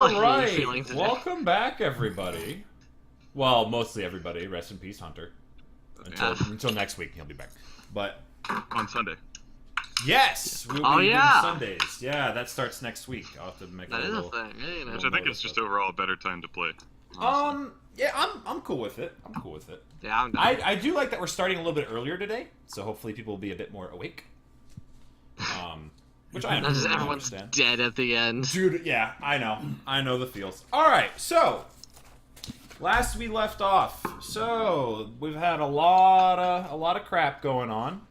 Alright, welcome back everybody. Well, mostly everybody. Rest in peace, Hunter. Until next week, he'll be back. But on Sunday. Yes! We'll be doing Sundays. Yeah, that starts next week. I'll have to make that a little... thing. Yeah, you know. Which I think is just overall a better time to play. Yeah, I'm cool with it. I'm cool with it. Yeah, I'm done. I do like that we're starting a little bit earlier today, so hopefully people will be a bit more awake. Which I Not just understand. everyone's dead at the end. Dude, yeah, I know. I know the feels. Alright, so last we left off. So we've had a lot of crap going on.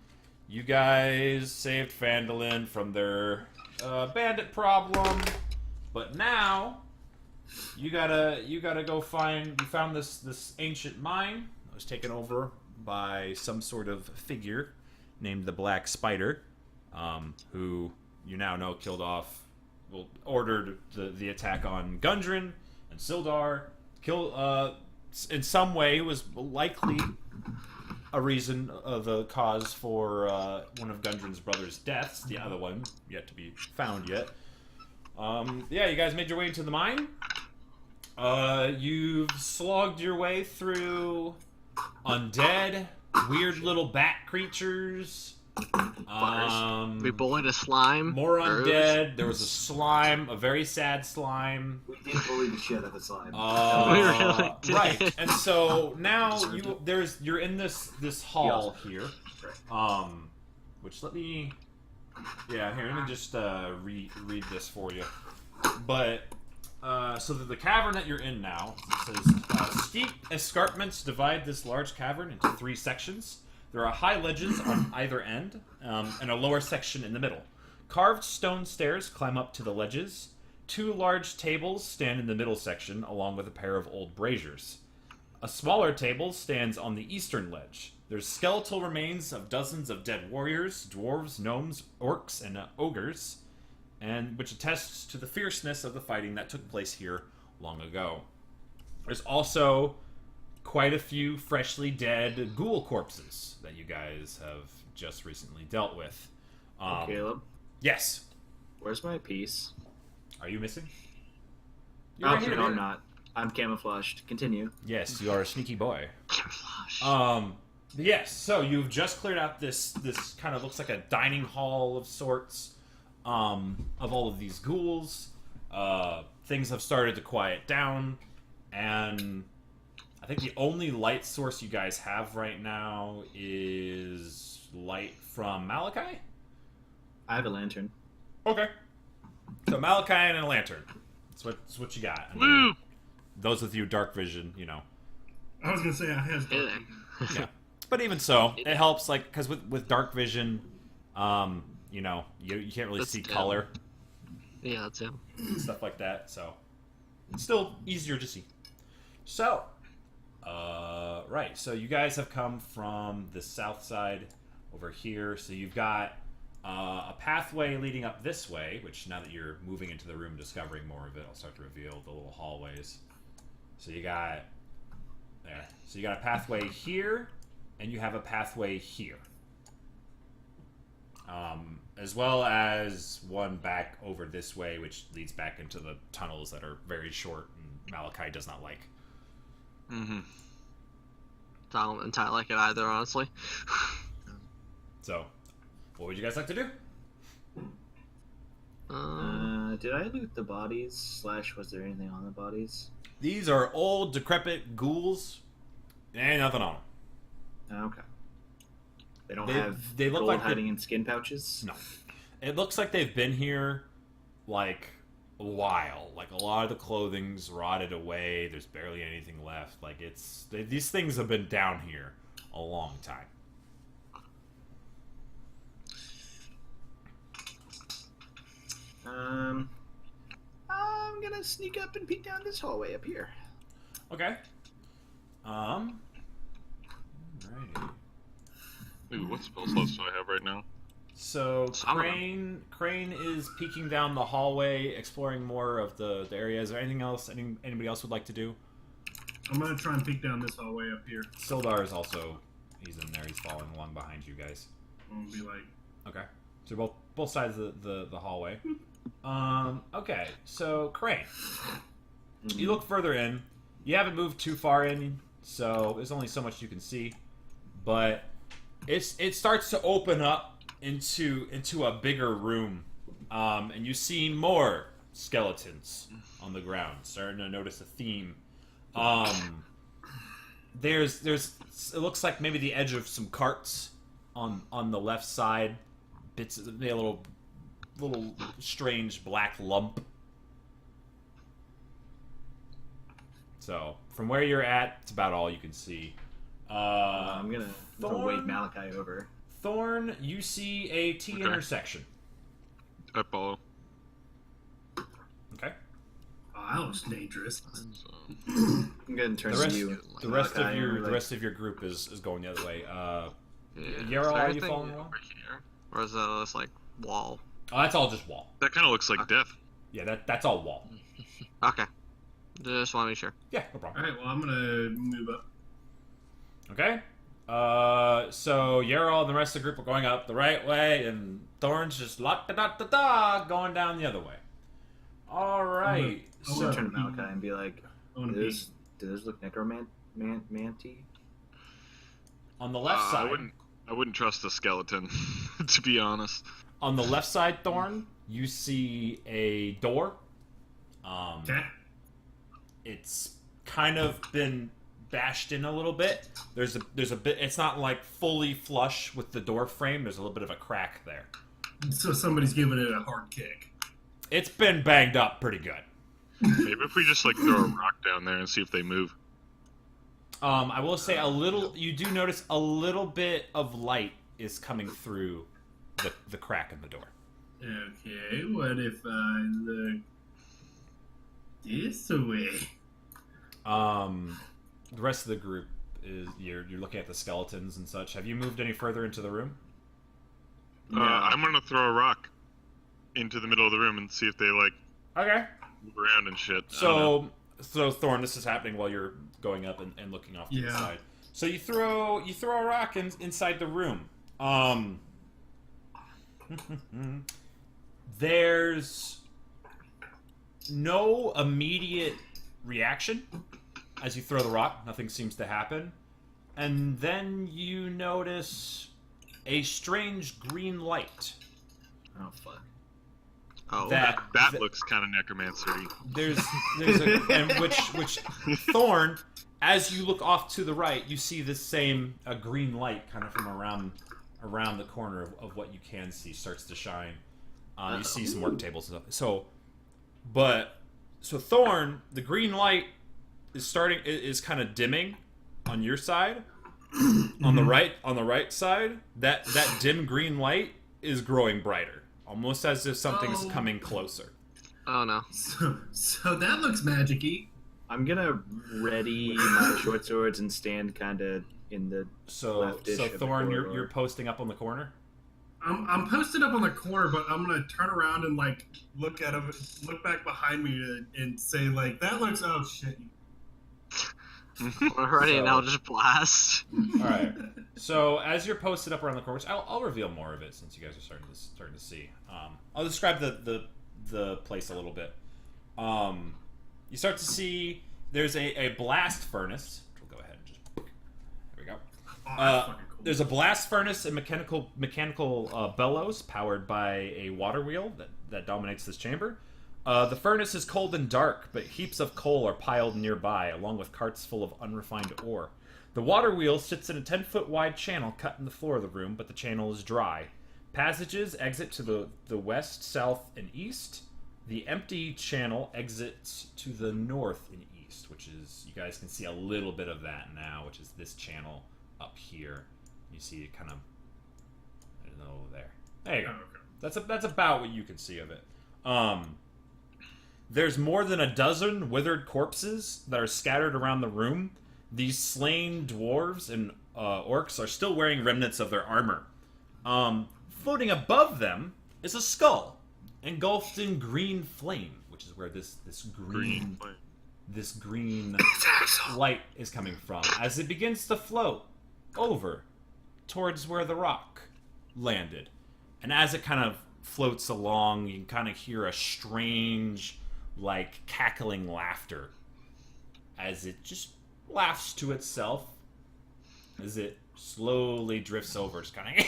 You guys saved Phandelver from their bandit problem, but now you gotta go find. You found this ancient mine that was taken over by some sort of figure named the Black Spider, who you now know killed off, well, ordered the attack on Gundren and Sildar. In some way was likely a reason, the cause for one of Gundren's brother's deaths. The other one yet to be found yet. Yeah, you guys made your way into the mine. You've slogged your way through undead, weird little bat creatures. We bullied a slime. More undead. There was a slime, a very sad slime. We did bully the shit out of the slime. We really did. Right. And so now you're in this hall here. Which let me here, let me just read this for you. But so the cavern that you're in now, it says steep escarpments divide this large cavern into 3 sections. There are high ledges on either end, and a lower section in the middle. Carved stone stairs climb up to the ledges. 2 large tables stand in the middle section, along with a pair of old braziers. A smaller table stands on the eastern ledge. There's skeletal remains of dozens of dead warriors, dwarves, gnomes, orcs, and ogres, and which attests to the fierceness of the fighting that took place here long ago. There's also quite a few freshly dead ghoul corpses that you guys have just recently dealt with. Caleb? Yes. Where's my piece? Are you missing? No, I'm not. I'm camouflaged. Continue. Yes, you are a sneaky boy. Camouflage. Yes, so you've just cleared out this kind of looks like a dining hall of sorts, of all of these ghouls. Things have started to quiet down, and I think the only light source you guys have right now is light from Malachi? I have a lantern. Okay. So Malachi and a lantern. That's what you got. I mean, those with you dark vision, you know. I was gonna say I have. Yeah. But even so, it helps, like, because with dark vision, you know, you can't really see color. Yeah, that's him. Stuff like that, so it's still easier to see. So, right, so you guys have come from the south side over here, so you've got a pathway leading up this way, which now that you're moving into the room, discovering more of it, I'll start to reveal the little hallways. So you got a pathway here, and you have a pathway here. As well as one back over this way, which leads back into the tunnels that are very short and Malachi does not like. I don't entirely like it either, honestly. So, what would you guys like to do? Did I loot the bodies? / was there anything on the bodies? These are old, decrepit ghouls. Ain't nothing on them. Okay. They don't have they look gold like hiding in skin pouches? No. It looks like they've been here, like, a while. Like, a lot of the clothing's rotted away. There's barely anything left. Like, these things have been down here a long time. I'm gonna sneak up and peek down this hallway up here. Okay. Alrighty. Ooh, what spell slots do I have right now? So Crane is peeking down the hallway, exploring more of the area. Is there anything else anybody else would like to do? I'm gonna try and peek down this hallway up here. Sildar is also, he's in there. He's following along behind you guys. I'm gonna be like, okay. So both sides of the hallway. Okay, so Crane, you look further in. You haven't moved too far in, so there's only so much you can see. But it starts to open up into a bigger room, and you see more skeletons on the ground. Starting to notice a theme. There's it looks like maybe the edge of some carts on the left side. Bits of a little strange black lump. So from where you're at, it's about all you can see. I'm gonna wave Malachi over. Thorn, you see a T intersection. I follow. Okay. Oh, that looks dangerous. So, I'm gonna turn to you. The rest of Malachi, your and the rest of your group is going the other way. Is Yarrow, there are you anything following along? over here? Or is that this like wall? Oh, that's all just wall. that kind of looks like death. Yeah, that's all wall. Okay. Just want to be sure. Yeah, no problem. All right, well, I'm gonna move up. Okay. So Yarrow and the rest of the group are going up the right way, and Thorn's just la-da-da-da-da going down the other way. All right. I'm I'm So gonna turn to Malachi and be like, I want to do those look necromancy? on the left side, I wouldn't trust a skeleton, to be honest. on the left side, Thorn, you see a door. Okay. It's kind of been bashed in a little bit. There's a bit. It's not like fully flush with the door frame. There's a little bit of a crack there. So somebody's giving it a hard kick. It's been banged up pretty good. Maybe if we just like throw a rock down there and see if they move. I will say a little. You do notice a little bit of light is coming through the crack in the door. Okay, what if I look this way? The rest of the group is you're looking at the skeletons and such. Have you moved any further into the room? I'm gonna throw a rock into the middle of the room and see if they like Okay. move around and shit. I don't know. So Thorn, this is happening while you're going up and looking off to the Yeah. side. So you throw a rock inside the room. There's no immediate reaction as you throw the rock. Nothing seems to happen. And then you notice a strange green light. Oh fuck. Oh, That looks kind of necromancy-y. there's and which Thorn, as you look off to the right, you see this same green light kind of from around the corner of what you can see starts to shine. You see some work tables and stuff. So Thorn, the green light is kind of dimming on your side. On the right side, that dim green light is growing brighter, almost as if something's coming closer. oh no. So that looks magic-y. I'm gonna ready my short swords and stand kind of in the So left-ish of the Thorn, corridor. you're posting up on the corner. I'm posted up on the corner, but I'm gonna turn around and like look back behind me and say like, that looks. Oh shit. We're ready So- now. Just blast. All right. So as you're posted up around the corner, which I'll reveal more of it since you guys are starting to see. I'll describe the place a little bit. You start to see there's a blast furnace. We'll go ahead and just there we go. Oh, that's fucking cool. There's a blast furnace and mechanical bellows powered by a water wheel that dominates this chamber. The furnace is cold and dark, but heaps of coal are piled nearby, along with carts full of unrefined ore. The water wheel sits in a 10-foot wide channel cut in the floor of the room, but the channel is dry. Passages exit to the west, south, and east. The empty channel exits to the north and east, which is, you guys can see a little bit of that now, which is this channel up here. You see it kind of, I don't know, there. There you go. Oh, okay. That's about what you can see of it. There's more than a dozen withered corpses that are scattered around the room. These slain dwarves and orcs are still wearing remnants of their armor. Floating above them is a skull, engulfed in green flame, which is where this green light is coming from. As it begins to float over towards where the rock landed, and as it kind of floats along. You can kind of hear a strange, like, cackling laughter as it just laughs to itself as it slowly drifts over. It's kind of...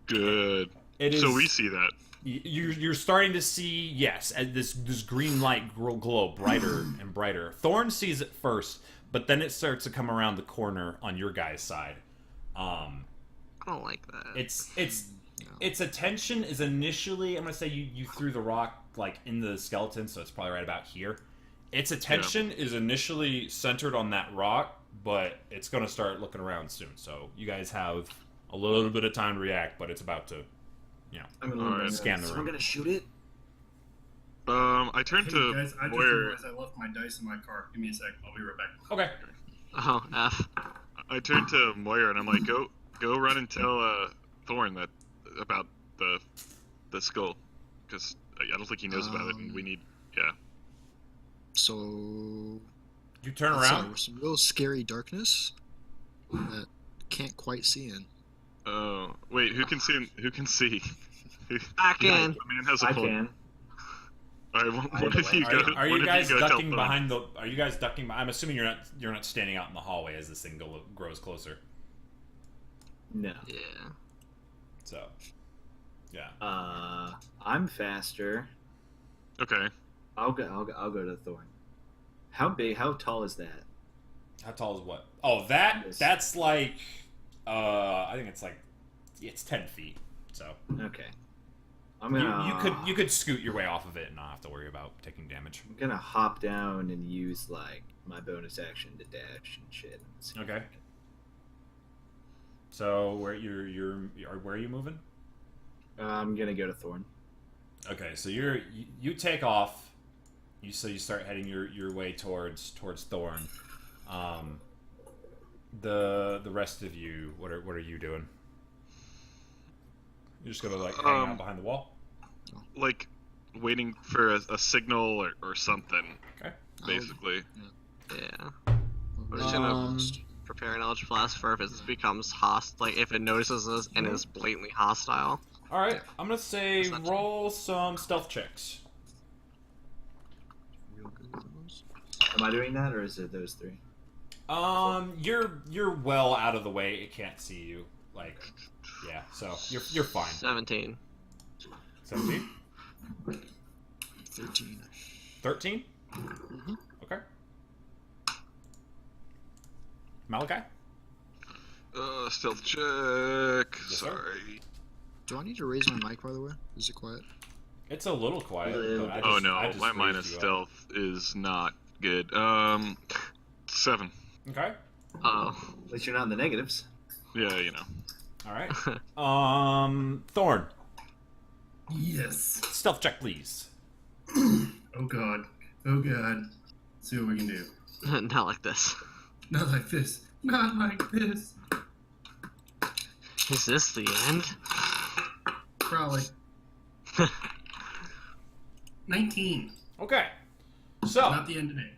Good. It is... So we see that. You're starting to see, yes, this green light glow brighter and brighter. Thorn sees it first, but then it starts to come around the corner on your guys' side. I don't like that. Its attention is initially, I'm gonna say you threw the rock like into the skeleton, so it's probably right about here. Its attention is initially centered on that rock, but it's gonna start looking around soon. So you guys have a little bit of time to react, but it's about to, I'm gonna scan the so room. I'm gonna shoot it. I turn Hey to guys, I just Moyer. realized I left my dice in my car. Give me a sec. I'll be right back. Okay. Oh, F. I turn to Moyer and I'm like, go run and tell Thorn that about the skull, because I don't think he knows about it, and we need So You turn outside, around. there's some real scary darkness that can't quite see in. Oh wait, who can see? Who can see? Back in. The man has a I phone. can. All right, what did you go? Are what you did guys go tell ducking Thorn? behind the? Are you guys ducking? I'm assuming you're not standing out in the hallway as this thing grows closer. No. Yeah. So, yeah. I'm faster. Okay. I'll go to Thorn. How tall is that? How tall is what? Oh, that's like, I think it's 10 feet. So Okay. I'm gonna. you could scoot your way off of it and not have to worry about taking damage. I'm gonna hop down and use like my bonus action to dash and shit. Okay. So where where are you moving? I'm gonna go to Thorn. Okay, so you take off. You start heading your way towards Thorn. The rest of you, what are you doing? You're just gonna like hang out behind the wall. Like waiting for a signal or something. Okay. Basically. Yeah. We're just gonna prepare an Eldritch Blast for if it becomes hostile, like if it notices us and is blatantly hostile. All right, I'm gonna say Essentially. roll some stealth checks. Real good with those. Am I doing that, or is it those three? You're well out of the way. It can't see you. Like, yeah. So you're fine. 17. 17, 13. 13. Okay. Malachi. Stealth check. Yes, sir. Sorry. Do I need to raise my mic, by the way? Is it quiet? It's a little quiet. Little But I bit. Oh just- no, I just my raised minus you up. stealth is not good. 7. Okay. Oh. At least you're not in the negatives. Yeah, you know. All right. Thorn. Yes. Stealth check, please. Oh god. Oh god. Let's see what we can do. Not like this. Not like this. Not like this. Is this the end? Probably. 19. Okay. So. Not the end today.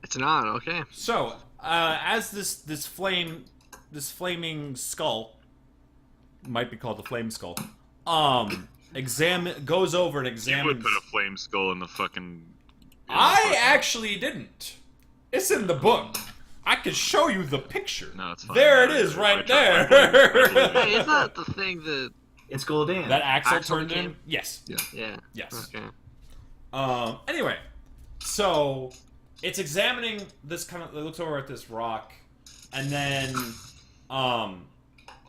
It's not, okay. So, as this flaming skull, might be called the flame skull, goes over and You would examines. put a flame skull in the fucking. I actually didn't. It's in the book. I could show you the picture. No, it's fine. There it is, right I there. Hey, is that the thing that... It's Goldan. That Axel Axel turned in. came? Yes. Yeah. Yes. Okay. Anyway, so it's examining this kind of. It looks over at this rock, and then,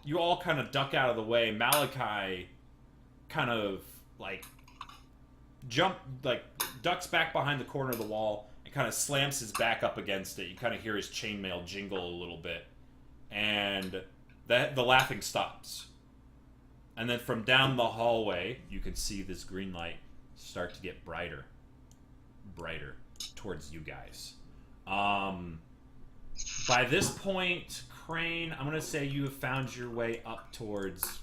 you all kind of duck out of the way. Malachi, kind of like ducks back behind the corner of the wall and kind of slams his back up against it. You kind of hear his chainmail jingle a little bit, and the laughing stops. And then from down the hallway, you can see this green light start to get brighter towards you guys. By this point, Crane, I'm going to say you have found your way up towards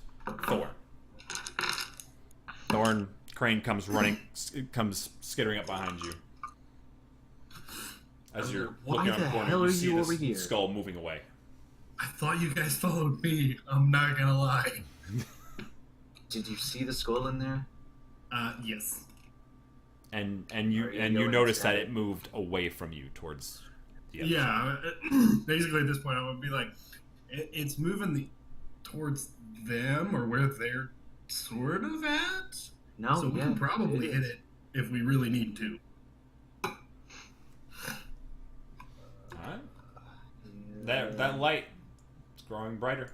Thorn. Crane comes skittering up behind you. As you're Why looking on the the corner, hell you are see you this over here? skull moving away. I thought you guys followed me. I'm not gonna lie. Did you see the skull in there? Yes. And Are you you and you going notice that inside? it moved away from you towards the other side. Yeah. Basically, at this point, I would be like, it's moving towards them or where they're sort of at. No. So we can probably hit it if we really need to. Alright. That light is growing brighter.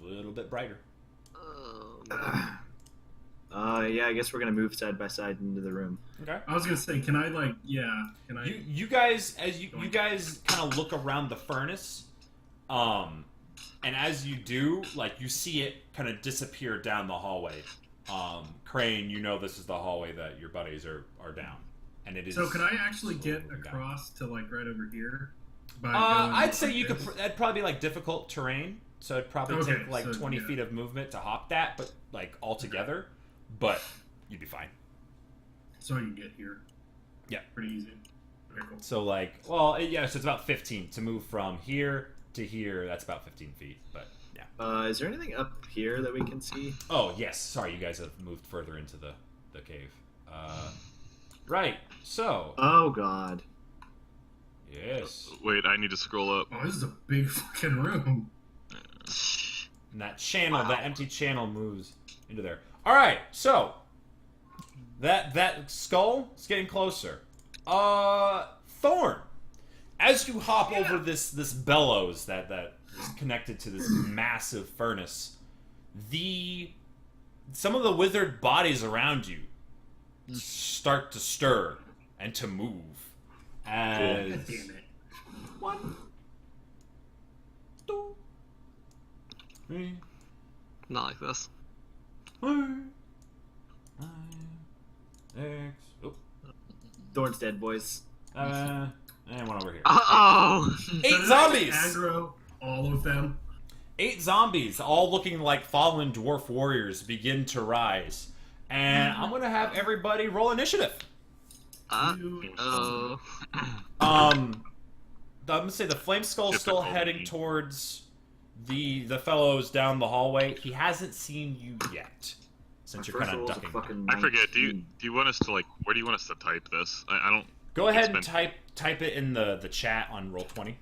A little bit brighter. Yeah, I guess we're gonna move side by side into the room. Okay. I was gonna say, can I like, yeah, can I? You guys, as you guys kind of look around the furnace, and as you do, like, you see it kind of disappear down the hallway. Crane, you know this is the hallway that your buddies are down, and it is. So could I actually get slowly down. across to like right over here? By I'd going say like you could. this? That'd probably be like difficult terrain, so it'd probably Okay, take like so, 20 yeah. feet of movement to hop that, but like all together. But you'd be fine. So I can get here. Yeah. Pretty easy. Okay, cool. So like, well, yeah, so it's about 15 to move from here to here. That's about 15 feet, but yeah. Is there anything up here that we can see? Oh yes, sorry, you guys have moved further into the cave. Right. So Oh God. yes, Wait, I need to scroll up. Oh, this is a big fucking room. and that channel, that empty channel, moves into there. All right, so that skull is getting closer. Thorn, as you hop over this bellows that is connected to this massive furnace, some of the withered bodies around you start to stir and to move as God damn it. 1, 2, 3, Not like this. 4, 5, 6, oh, Thorn's dead, boys. and one over here. Oh! 8 So did I zombies! Aggro all of them. 8 zombies, all looking like fallen dwarf warriors, begin to rise. And I'm going to have everybody roll initiative. Oh. I'm going to say the Flame Skull's still Difficult. heading towards the fellows down the hallway. He hasn't seen you yet, since you're kind of First roll's a ducking. fucking I forget. Do 19. you want us to like? Where do you want us to type this? I don't. Go ahead and It's been- type it in the chat on Roll20.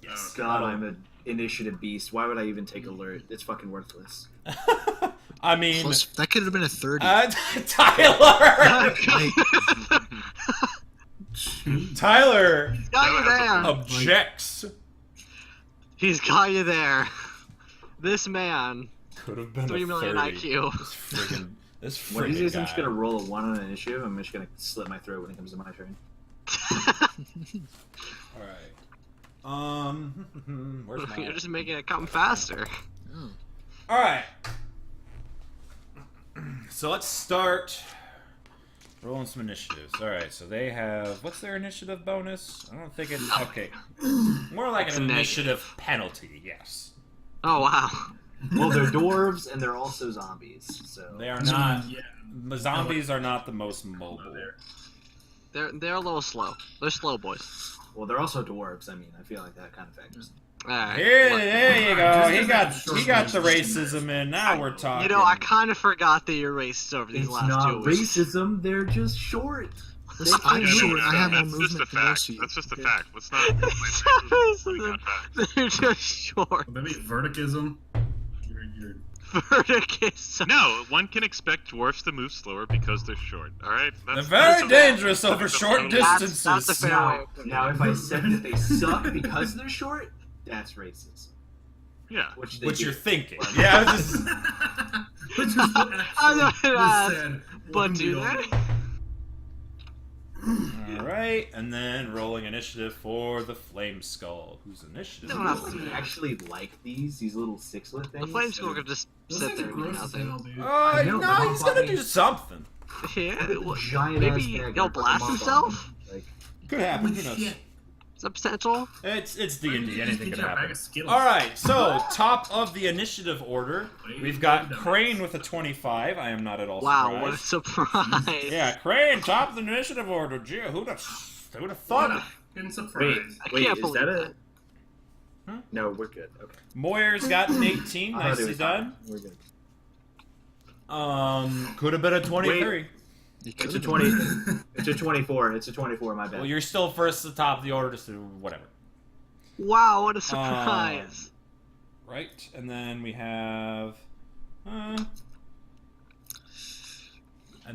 Yes. God, I'm an initiative beast. Why would I even take alert? It's fucking worthless. I mean, Plus, that could have been a 30. Tyler! Tyler Got you there! objects. He's got you there. This man, Could have been 3 a million 30. IQ. This What is friggin' this? guy. I'm just gonna roll a 1 on an initiative. I'm just gonna slit my throat when it comes to my turn. Alright. Where's my... You're just making it come faster. Oh. Alright. So let's start rolling some initiatives. Alright, so they have... What's their initiative bonus? I don't think it's... Okay. More like It's an a initiative penalty, yes. Oh, wow. Well, they're dwarves and they're also zombies. So They are not... Yeah. The zombies are not the most mobile. They're a little slow. They're slow boys. Well, they're also dwarves. I mean, I feel like that kind of factors. Alright. There you go. Just He as got that short he got the version is racism in. Now we're talking. You know, I kind of forgot that you're racist over these It's last not 2 weeks. racism. They're just short. Listen, I'm Yeah, short. I have more That's just a movement than most fact. of you. That's just a Okay. fact. Let's not. They're just short. Maybe verticism. You're Verticism. No, one can expect dwarfs to move slower because they're short. All right. They're very dangerous over short That's distances. a fair way. Now, if I said that they suck because they're short, that's racist. Yeah. Which, they What do. you're thinking? Yeah, I was just... Which is what I know actually it was has, said. But when do we all- they? All right, and then rolling initiative for the Flame Skull, whose initiative? No, I not is- don't actually like these little sixlet things. The flame skull could just Those sit things there are and do gross as hell, nothing. dude. I know, No, but he's gonna body- do something. Yeah, well, Giant maybe ass bag he'll of blast fucking himself? Like, Could happen. Holy Who knows? shit. Is that potential? It's Why D&D. didn't you just Anything get could your bag happen. of Skittles? All right, so top of the initiative order, we've got Crane with a 25. I am not at all Wow, what a surprised. surprise. Yeah, Crane, top of the initiative order. Gee, who'd have thought? Getting surprised. I Wait, can't is believe that that. a? No, we're good. Okay. Moyer's got an 18. I thought it Nicely was done. fine. We're good. Could have been a 23. You It's could've a been. 20. It's a 24. It's a 24. My bad. Well, you're still first at the top of the order, so whatever. Wow, what a surprise! Right, and then we have... and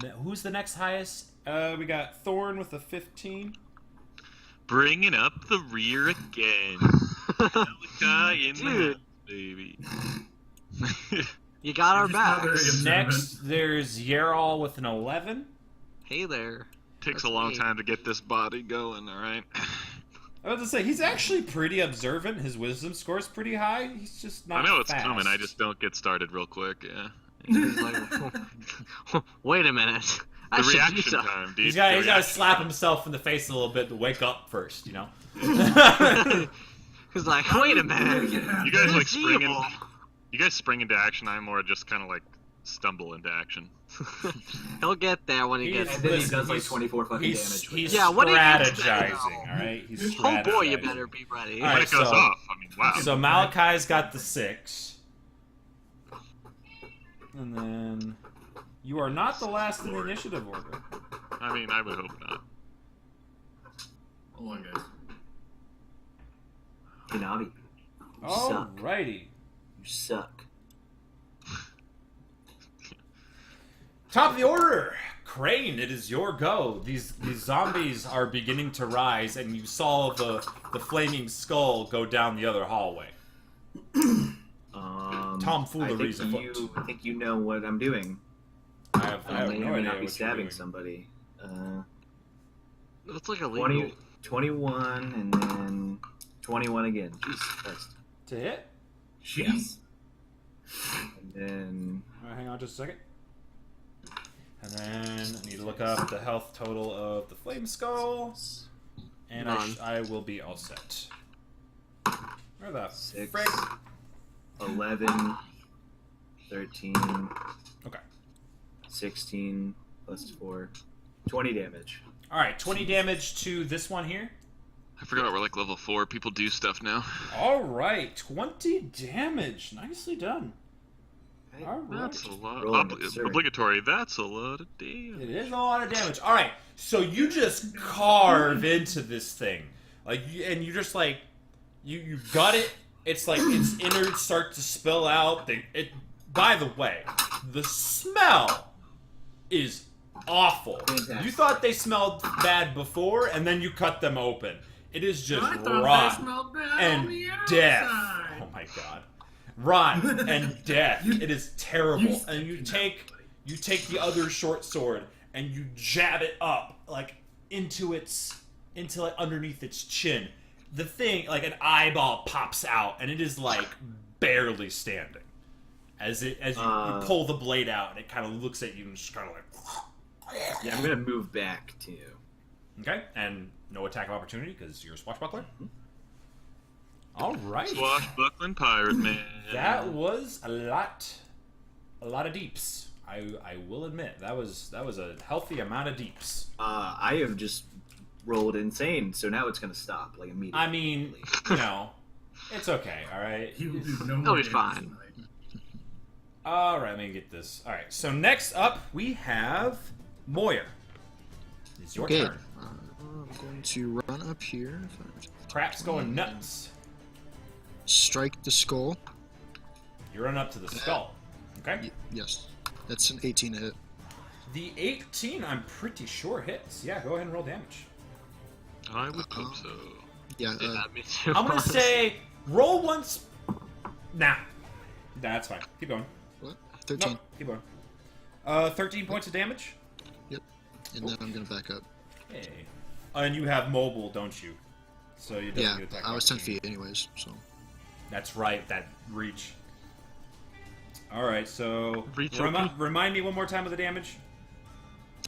then who's the next highest? We got Thorn with a 15. Bringing up the rear again. Malachi in the Dude. house, baby. You got our You're just not back. very observant. Next, there's Yerall with an 11. Hey there. Takes That's a long me. time to get this body going, alright? I was to say, he's actually pretty observant. His wisdom score's pretty high. He's just not I know it's fast. coming, I just don't get started real quick, yeah. He's like, wait a minute. I The should do reaction something. time, dude. He's got The to reaction slap time. himself in the face a little bit to wake up first, you know? He's like, wait a minute. You guys like It's spring in, evil. you guys spring into action, I'm more just kind of like stumble into action. He'll get there when he He's- gets And then he Listen, does like he's- 24 fucking He's, damage. with he's it. Yeah, what do you expect, strategizing, though? alright? He's Oh strategizing. boy, you better be ready. All When right, it goes so- off, I mean, wow. So Malachi's got the 6. And then... You are not the last in the initiative order. I mean, I would hope not. Hold on, guys. Hinabi, you suck. Alrighty. You suck. Top of the order! Crane, it is your go. These zombies are beginning to rise, and you saw the flaming skull go down the other hallway. Tomfoolery is afoot. I think you know what I'm doing. I have I may no or may idea not be what you're stabbing doing. somebody. It's like a 20, 21 and then 21 again. Jesus Christ. To hit? Jeez. And then Hang on just a second. And then I need to look up the health total of the flame skull. And None. I will be all set. Where the 6, frick? 11, 13, Okay. 16 plus 4, 20 damage. Alright, 20 damage to this one here. I forgot we're like level 4. People do stuff now. Alright, 20 damage. Nicely done. Alright. That's a lot. Rolling absurd. Obligatory. That's a lot of damage. It is a lot of damage. Alright, so you just carve into this thing. And you just like, you gut it. It's like its innards start to spill out. By the way, the smell is awful. Fantastic. You thought they smelled bad before, and then you cut them open. It is just I thought rot they smelled bad and on the death. outside. Oh my god. Rot and death. It is terrible. And you take the other short sword and you jab it up like into like underneath its chin. The thing, like an eyeball pops out and it is like barely standing. As you pull the blade out and it kind of looks at you and just kind of like. Yeah, I'm gonna move back to you. Okay, and no attack of opportunity because you're a swashbuckler. All right. Swashbuckling pirate man. That was a lot of deeps. I will admit that was a healthy amount of deeps. I have just rolled insane, so now it's gonna stop like immediately. I mean, you know, it's okay. All right. He will do no He'll more be damage fine. tonight. All right. Let me get this. All right. So next up we have Moyer. It's your Okay. turn. I'm going to run up here. Crap's going nuts. Strike the skull. You run up to the skull. Okay. Yes. That's an 18 to hit. The 18, I'm pretty sure hits. Yeah. Go ahead and roll damage. I would hope so. Yeah, Yeah, me too. I'm gonna say roll once. Nah. That's fine. Keep going. what? 13. Nope, keep going. 13 points of damage. And then I'm going to back up. Hey. And you have mobile, don't you? So you don't Yeah, get attack I was 10 opportunity. feet anyways, so. That's right, that reach. Alright, so Reach remind me one more time of the damage.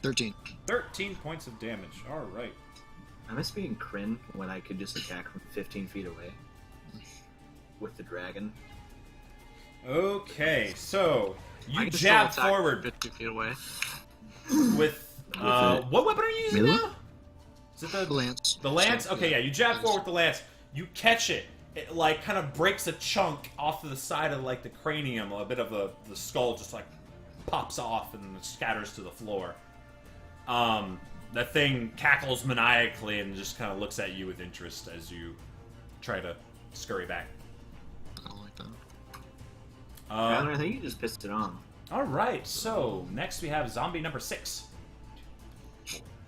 13. 13 points of damage. Alright. I must be in Kryn when I could just attack from 15 feet away with the dragon. Okay, so I you can jab still attack forward 50 feet away. with what weapon are you using Melee? now? Is it the lance. The lance? So, Okay, yeah, you jab forward with the lance. You catch it. It, like, kind of breaks a chunk off to the side of, like, the cranium. A bit of the skull just, like, pops off and scatters to the floor. That thing cackles maniacally and just kind of looks at you with interest as you try to scurry back. I don't like that. I think you just pissed it on. Alright, so next we have zombie number 6.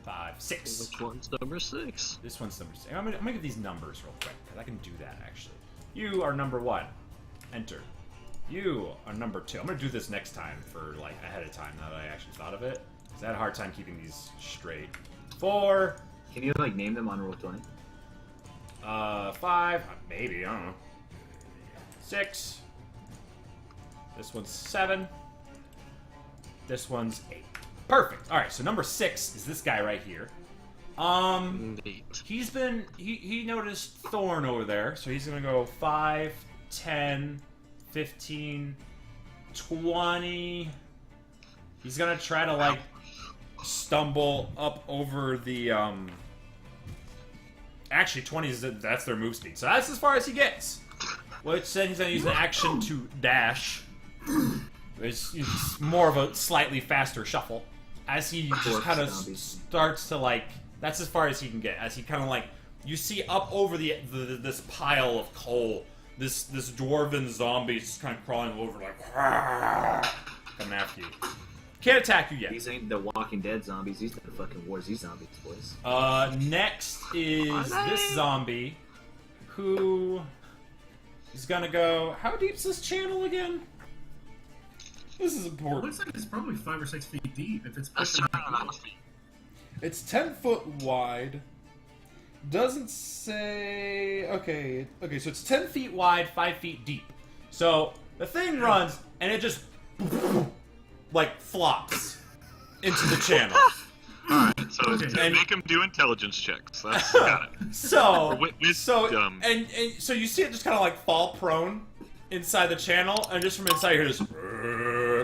5, 6. Which one's number 6? This one's number 6. I'm gonna give these numbers real quick, because I can do that, actually. You are number 1. Enter. You are number 2. I'm gonna do this next time for, like, ahead of time, now that I actually thought of it. Because I had a hard time keeping these straight. 4. Can you, like, name them on Roll20? 5. Maybe, I don't know. 6. This one's 7. This one's 8. Perfect. Alright, so number 6 is this guy right here. Indeed. He noticed Thorn over there, so he's gonna go 5, 10, 15, 20. He's gonna try to, like, stumble up over the, Actually, 20 is that's their move speed, so that's as far as he gets. Which then he's gonna use an action to dash. It's more of a slightly faster shuffle. As he just kind of starts to, like, that's as far as he can get. As he kind of, like, you see up over this pile of coal, this dwarven zombie is kind of crawling over, like, coming after you. Can't attack you yet. These ain't the Walking Dead zombies. These are the fucking War Z zombies, boys. Next is this zombie, who is gonna go. How deep's this channel again? This is It important. looks like it's probably 5 or 6 feet deep. If it's A pushing certain amount of feet. It's 10 foot wide. Doesn't say. Okay, so it's 10 feet wide, 5 feet deep. So the thing runs and it just like flops into the channel. Alright, so Okay. make him do intelligence checks. That's got it. So, Wisdom. and so you see it just kind of like fall prone inside the channel, and just from inside here, just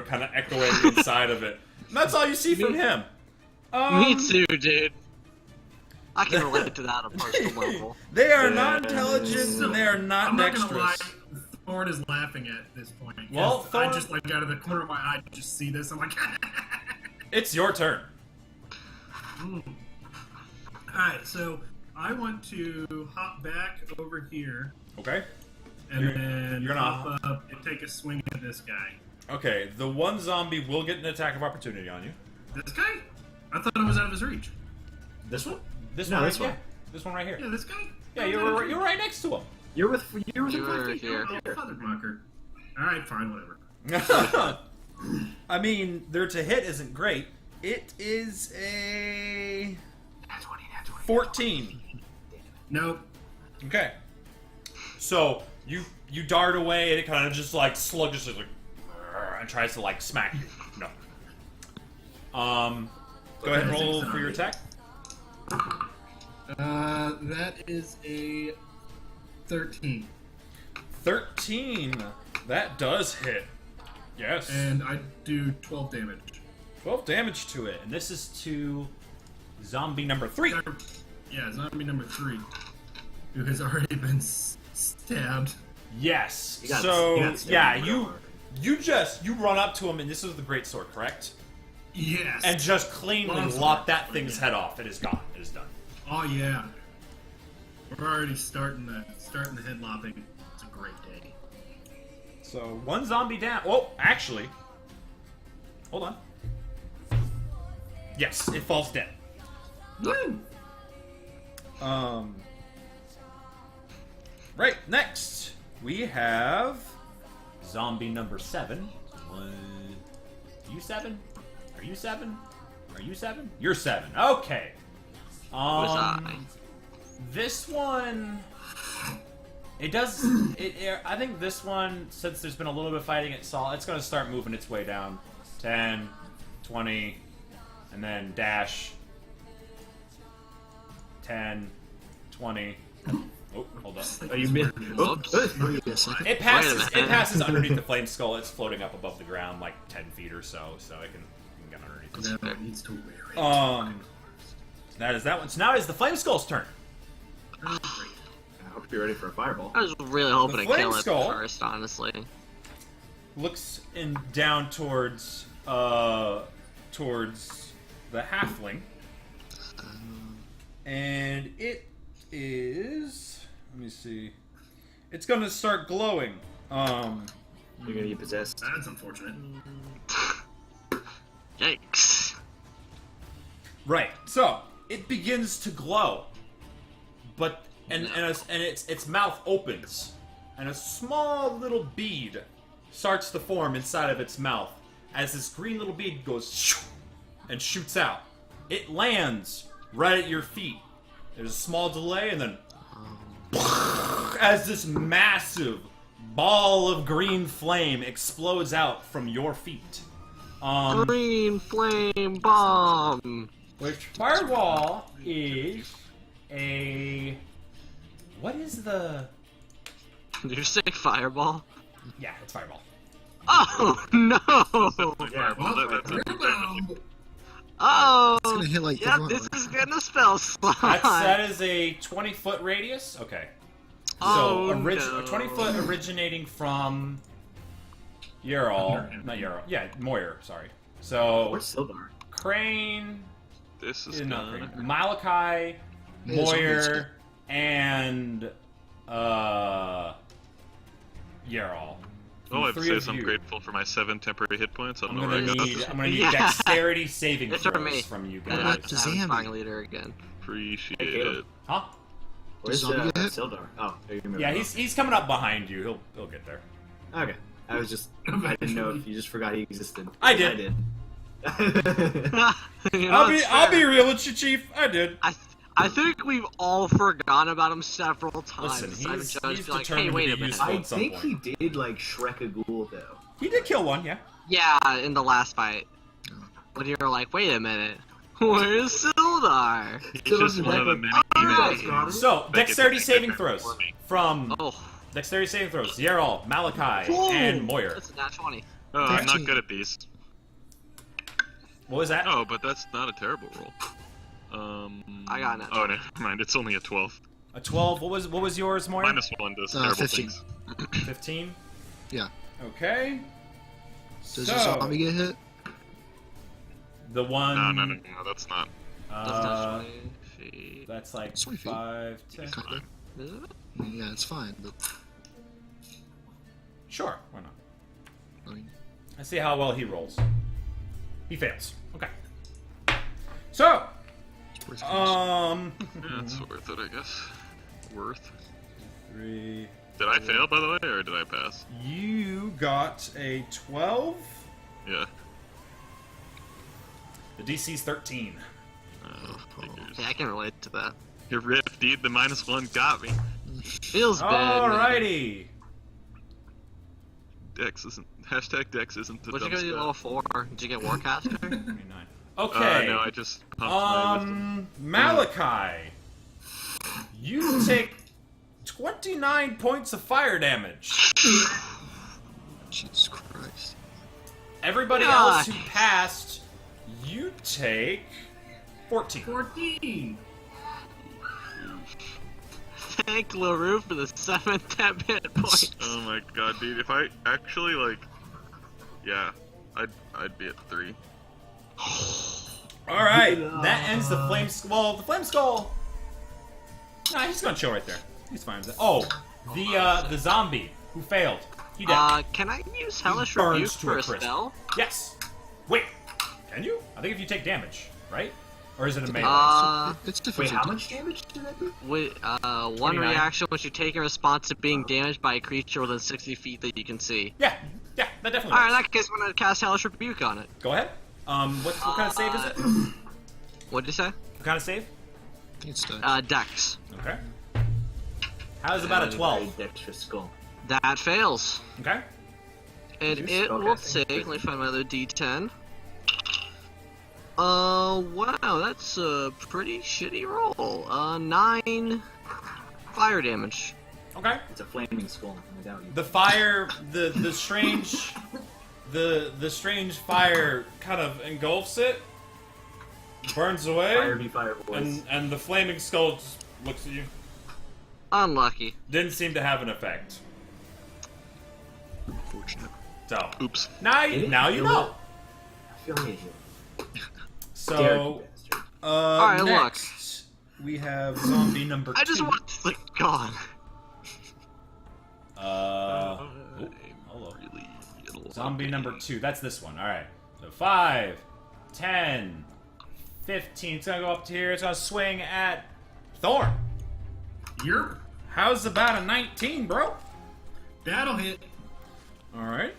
kind of echoing inside of it. And that's all you see from him. Me too, dude. I can relate to that on a personal level. They are not intelligent, So, and they are not I'm not gonna lie. dexterous. Thorn is laughing at this point. Well, Yes, Thorn- I just, like, out of the corner of my eye, just see this. I'm like, It's your turn. Alright, so I want to hop back over here Okay. and then you're gonna- hop up and take a swing at this guy. Okay, the one zombie will get an attack of opportunity on you. This guy? I thought I was out of his reach. This one? This No, one right this one. here. This one right here. Yeah, this guy? Yeah, you're right next to him. You're with You were 5 feet. here. Oh, Motherfucker. Alright, fine, whatever. I mean, their to hit isn't great. It is a 14. Nope. Okay. So you dart away, and it kind of just like sluggishly like, and tries to like smack you. No. Go ahead and roll for your attack. That is a 13. 13. That does hit. Yes. And I do 12 damage. 12 damage to it, and this is to zombie number 3. Yeah, zombie number 3, who has already been stabbed. Yes. You got- So you got stabbed yeah, real hard. you run up to him, and this is the great sword, correct? Yes. And just cleanly Awesome. lop that thing's head off. It is gone. It is done. Oh yeah. We're already starting the head lopping. It's a great day. So one zombie down. Oh, actually, hold on. Yes, it falls dead. Woo! Right, next we have zombie number 7. You 7? Are you 7? Are you 7? You're 7. Okay. Was I? This one, it does. I think this one, since there's been a little bit of fighting at Saul, it's going to start moving its way down. 10, 20, and then dash. 10, 20. Oh, hold up. Oh, you missed. Oh, Whoops. Wait a second. It passes. Wait a minute. It passes underneath the flame skull. It's floating up above the ground, like 10 feet or so, so it can get underneath. That needs to wear it. That is that one. So now it is the Flame Skull's turn. I hope you're ready for a fireball. I was really hoping The to kill Flame it Skull. first, honestly. Looks down towards the halfling, and it is. Let me see. It's gonna start glowing. You're gonna get possessed. That's unfortunate. Yikes. Right. So it begins to glow, but and its mouth opens, and a small little bead starts to form inside of its mouth as this green little bead goes shoo, and shoots out. It lands right at your feet. There's a small delay, and then as this massive ball of green flame explodes out from your feet. Green flame bomb. Which fireball is a... What is the... Did you say fireball? Yeah, it's fireball. Oh no! Yeah, Well, that's Rainbow. Oh! It's gonna hit like yeah, everyone. this is getting a spell slot. That is a 20-foot radius? Okay. Oh, So, no. a 20-foot originating from... Ural. Not Ural. Yeah, Moyer, sorry. So, Where's Sildar? Crane... This is not gonna... Crane. Malachi, Yeah, it's Moyer, and... Ural. All I have to Three say of is I'm you. grateful for my 7 temporary hit points. I I'm don't know where I gonna got need this. Yeah. dexterity saving It's from me. throws from you And guys. What I'm does he have? satisfying leader again. Appreciate Hey, Caleb. it. Huh? Where's zombie get hit? Sildar? Oh, there you moving Yeah, on. he's coming up behind you. He'll get there. Okay. I was just... I didn't know if you just forgot he existed. I did. I did. You know, I'll it's be fair. real with you, Chief. I did. I think we've all forgotten about him several times. Listen, I've he's just been like, determined hey, wait to a be minute. useful. I at some think point. he did, like, Shrek a ghoul, though. He did kill one, yeah. Yeah, in the last fight. When you were like, wait a minute. Where's Sildar? He's just one of the many Alright. emails. So, They get dexterity to saving get throws for me. from Oh. dexterity saving throws. Zieral, Malachi, Whoa, and Moyer. That's a nat 20. Oh, I'm 15. not good at these. What was that? Oh, but that's not a terrible roll. I got it. Oh, never mind. It's only a 12. A 12. What was yours, Moyer? -1 does terrible 15. things. 15. Yeah. Okay. Does so, the zombie get hit? the one. No, that's not. That's nat Uh, 20 feet. that's like 20 feet. 5, 10. It's fine. Is it? Yeah, it's fine, but Sure, why not? I mean, Let's see how well he rolls. He fails. Okay. So, it's worth it. Yeah, it's worth it, I guess. Worth. 3. Did I fail, by the way, or did I pass? You got a 12. Yeah. The DC's 13. Figures. Yeah, I can relate to that. Your riff, dude. The -1 got me. Feels bad. man. Alrighty. Dex isn't. Hashtag Dex isn't the What'd you dumb get at stat. level 4? Did you get Warcaster? 29. Okay. No, I just pumped my wisdom. Malachi. You take 29 points of fire damage. Jesus Christ. Everybody else who passed, you take 14. 14. Thank LaRue for the 7 temp hit points. Oh my god, dude. If I actually, like... Yeah. I'd be at 3. Alright, that ends the flame skull. Well, the flame skull... Nah, he's gonna chill right there. He's fine with it. Oh, the zombie who failed. He dead. Can I use Hellish Burns Rebuke to for a a crisp. spell? Yes. Wait, can you? I think if you take damage, right? Or is it a melee? It's Wait, different. how much damage did that do? With, one 29. reaction which you take in response to being damaged by a creature within 60 feet that you can see. Yeah, that definitely Alright, in works. that case, I'm gonna cast Hellish Rebuke on it. Go ahead. What kind of save is it? What'd you say? What kind of save? I think it's dead. Dex. Okay. How's about a 12? Very dexterous skull. That fails. Okay. And Use it will spellcasting. take, let me find my other d10. Wow, that's a pretty shitty roll. 9 fire damage. Okay. It's a flaming skull. I doubt you. The fire, the strange, the strange fire kind of engulfs it, burns away, Fire be fire, boys. and the flaming skull just looks at you. Unlucky. Didn't seem to have an effect. Unfortunate. So, Oops. now you know. I feel like it. So, Alright, next we have zombie number 2. I just want this thing gone. Oh, hello. Really Zombie number 2. That's this one. All right. So 5, 10, 15. It's gonna go up to here. It's gonna swing at Thorn. Yep. How's about a 19, bro? That'll hit. All right.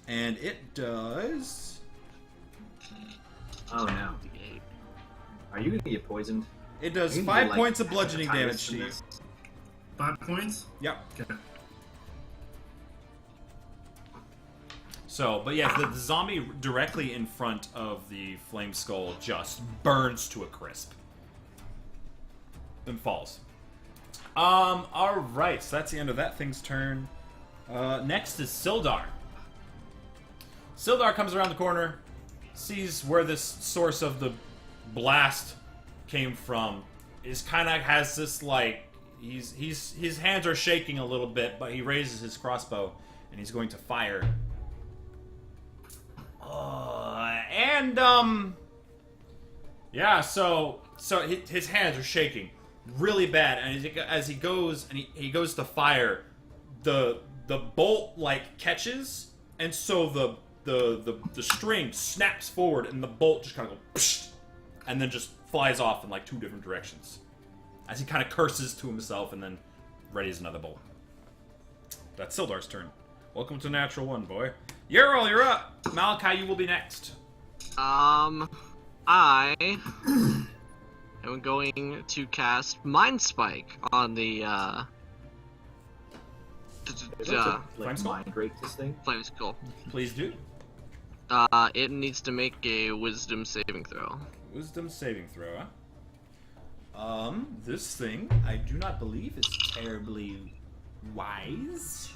And it does. Oh no. Are you gonna get poisoned? It does You can 5 do, like, points of bludgeoning virus damage to in you. this. 5 points. Yep. Okay. So, but yeah, the zombie directly in front of the flame skull just burns to a crisp. Then falls. Alright, so that's the end of that thing's turn. Next is Sildar. Sildar comes around the corner, sees where this source of the blast came from. Is kind of has this like his hands are shaking a little bit, but he raises his crossbow and he's going to fire. Yeah, so his hands are shaking really bad, and as he goes and he goes to fire, the bolt like catches, and so the string snaps forward, and the bolt just kind of goes, psh, and then just flies off in like 2 different directions, as he kind of curses to himself, and then readies another bolt. That's Sildar's turn. Welcome to Natural One, boy. Ural, you're up. Malachi, you will be next. I am going to cast Mind Spike on the Is that to, Flame like skull? mind break this thing? Flame Skull. Please do. It needs to make a Wisdom saving throw. Wisdom saving throw, huh? This thing, I do not believe is terribly wise.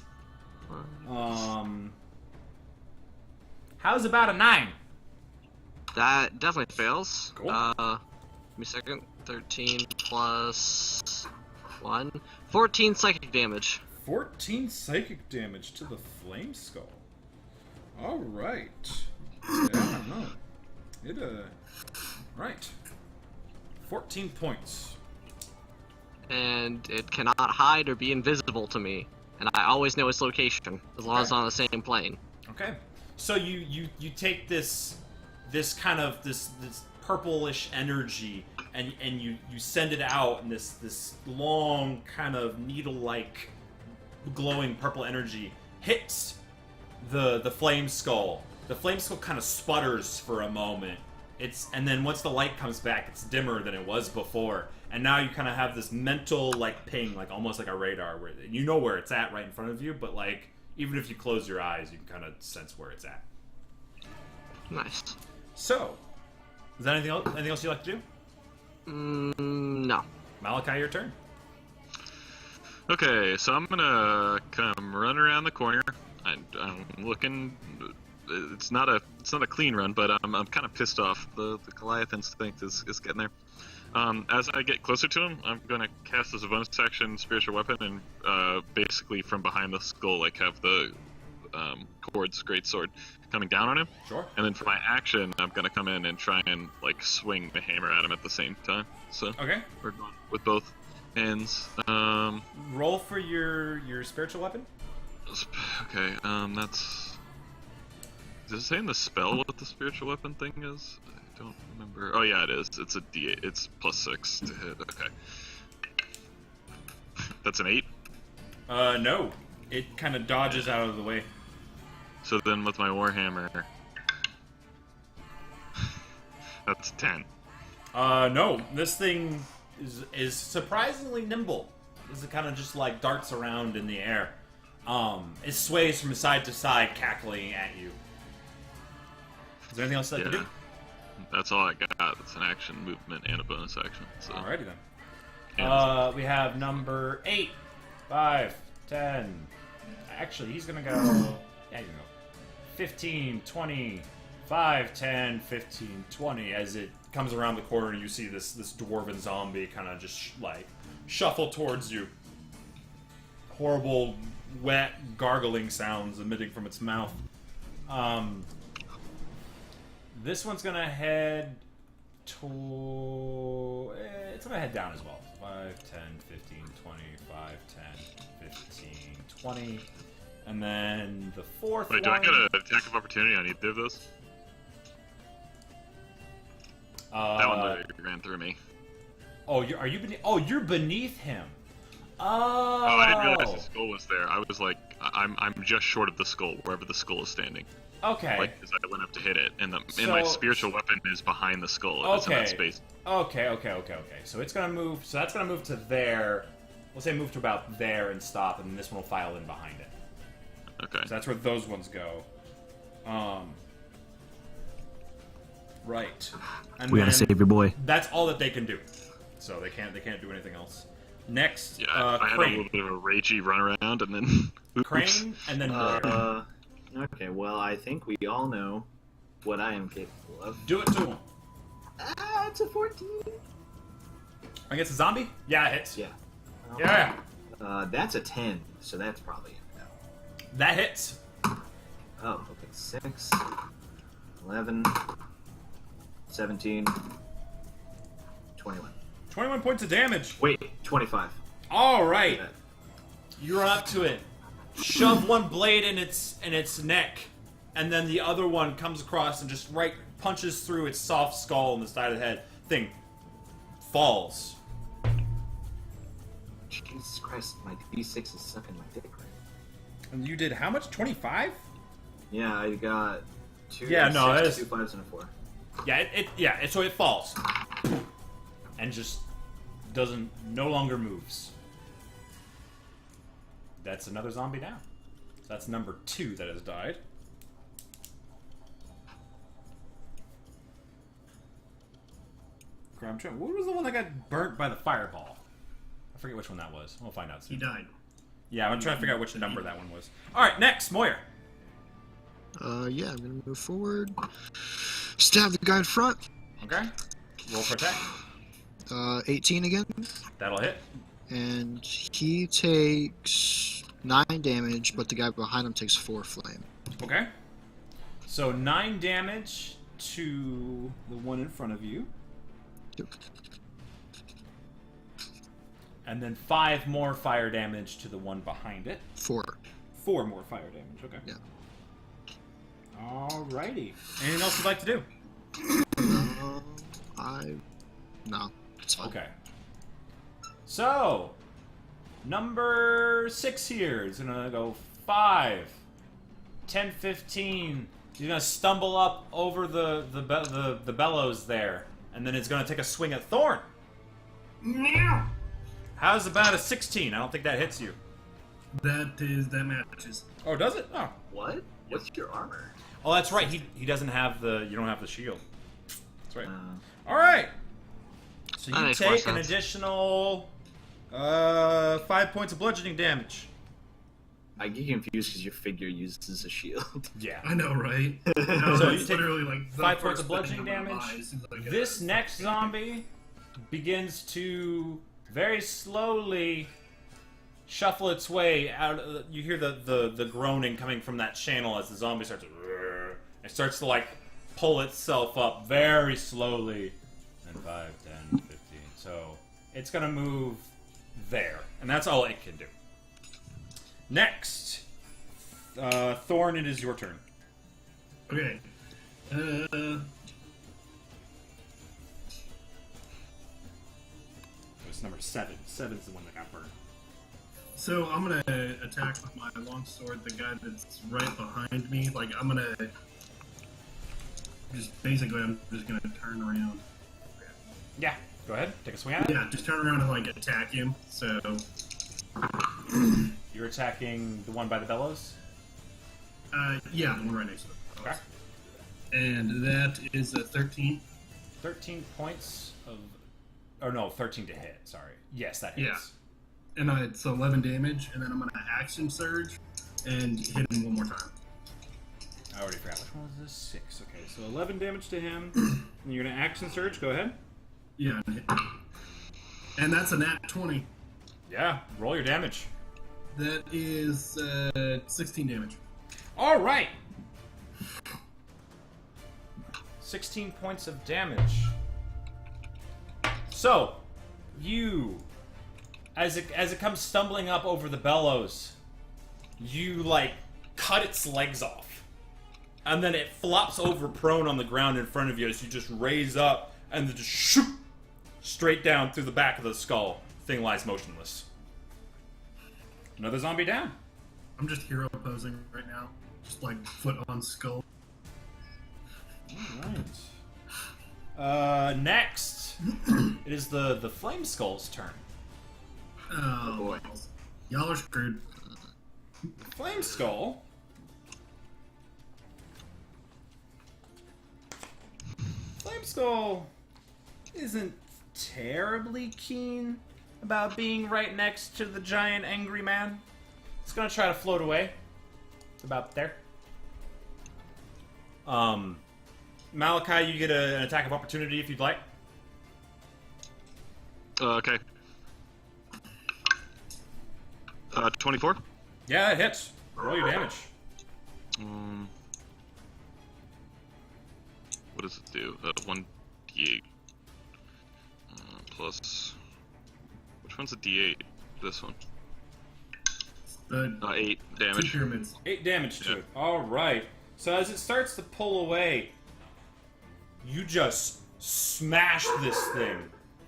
How's about a 9? That definitely fails. Cool. Give me a second. 13 plus 1. 14 psychic damage. 14 psychic damage to the flame skull. Alright. Yeah, I don't know. It, right. 14 points. And it cannot hide or be invisible to me. And I always know its location, as long as it's on the same plane. Okay. So you take this kind of this purplish energy and you send it out, and this long kind of needle-like glowing purple energy hits the flame skull. The flame skull kind of sputters for a moment. And then once the light comes back, it's dimmer than it was before. And now you kind of have this mental like ping, like almost like a radar, where you know where it's at right in front of you, but like even if you close your eyes, you can kind of sense where it's at. Nice. So, is that anything else you'd like to do? No. Malachi, your turn. Okay, so I'm gonna come run around the corner. I'm looking. It's not a clean run, but I'm kind of pissed off. The Goliath instinct is getting there. As I get closer to him, I'm gonna cast as a bonus action spiritual weapon, and basically from behind the skull, like have the Cord's greatsword coming down on him. Sure. And then for my action, I'm gonna come in and try and like swing the hammer at him at the same time. So Okay. we're going with both hands. Roll for your spiritual weapon. Okay. That's. Does it say in the spell what the spiritual weapon thing is? I don't remember. Oh yeah, it is. It's a D8. It's +6 to hit. Okay. That's an 8. No. It kind of dodges out of the way. So then with my warhammer, that's 10. No. This thing is surprisingly nimble. It kind of just like darts around in the air. It sways from side to side, cackling at you. Is there anything else that you can do? That's all I got. It's an action, movement, and a bonus action. So. Alrighty then. And We have number 8, 5, 10. Actually, he's gonna go. Yeah, you go. 15, 20, 5, 10, 15, 20. As it comes around the corner, you see this dwarven zombie kind of just like shuffle towards you. Horrible, wet, gargling sounds emitting from its mouth. This one's gonna head to... it's gonna head down as well. 5, 10, 15, 20, 5, 10, 15, 20. And then the fourth Wait, do I get an attack of opportunity on either of those? That one ran through me. Oh, you're beneath him. Oh, I didn't realize the skull was there. I was like, I'm just short of the skull, wherever the skull is standing. Okay. Like, as I went up to hit it, and my spiritual weapon is behind the skull. It's in that space. Okay. So it's gonna move. So that's gonna move to there. We'll say move to about there and stop, and then this one will file in behind it. Okay. So that's where those ones go. Right. And We gotta save your boy. That's all that they can do. So they can't do anything else. Next, Yeah, I had a Crane. little bit of a ragey run around, and then oops. Crane, and then Moyer. Okay, well, I think we all know what I am capable of. Do it to him. It's a 14. Against a zombie? Yeah, it hits. Yeah. Yeah. That's a 10, so that's probably no. That hits. Oh, okay. 6, 11, 17, 21. 21 points of damage. Wait, 25. All right. Yeah. You run up to it, shove one blade in its neck, and then the other one comes across and just punches through its soft skull on the side of the head. Thing falls. Jesus Christ, my D6 is sucking my dick right now. And you did how much? 25? Yeah, I got 2 Yeah, no, six, that is- 2 5s, and a 4. Yeah, so it falls. And just no longer moves. That's another zombie down. So that's number 2 that has died. What was the one that got burnt by the fireball? I forget which one that was. We'll find out He soon. died. Yeah, I'm trying to figure out which number that one was. Alright, next, Moyer. Yeah, I'm gonna move forward. Stab the guy in front. Okay. Roll for attack. 18 again. That'll hit. And he takes 9 damage, but the guy behind him takes 4 flame. Okay. So 9 damage to the one in front of you. Yep. And then 5 more fire damage to the one behind it. 4. 4 more fire damage, okay. Yeah. Alrighty. Anything else you'd like to do? No, it's fine. Okay. So, number 6 here is gonna go 5, 10, 15. He's gonna stumble up over the bellows there, and then it's gonna take a swing at Thorn. No. How's about a 16? I don't think that hits you. That matches. Oh, does it? Oh. What? What's your armor? Oh, that's right. He doesn't have you don't have the shield. That's right. Uh, All right. So That you makes more take an sense. additional 5 points of bludgeoning damage. I get confused because your figure uses a shield. Yeah. I know, right? So No, you it's take literally like the 5 points first of bludgeoning thing in my damage. mind as soon as I get This it. next zombie begins to very slowly shuffle its way out. You hear the groaning coming from that channel as the zombie starts to... It starts to like pull itself up very slowly. And 5, 10, 15. So it's going to move there. And that's all it can do. Next. Thorn, it is your turn. Okay. It's number 7. 7's the one that got burned. So I'm gonna attack with my longsword the guy that's right behind me. Like I'm gonna I'm just gonna turn around. Yeah. Go ahead. Take a swing at it. Yeah, just turn around and like attack him. So You're attacking the one by the bellows? yeah, the one right next to it. Okay. And that is a 13. 13 points of... Oh, no, 13 to hit. Sorry. Yes, that hits. Yeah. And it's 11 damage, and then I'm gonna action surge and hit him one more time. I already forgot. Which one was this? 6. Okay, so 11 damage to him. And you're going to action surge. Go ahead. Yeah. And that's a nat 20. Yeah, roll your damage. That is 16 damage. All right. 16 points of damage. So, you, as it comes stumbling up over the bellows, you like cut its legs off, and then it flops over prone on the ground in front of you as you just raise up and then just shoot straight down through the back of the skull. Thing lies motionless. Another zombie down. I'm just hero posing right now. Just like foot on skull. Alright. Next, it is the Flame Skull's turn. Oh boy. Y'all are screwed. Flame Skull. Flame Skull isn't terribly keen about being right next to the giant angry man. It's gonna try to float away. It's about there. Malachi, you get an attack of opportunity if you'd like. Okay. 24. Yeah, it hits. Roll your damage. What does it do? 1d8. Plus... Which one's a d8? This one. 8 Two damage. pyramids. 8 damage to it. Alright. So as it starts to pull away, you just smash this thing.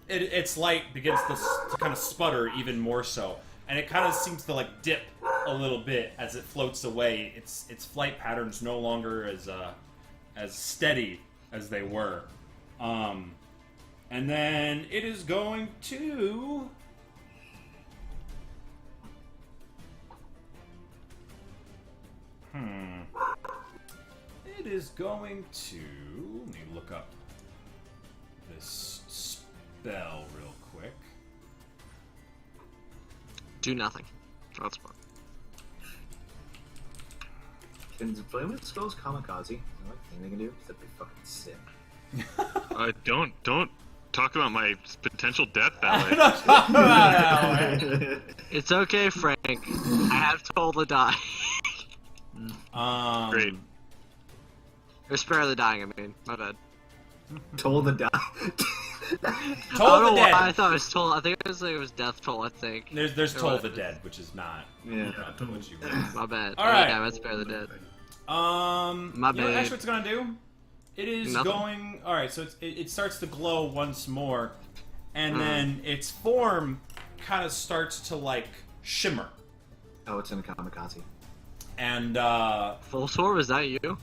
Its light begins to kind of sputter even more so. And it kind of seems to like dip a little bit as it floats away. Its flight patterns no longer as steady as they were. And then it is going to... It is going to... Let me look up this spell real quick. Do nothing. That's fine. Can Flame Skulls kamikaze? The only thing they can do? That'd be fucking sick. Don't talk about my potential death that way. It's okay, Frank. I have told the die. Great. Or spare the dying, I mean. My bad. Toll the die. Toll the Dead. I thought it was toll. I think it was death toll. I think. There's Toll the Dead, which is not Yeah. what you want. My bad. All right. Yeah, let's spare the dead. My My you know bad. actually what it's gonna do? It is Nothing. going... Alright, so it starts to glow once more, and then its form kind of starts to, like, shimmer. Oh, it's in a kamikaze. And, Full sword, was that you?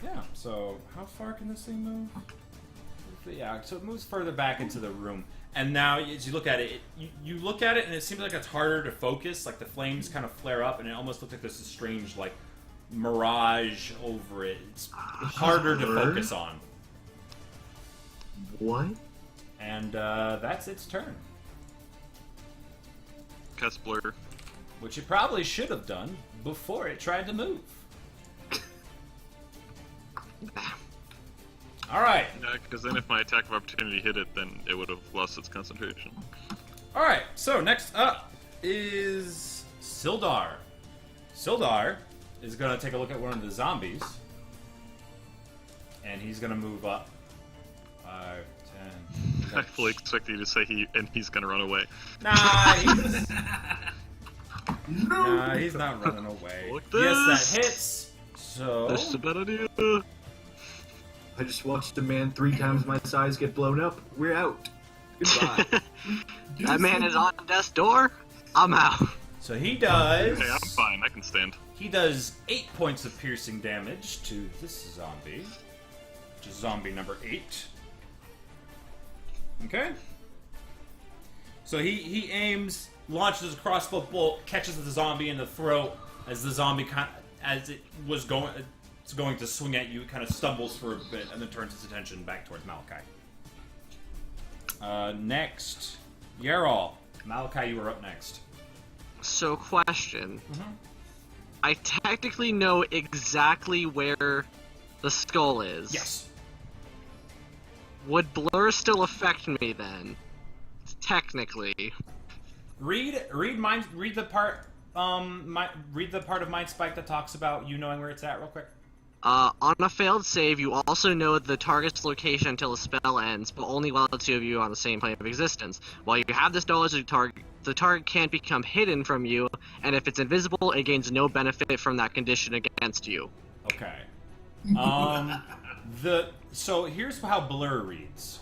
yeah, so how far can this thing move? Yeah, so it moves further back into the room. And now, as you look at it, you look at it, and it seems like it's harder to focus. Like, the flames kind of flare up, and it almost looks like there's a strange, like, mirage over it. It's harder to focus on. What? And, that's its turn. Cast Blur. Which it probably should have done before it tried to move. Alright. Yeah, because then if my attack of opportunity hit it, then it would have lost its concentration. Alright, so next up is Sildar. Sildar is going to take a look at one of the zombies. And he's going to move up. 5, 10... I fully expect you to say he's gonna run away. Nah, he's not running away. Look Yes, this. that hits. So... That's a bad idea. I just watched a man 3 times my size get blown up. We're out. Goodbye. That man is on death's door. I'm out. So he does... Hey, I'm fine. I can stand. He does 8 points of piercing damage to this zombie, which is zombie number 8. Okay. So he aims, launches a crossbow bolt, catches the zombie in the throat as the zombie as it's going to swing at you. It kind of stumbles for a bit and then turns its attention back towards Malachi. Next, Yarol. Malachi, you are up next. So, question. I technically know exactly where the skull is. Yes. Would blur still affect me then? Technically. Read the part of Mind Spike that talks about you knowing where it's at real quick. On a failed save, you also know the target's location until the spell ends, but only while the two of you are on the same plane of existence. While you have this knowledge of the target can't become hidden from you, and if it's invisible, it gains no benefit from that condition against you. Okay. So here's how Blur reads.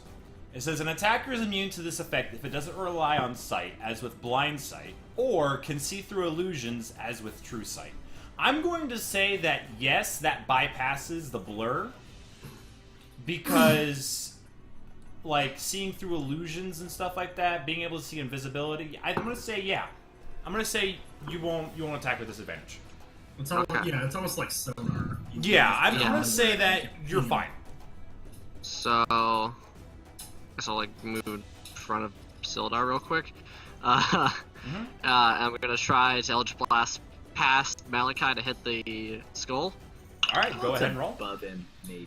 It says an attacker is immune to this effect if it doesn't rely on sight, as with blind sight, or can see through illusions, as with true sight. I'm going to say that yes, that bypasses the blur, because like seeing through illusions and stuff like that, being able to see invisibility, I'm going to say yeah. I'm going to say you won't attack with disadvantage. It's almost, yeah, it's almost like sonar. Yeah, I'm going to say that you're fine. So, I guess I'll like move in front of Sildar real quick. And we're gonna try to Eldritch Blast past Malachi to hit the skull. Alright, go ahead and roll. Above him, maybe.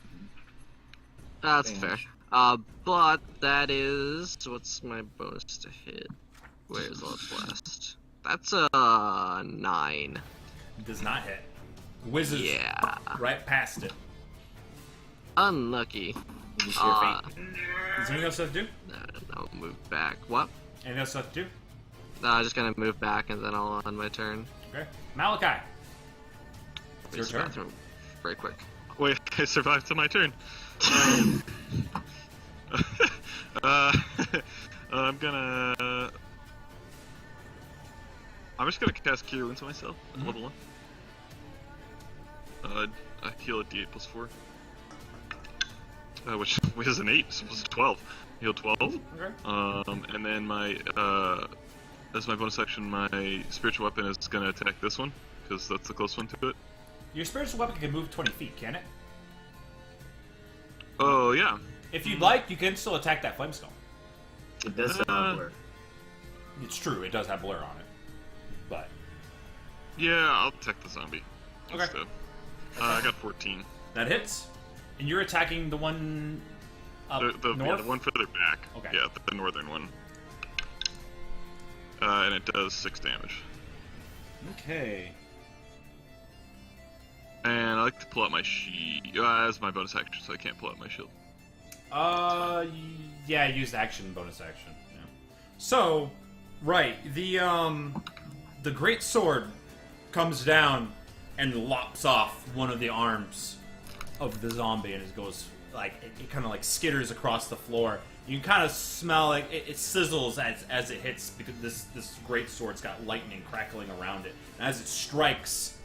That's fair. But that is... What's my bonus to hit? Where's Eldritch Blast? That's a 9. Does not hit. Whizzes right past it. Unlucky. Is there anything else to do? No, move back. What? Anything else to do? No, I'm just gonna move back and then I'll on my turn. Okay. Malachi. It's your turn. Bathroom very quick. Wait, I survived to my turn. I'm just gonna cast Cure Wounds on myself at level 1. I heal a D8 plus 4. Which is an 8, so it's 12. Heal 12. Okay. And then my, as my bonus action, my spiritual weapon is gonna attack this one, because that's the close one to it. Your spiritual weapon can move 20 feet, can it? Oh, yeah. If you'd like, you can still attack that flamestone. It does have blur. It's true, it does have blur on it. But... Yeah, I'll attack the zombie. Okay. Instead. I got 14. That hits. And you're attacking the one up north? Yeah, the one further back. Okay. Yeah, the northern one. And it does 6 damage. Okay. And I like to pull out my shield. As my bonus action, so I can't pull out my shield. Yeah, use action, bonus action. Yeah. So, right, the great sword comes down and lops off one of the arms of the zombie, and it goes like it kind of like skitters across the floor. You can kind of smell like it sizzles as it hits, because this great sword's got lightning crackling around it. And as it strikes,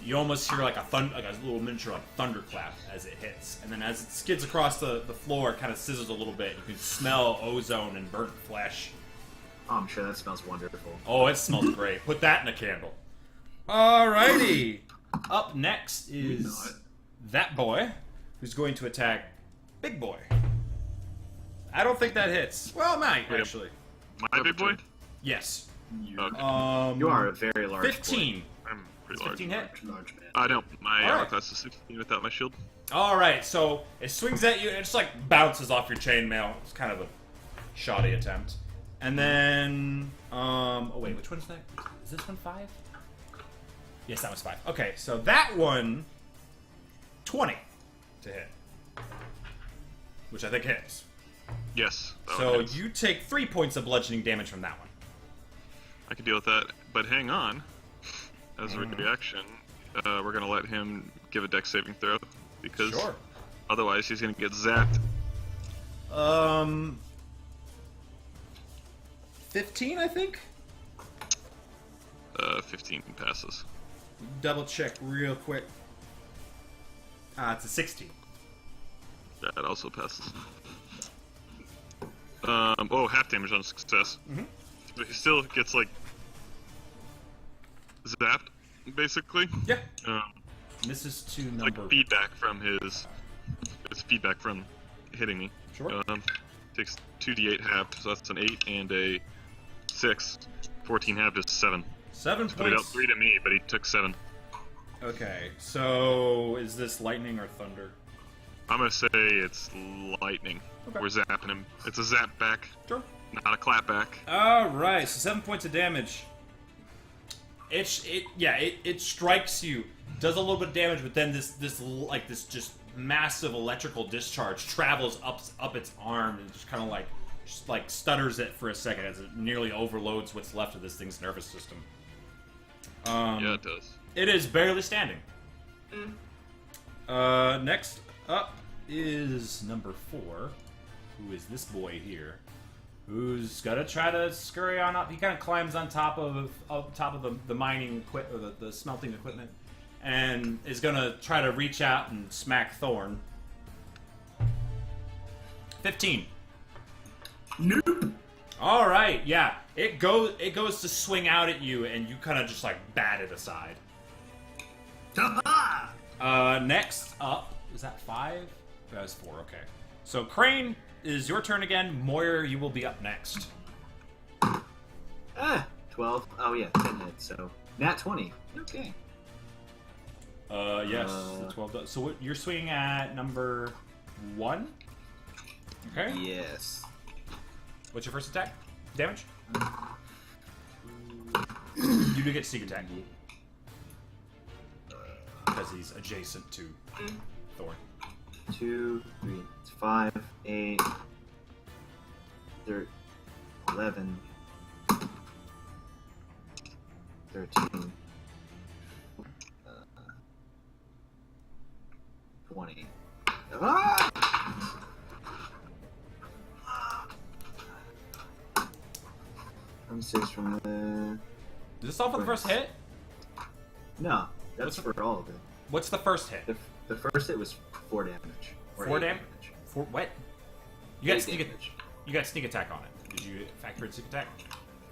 you almost hear like a little miniature like thunderclap as it hits. And then as it skids across the floor, it kind of sizzles a little bit. You can smell ozone and burnt flesh. Oh, I'm sure that smells wonderful. Oh, it smells great. Put that in a candle. Alrighty. Up next is that boy, who's going to attack Big Boy. I don't think that hits. Well, it might, actually. My big boy? Yes. Okay. You are a very large 15. I'm pretty large. 15 hit? Large man. I don't. My All armor right. class is 16 without my shield. Alright, so it swings at you, and it just like bounces off your chainmail. It's kind of a shoddy attempt. And then, oh wait, which one's that? Is this one 5? Yes, that was 5. Okay, so that one, 20 to hit. Which I think hits. Yes. that So one hits. you take 3 points of bludgeoning damage from that one. I can deal with that, but hang on. As a reaction, we're gonna let him give a dex saving throw, because Sure. otherwise he's gonna get zapped. 15, I think? 15 passes. Double check real quick. It's a 16. That also passes. Oh, half damage on success. But he still gets, like, zapped, basically. Yeah. Um, Misses to like, number. feedback from his feedback from hitting me. Sure. Takes 2d8 halved, so that's an 8 and a 6. 14 halved is 7. 7 But he dealt points. 3 to me, but he took 7. Okay, so is this lightning or thunder? I'm gonna say it's lightning. Okay. We're zapping him. It's a zap back, Sure. not a clap back. Alright, so 7 points of damage. It strikes you, does a little bit of damage, but then this just massive electrical discharge travels up its arm and just kind of like stutters it for a second as it nearly overloads what's left of this thing's nervous system. Yeah, it does. It is barely standing. Next up is number 4, who is this boy here, who's gonna try to scurry on up. He kind of climbs on top of the mining or the smelting equipment, and is gonna try to reach out and smack Thorn. 15. Nope. All right, yeah. It goes to swing out at you, and you kind of just like bat it aside. Next up, is that 5? That was 4. Okay. So Crane, is your turn again. Moyer, you will be up next. 12. Oh yeah, 10 hits. So nat 20. Okay. Yes, the 12 does. So you're swinging at number 1. Okay. Yes. What's your first attack? Damage? You do get sneak attack. Because he's adjacent to Thorn. 2, 3, 5, 8, 11, 13, 20. Ah! I'm 6 from the... Is this all for the first hit? No, that's for all of it. What's the first hit? The first hit was 4 damage. Or 4 8 damage? 4 what? You got 8 sneak. damage. You got sneak attack on it. Did you factor in sneak attack?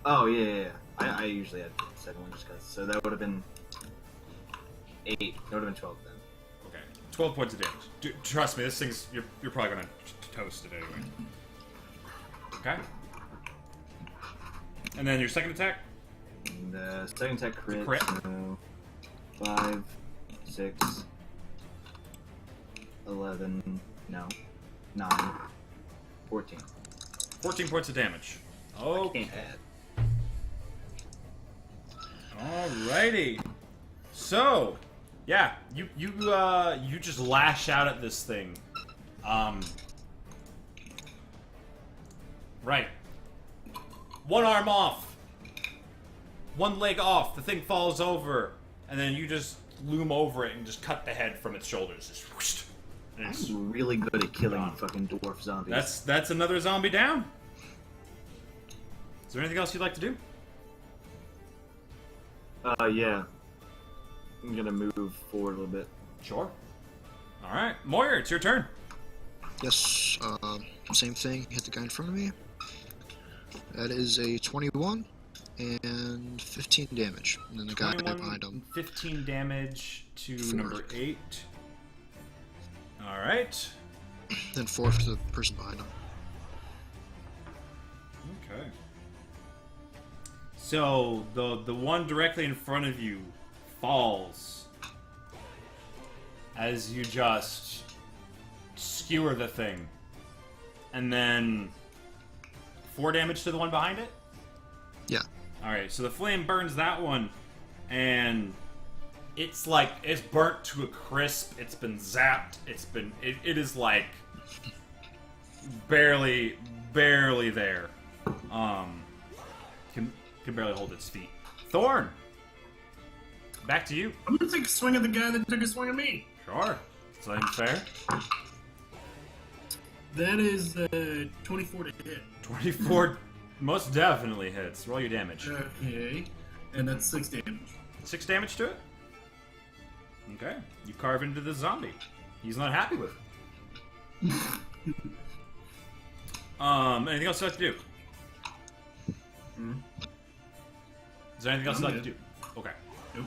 Oh, yeah. I usually had 7 just because. So that would have been 8. That would have been 12 then. Okay, 12 points of damage. Trust me, this thing's you're probably gonna toast it anyway. Okay. And then your second attack. And the second attack crit. Crit. So 5, 6, 11, no, 9, 14. 14 points of damage. Okay. Can't add. Alrighty. So, yeah, you just lash out at this thing. Right. One arm off. One leg off. The thing falls over, and then you just loom over it and just cut the head from its shoulders. Just whoosh, and it's I'm really good at killing gone. fucking dwarf zombies. That's another zombie down. Is there anything else you'd like to do? Yeah. I'm gonna move forward a little bit. Sure. All right, Moyer, it's your turn. Yes, same thing. Hit the guy in front of me. That is a 21 and 15 damage. And then the guy 21, behind him. 15 damage to 4. number 8. All right. Then 4 for the person behind him. Okay. So the one directly in front of you falls as you just skewer the thing, and then 4 damage to the one behind it. Yeah. All right. So the flame burns that one, and it's like it's burnt to a crisp. It's been zapped. It is like barely there. Can barely hold its feet. Thorn, back to you. I'm gonna take a swing at the guy that took a swing at me. Sure. Seems fair. That is 24 to hit. 24 most definitely hits. Roll your damage. Okay. And that's 6 damage. 6 damage to it? Okay. You carve into the zombie. He's not happy with it. Anything else you'd like to do? Is there anything else you'd like to do? Okay. Nope.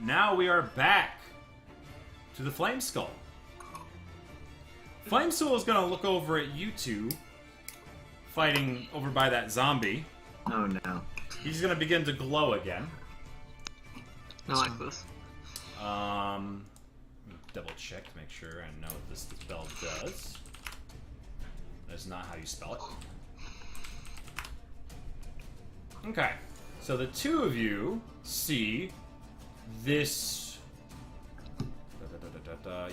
Now we are back to the Flame Skull. Flame Skull is gonna look over at you two, fighting over by that zombie. Oh no. He's gonna begin to glow again. I like this. Double check to make sure I know what this spell does. That's not how you spell it. Okay, so the two of you see this.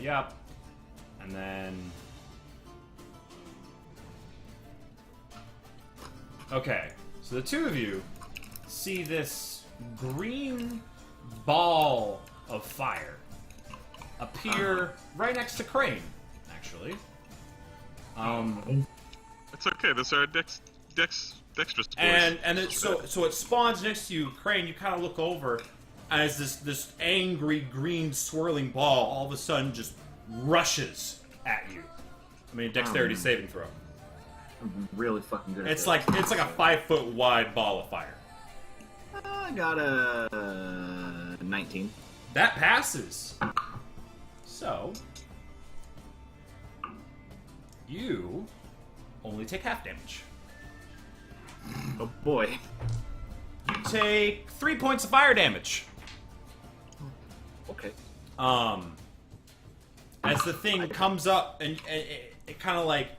Yep, and then. Okay, so the two of you see this green ball of fire appear right next to Crane, actually. It's okay. This is our dexterous boys. And so it spawns next to you, Crane. You kind of look over as this angry green swirling ball all of a sudden just rushes at you. I mean, dexterity saving throw. I'm really fucking good at It's this. like a 5 foot wide ball of fire. I got a 19. That passes. So you only take half damage. Oh boy. You take 3 points of fire damage. Okay. As the thing comes up and it kind of like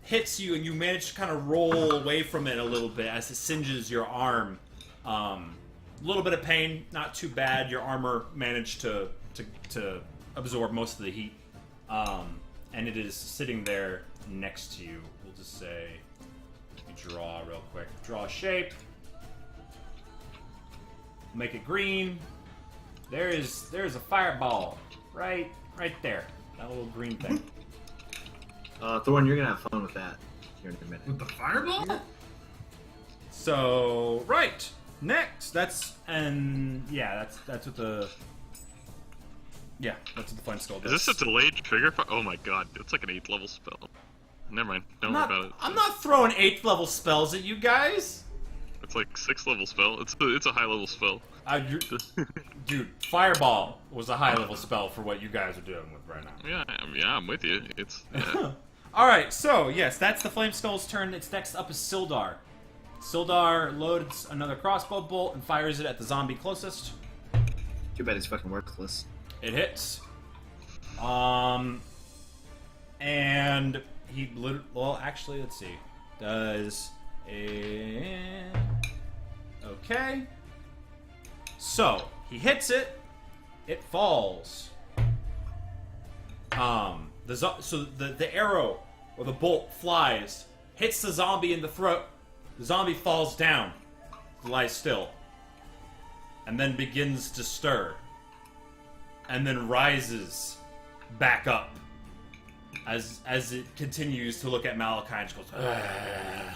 hits you, and you manage to kind of roll away from it a little bit as it singes your arm. A little bit of pain, not too bad. Your armor managed to absorb most of the heat, and it is sitting there next to you. We'll just say, let me draw real quick. Draw a shape. Make it green. There's a fireball right there. That little green thing. Thorn, you're gonna have fun with that here in a minute. With the fireball? So right next, that's what the flame skull does. Is this a delayed trigger? Oh my god, it's like an 8th level spell. Never mind. Don't worry about it. I'm not throwing 8th level spells at you guys. It's like 6th level spell. It's a high level spell. Dude, fireball was a high level spell for what you guys are doing with right now. Yeah, I'm with you. It's yeah. All right, so yes, that's the flame skull's turn. Its next up is Sildar. Sildar loads another crossbow bolt and fires it at the zombie closest. Too bad it's fucking worthless. It hits. And he well, actually, let's see. Does a okay. So he hits it. It falls. The arrow or the bolt flies, hits the zombie in the throat. The zombie falls down, lies still, and then begins to stir, and then rises back up as it continues to look at Malachi and just goes. "Ugh."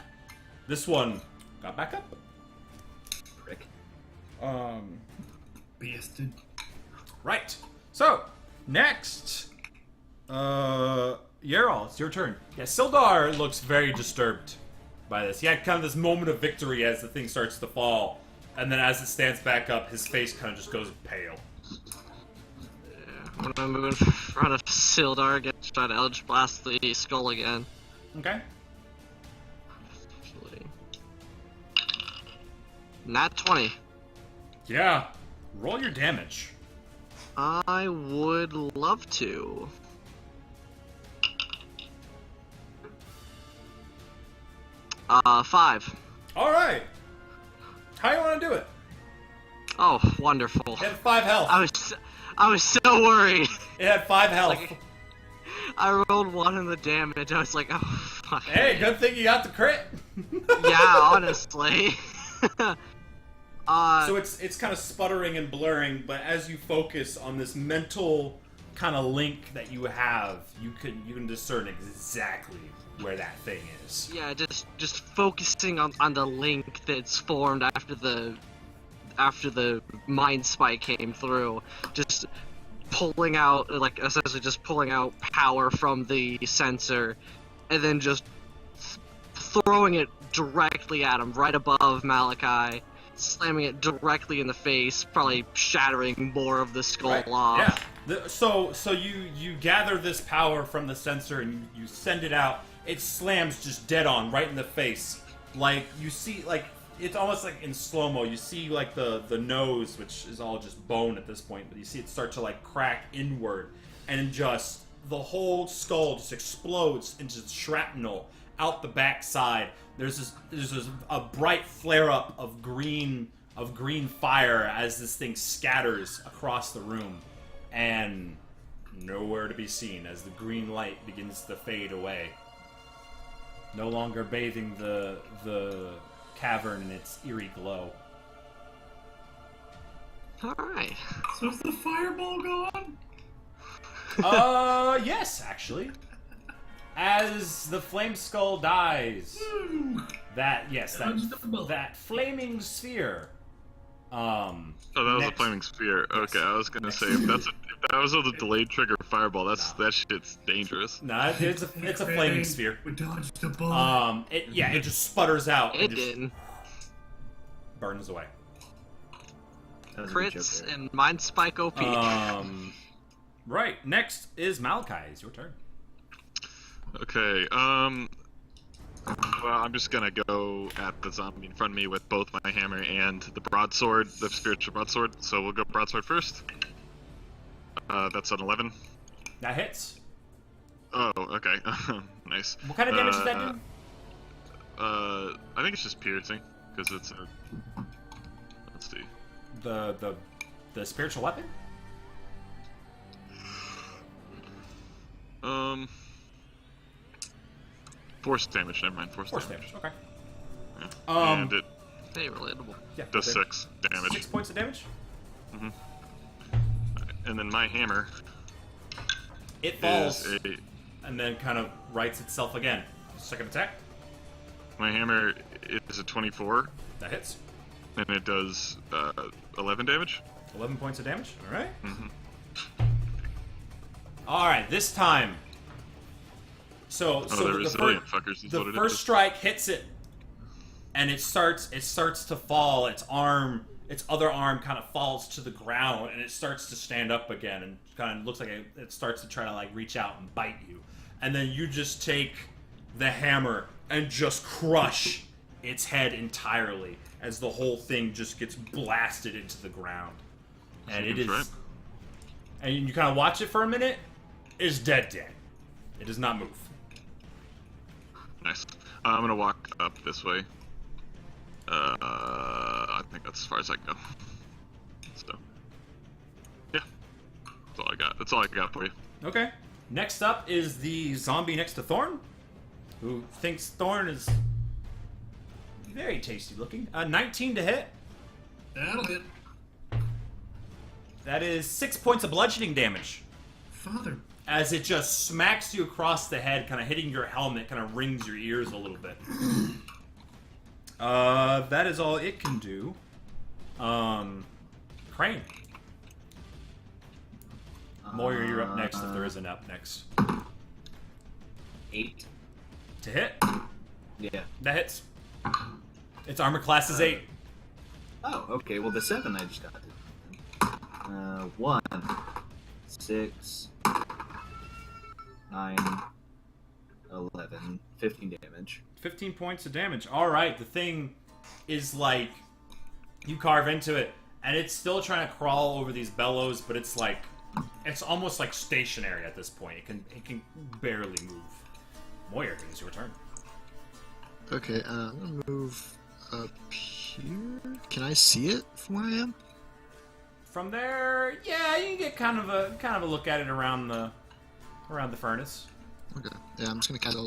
This one got back up. Prick. Bastard. Right. So next, Yarol, it's your turn. Yeah, Sildar looks very disturbed by this. He had kind of this moment of victory as the thing starts to fall, and then as it stands back up, his face kind of just goes pale. I'm gonna move in front of Sildar again, try to Eldritch Blast the skull again. Okay. Actually. Nat 20. Yeah. Roll your damage. I would love to. Five. All right. How you want to do it? Oh, wonderful. It had 5 health. I was so worried. It had 5 health. Like, I rolled 1 in the damage. I was like, oh, fuck. Hey, good thing you got the crit. Yeah, honestly. So it's kind of sputtering and blurring, but as you focus on this mental kind of link that you have, you can discern exactly where that thing is. Yeah, just focusing on the link that's formed after the mind spike came through, just pulling out, like, essentially just pulling out power from the sensor, and then just throwing it directly at him, right above Malachi, slamming it directly in the face, probably shattering more of the skull off. Yeah. So you gather this power from the sensor and you send it out. It slams just dead on right in the face. Like you see, like it's almost like in slow-mo. You see like the nose, which is all just bone at this point, but you see it start to like crack inward, and just the whole skull just explodes into shrapnel out the back side. There's a bright flare-up of green fire as this thing scatters across the room, and nowhere to be seen as the green light begins to fade away. No longer bathing the cavern in its eerie glow. Alright. So is the fireball gone? Yes, actually. As the flame skull dies, that flaming sphere. Oh, that was a flaming sphere. Okay, I was gonna say if that was with a delayed trigger fireball, that shit's dangerous. No, it's a flaming sphere. We dodged a bullet. It just sputters out. It and just did. burns away. That was a good joke Crits there. and Mind Spike OP. Right. Next is Malachi. It's your turn. Okay, well, I'm just gonna go at the zombie in front of me with both my hammer and the broadsword, the spiritual broadsword. So we'll go broadsword first. That's an 11. That hits. Oh, okay. Nice. What kind of damage does that do? I think it's just piercing, because it's a... Let's see. The spiritual weapon? Force damage, never mind. Force Force damage. damage. Okay. Yeah. And it Hey, relatable. Yeah. does okay. 6 damage. 6 points of damage. And then my hammer It falls is and then kind of rights itself again. Second attack. my hammer is a 24, That hits. and it does 11 damage. 11 points of damage. All right. Mhm. All right. This time. So Oh, so they're the resilient fuckers is the what it first is. strike hits it, and it starts to fall. Its other arm kind of falls to the ground, and it starts to stand up again, and kind of looks like it starts to try to like reach out and bite you. And then you just take the hammer and just crush its head entirely as the whole thing just gets blasted into the ground. And it is, Right. and you kind of watch it for a minute. It's dead. It does not move. Nice. I'm gonna walk up this way. I think that's as far as I can go. So, yeah. That's all I got. That's all I got for you. Okay. Next up is the zombie next to Thorn, who thinks Thorn is very tasty looking. 19 to hit. That'll hit. That is 6 points of bludgeoning damage. Father. As it just smacks you across the head, kind of hitting your helmet, kind of rings your ears a little bit. That is all it can do. Crane. Moyer, you're up next if there is an up next. 8. To hit. Yeah. That hits. Its armor class is 8. Oh, okay. Well, the 7 I just got. 1, 6, 9, 11, 15 damage. 15 points of damage. Alright, the thing is like, you carve into it, and it's still trying to crawl over these bellows, but it's like, it's almost like stationary at this point. It can barely move. Moyer, it is your turn. Okay, I'm gonna move up here. Can I see it from where I am? From there, yeah, you can get kind of a look at it around the furnace. Okay. Yeah, I'm just gonna cast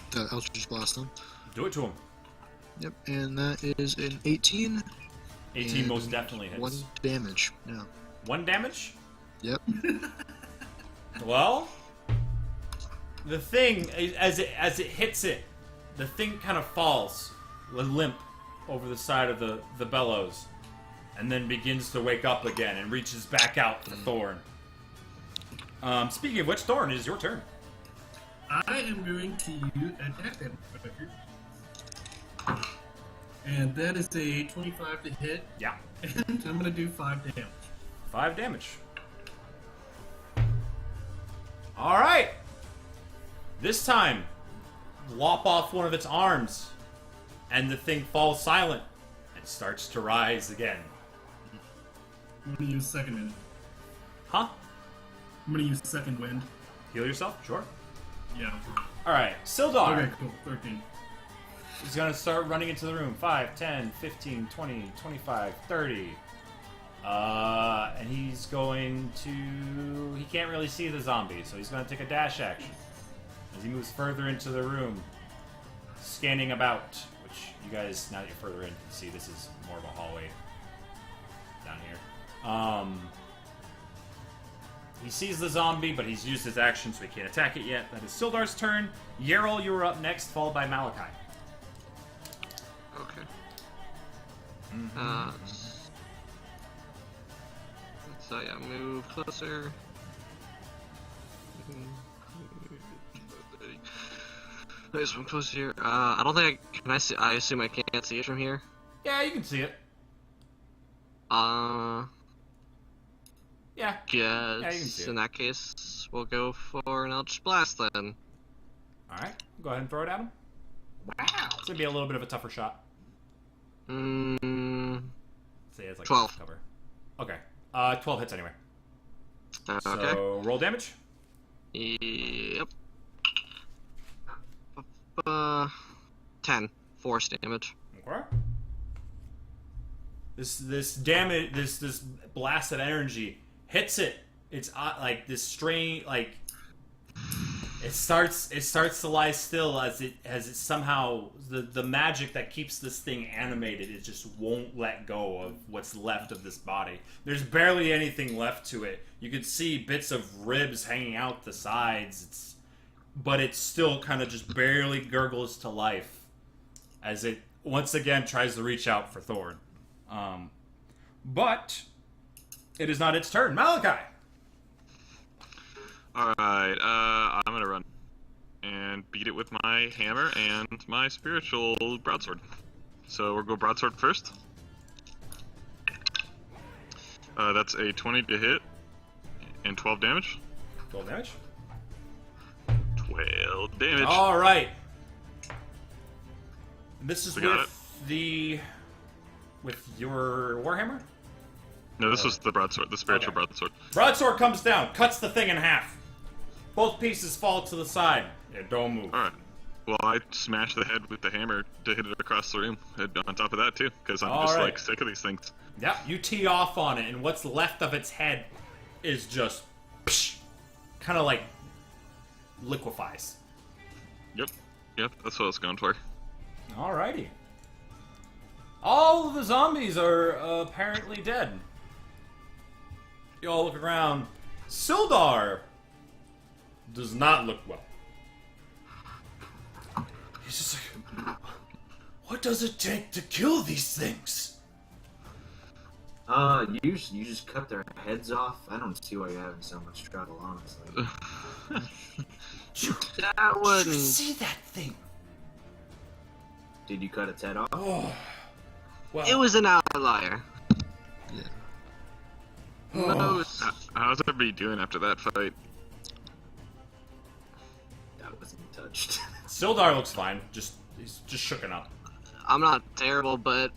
the Eldritch Blast then. Do it to him. Yep, and that is an 18. 18 and most definitely hits. 1 damage. Yeah. 1 damage? Yep. Well, the thing, as it hits it, the thing kind of falls, limp, over the side of the bellows, and then begins to wake up again and reaches back out for Thorn. Speaking of which, Thorn, it is your turn. I am going to use attack that motherfucker. And that is a 25 to hit. Yeah. And I'm gonna do 5 damage. 5 damage. Alright. This time, lop off one of its arms, and the thing falls silent and starts to rise again. I'm gonna use second wind. Huh? I'm gonna use second wind. Heal yourself? Sure. Yeah. Alright, Sildar. Okay, cool. 13. He's gonna start running into the room. 5, 10, 15, 20, 25, 30. And he's going to... He can't really see the zombie, so he's gonna take a dash action. As he moves further into the room, scanning about, which you guys, now that you're further in, can see this is more of a hallway down here. He sees the zombie, but he's used his action, so he can't attack it yet. That is Sildar's turn. Yerl, you were up next, followed by Malachi. Okay. So yeah, move closer. This one close here. I don't think can I see. I assume I can't see it from here. Yeah, you can see it. Yeah. Guess Yeah, you can see it. in that case, we'll go for an Eldritch Blast then. Alright, go ahead and throw it at him. Wow. It's gonna be a little bit of a tougher shot. Say it's like 12. Cover. Okay. 12 hits anyway. Okay. So roll damage. Yep. 10 force damage. Okay. This damage, this blast of energy hits it. It's like this strain, like it starts to lie still as it somehow the magic that keeps this thing animated. It just won't let go of what's left of this body. There's barely anything left to it. You could see bits of ribs hanging out the sides. But it still kind of just barely gurgles to life as it once again tries to reach out for Thorn. But it is not its turn. Malachi! Alright, I'm gonna run and beat it with my hammer and my spiritual broadsword. So we'll go broadsword first. That's a 20 to hit and 12 damage. 12 damage? 12 damage. Alright. This is We got with your Warhammer? No, this was the broadsword, the spiritual Okay. broadsword. Broadsword comes down, cuts the thing in half. Both pieces fall to the side. Yeah, don't move. Alright. Well, I smashed the head with the hammer to hit it across the room. And on top of that, too, because I'm just, Alright. like, sick of these things. Yep, you tee off on it, and what's left of its head is just kind of like liquefies. Yep, that's what I was going for. Alrighty. All of the zombies are apparently dead. You all look around. Sildar does not look well. He's just like, what does it take to kill these things? You just cut their heads off. I don't see why you're having so much trouble, honestly. That Did wouldn't. you see that thing? Did you cut its head off? Oh. Well, It was an outlier. oh. Most. How's everybody doing after that fight? That wasn't touched. Sildar looks fine. He's just shooken up. I'm not terrible, but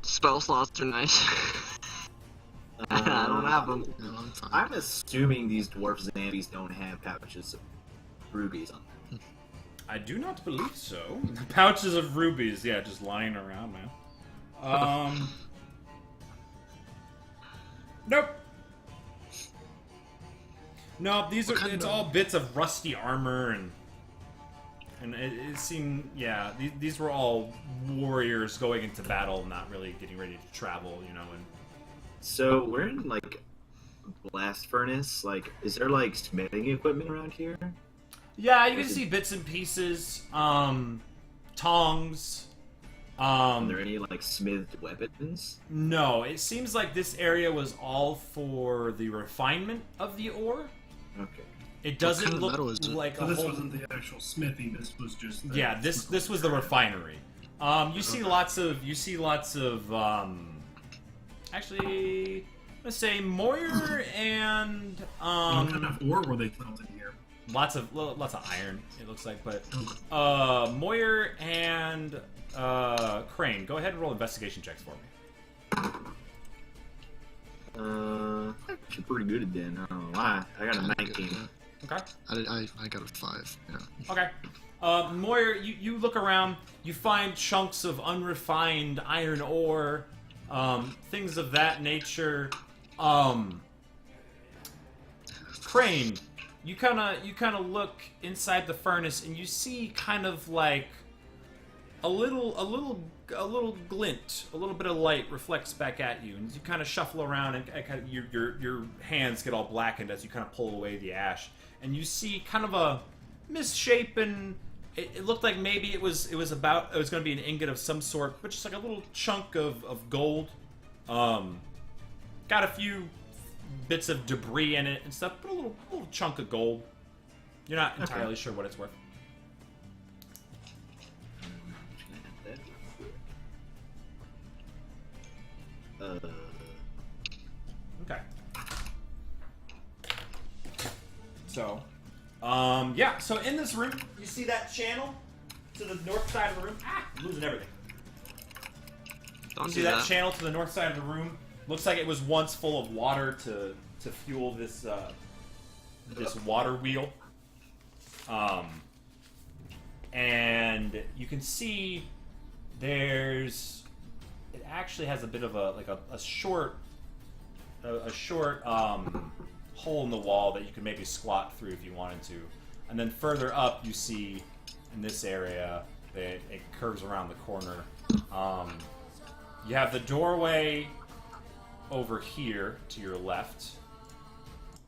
spell slots are nice. I don't have them. No, I'm fine. I'm assuming these dwarf zombies don't have pouches of rubies on them. I do not believe so. Pouches of rubies, yeah, just lying around, man. Nope. No, it's all bits of rusty armor and it seemed, yeah, these were all warriors going into battle, not really getting ready to travel, you know, and So we're in like blast furnace. Like, is there like smithing equipment around here? yeah, you can see bits and pieces, tongs, Are there any like smithed weapons? no, it seems like this area was all for the refinement of the ore. Okay. It doesn't kind of look metal is it? like So a this whole... wasn't the actual smithy. This was just. The... Yeah, this was the refinery. You see lots of actually, let's say Moyer and What kind of ore were they smelting here? lots of iron. It looks like, but Moyer and Crane, go ahead and roll investigation checks for me. Actually pretty good at that. I don't know why. I got a 19. Okay. I got a 5. Yeah. Okay. Moyer, you look around. You find chunks of unrefined iron ore, things of that nature. Crane, you kind of look inside the furnace and you see kind of like a little glint, a little bit of light reflects back at you, and you kind of shuffle around and kind of, your hands get all blackened as you kind of pull away the ash, and you see kind of a misshapen. It looked like maybe it was going to be an ingot of some sort, but just like a little chunk of gold. Got a few bits of debris in it and stuff, but a little chunk of gold. You're not entirely sure what it's worth. Okay. So, yeah. So in this room, you see that channel to the north side of the room. I'm losing everything. Don't You do see that channel to the north side of the room? Looks like it was once full of water to fuel this this water wheel. And you can see it actually has a bit of a short hole in the wall that you could maybe squat through if you wanted to. And then further up, you see in this area that it curves around the corner. You have the doorway over here to your left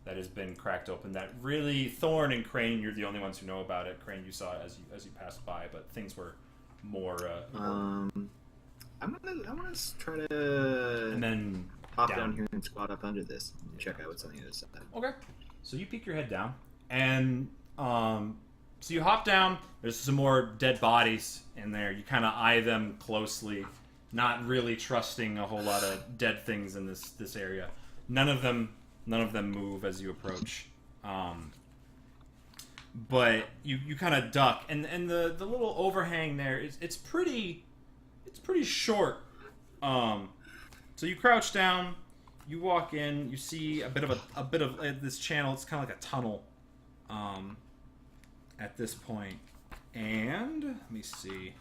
that has been cracked open. That really, Thorn and Crane, you're the only ones who know about it. Crane, you saw it as you passed by, but things were more. I'm gonna try to and then hop down here and squat up under this and check out what's on the other side. Okay. So you peek your head down, and so you hop down. There's some more dead bodies in there. You kind of eye them closely, not really trusting a whole lot of dead things in this area. None of them move as you approach. But you kind of duck, and the little overhang there it's pretty short. So you crouch down, you walk in, you see a bit of this channel. It's kind of like a tunnel at this point. And let me see.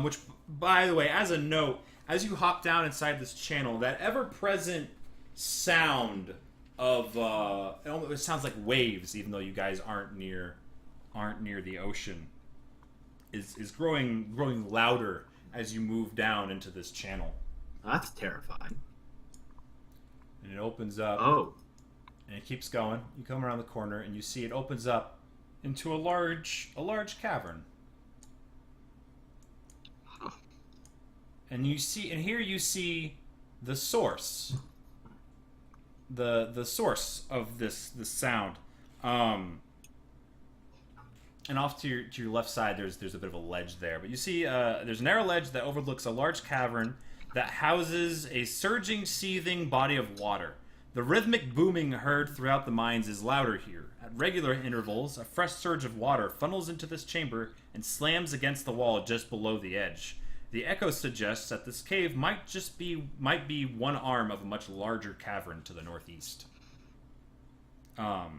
Which, by the way, as a note, as you hop down inside this channel, that ever-present sound of it sounds like waves, even though you guys aren't near the ocean, is growing louder as you move down into this channel. That's terrifying. And it opens up. Oh. And it keeps going. You come around the corner and you see it opens up into a large cavern. And here you see the source. The source of this sound. And off to your left side, there's a bit of a ledge there. But you see, there's a narrow ledge that overlooks a large cavern that houses a surging, seething body of water. The rhythmic booming heard throughout the mines is louder here. At regular intervals, a fresh surge of water funnels into this chamber and slams against the wall just below the edge. The echo suggests that this cave might be one arm of a much larger cavern to the northeast. So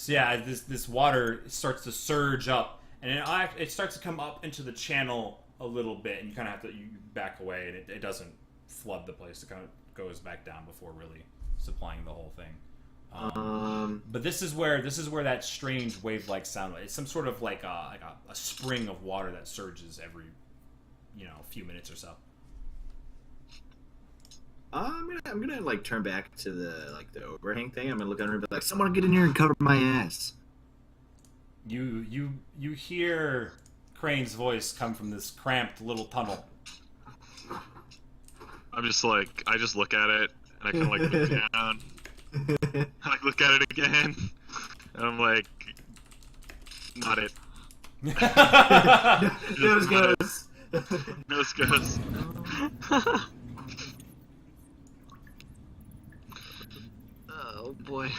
yeah, this water starts to surge up, and it starts to come up into the channel a little bit, and you kind of have to back away, and it doesn't flood the place. It kind of goes back down before really supplying the whole thing. But this is where that strange wave-like sound. It's some sort of like a spring of water that surges every few minutes or so. I'm gonna like turn back to the overhang thing. I'm gonna look under and be like, "Someone get in here and cover my ass." You hear Crane's voice come from this cramped little tunnel. I just look at it and I kind of like look down. I look at it again, and I'm like, not it. Nose goes. Nose goes. Oh boy.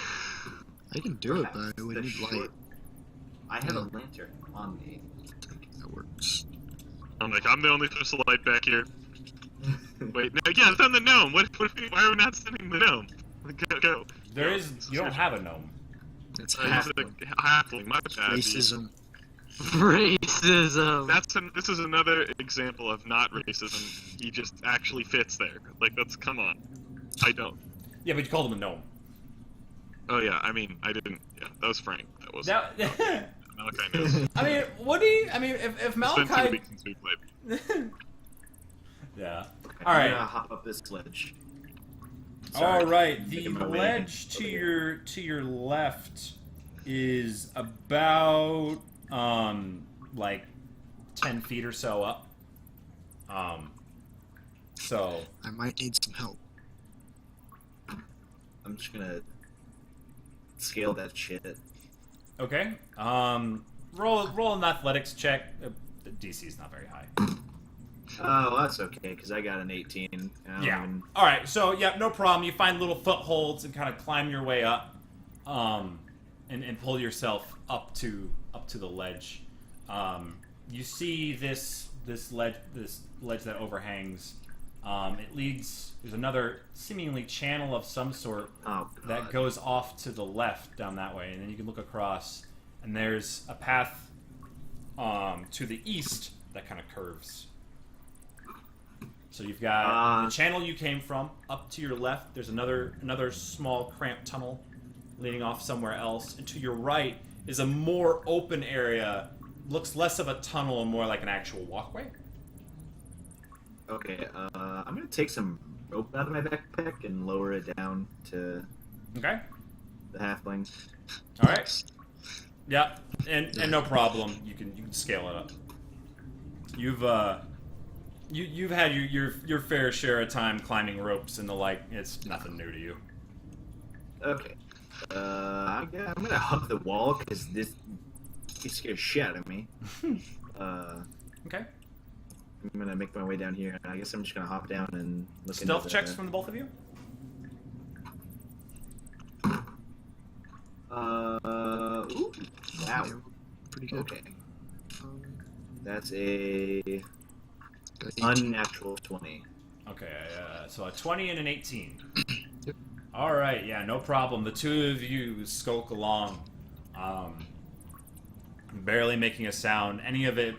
I can do it, but we The need short- light. I have a Yeah. lantern on me. That works. I'm like, I'm the only source of light back here. Wait, no, yeah, it's on the gnome. Why are we not sending the gnome? Go. You don't have a gnome. It's He's a halfling, my bad. racism. Racism. This is another example of not racism. He just actually fits there. Like, come on. I don't. Yeah, but you called him a gnome. Oh yeah, I mean, I didn't. Yeah, that was Frank. That was That, Malachi knows. I mean, what do you? I mean, if It's been 2 Malachi. weeks since we played. Yeah. I'm All right. gonna hop up this ledge. All right. I'm The making my way ledge to over your left is about like 10 feet or so up. So I might need some help. I'm just gonna scale that shit. okay. Roll an athletics check. The DC is not very high. Oh, that's okay, because I got an 18. Yeah. All right. So yeah, no problem. You find little footholds and kind of climb your way up, and pull yourself up to the ledge. You see this ledge that overhangs. It leads. There's another seemingly channel of some sort Oh, that God. goes off to the left down that way, and then you can look across, and there's a path to the east that kind of curves. So you've got the channel you came from up to your left. There's another small cramped tunnel leading off somewhere else, and to your right is a more open area. Looks less of a tunnel and more like an actual walkway. Okay, I'm gonna take some rope out of my backpack and lower it down to Okay. the halfling. All right. Yeah, and no problem. You can scale it up. You've had your fair share of time climbing ropes and the like. It's nothing new to you. Okay. I'm gonna hug the wall because this scares shit out of me. Okay. I'm gonna make my way down here, and I guess I'm just gonna hop down and look Stealth into checks from the both of you. Ooh, wow. Pretty good. Okay, Um, that's a got 18. unnatural 20. Okay, so a 20 and an 18. Yep. All right, yeah, no problem. The two of you skulk along, barely making a sound. Any of it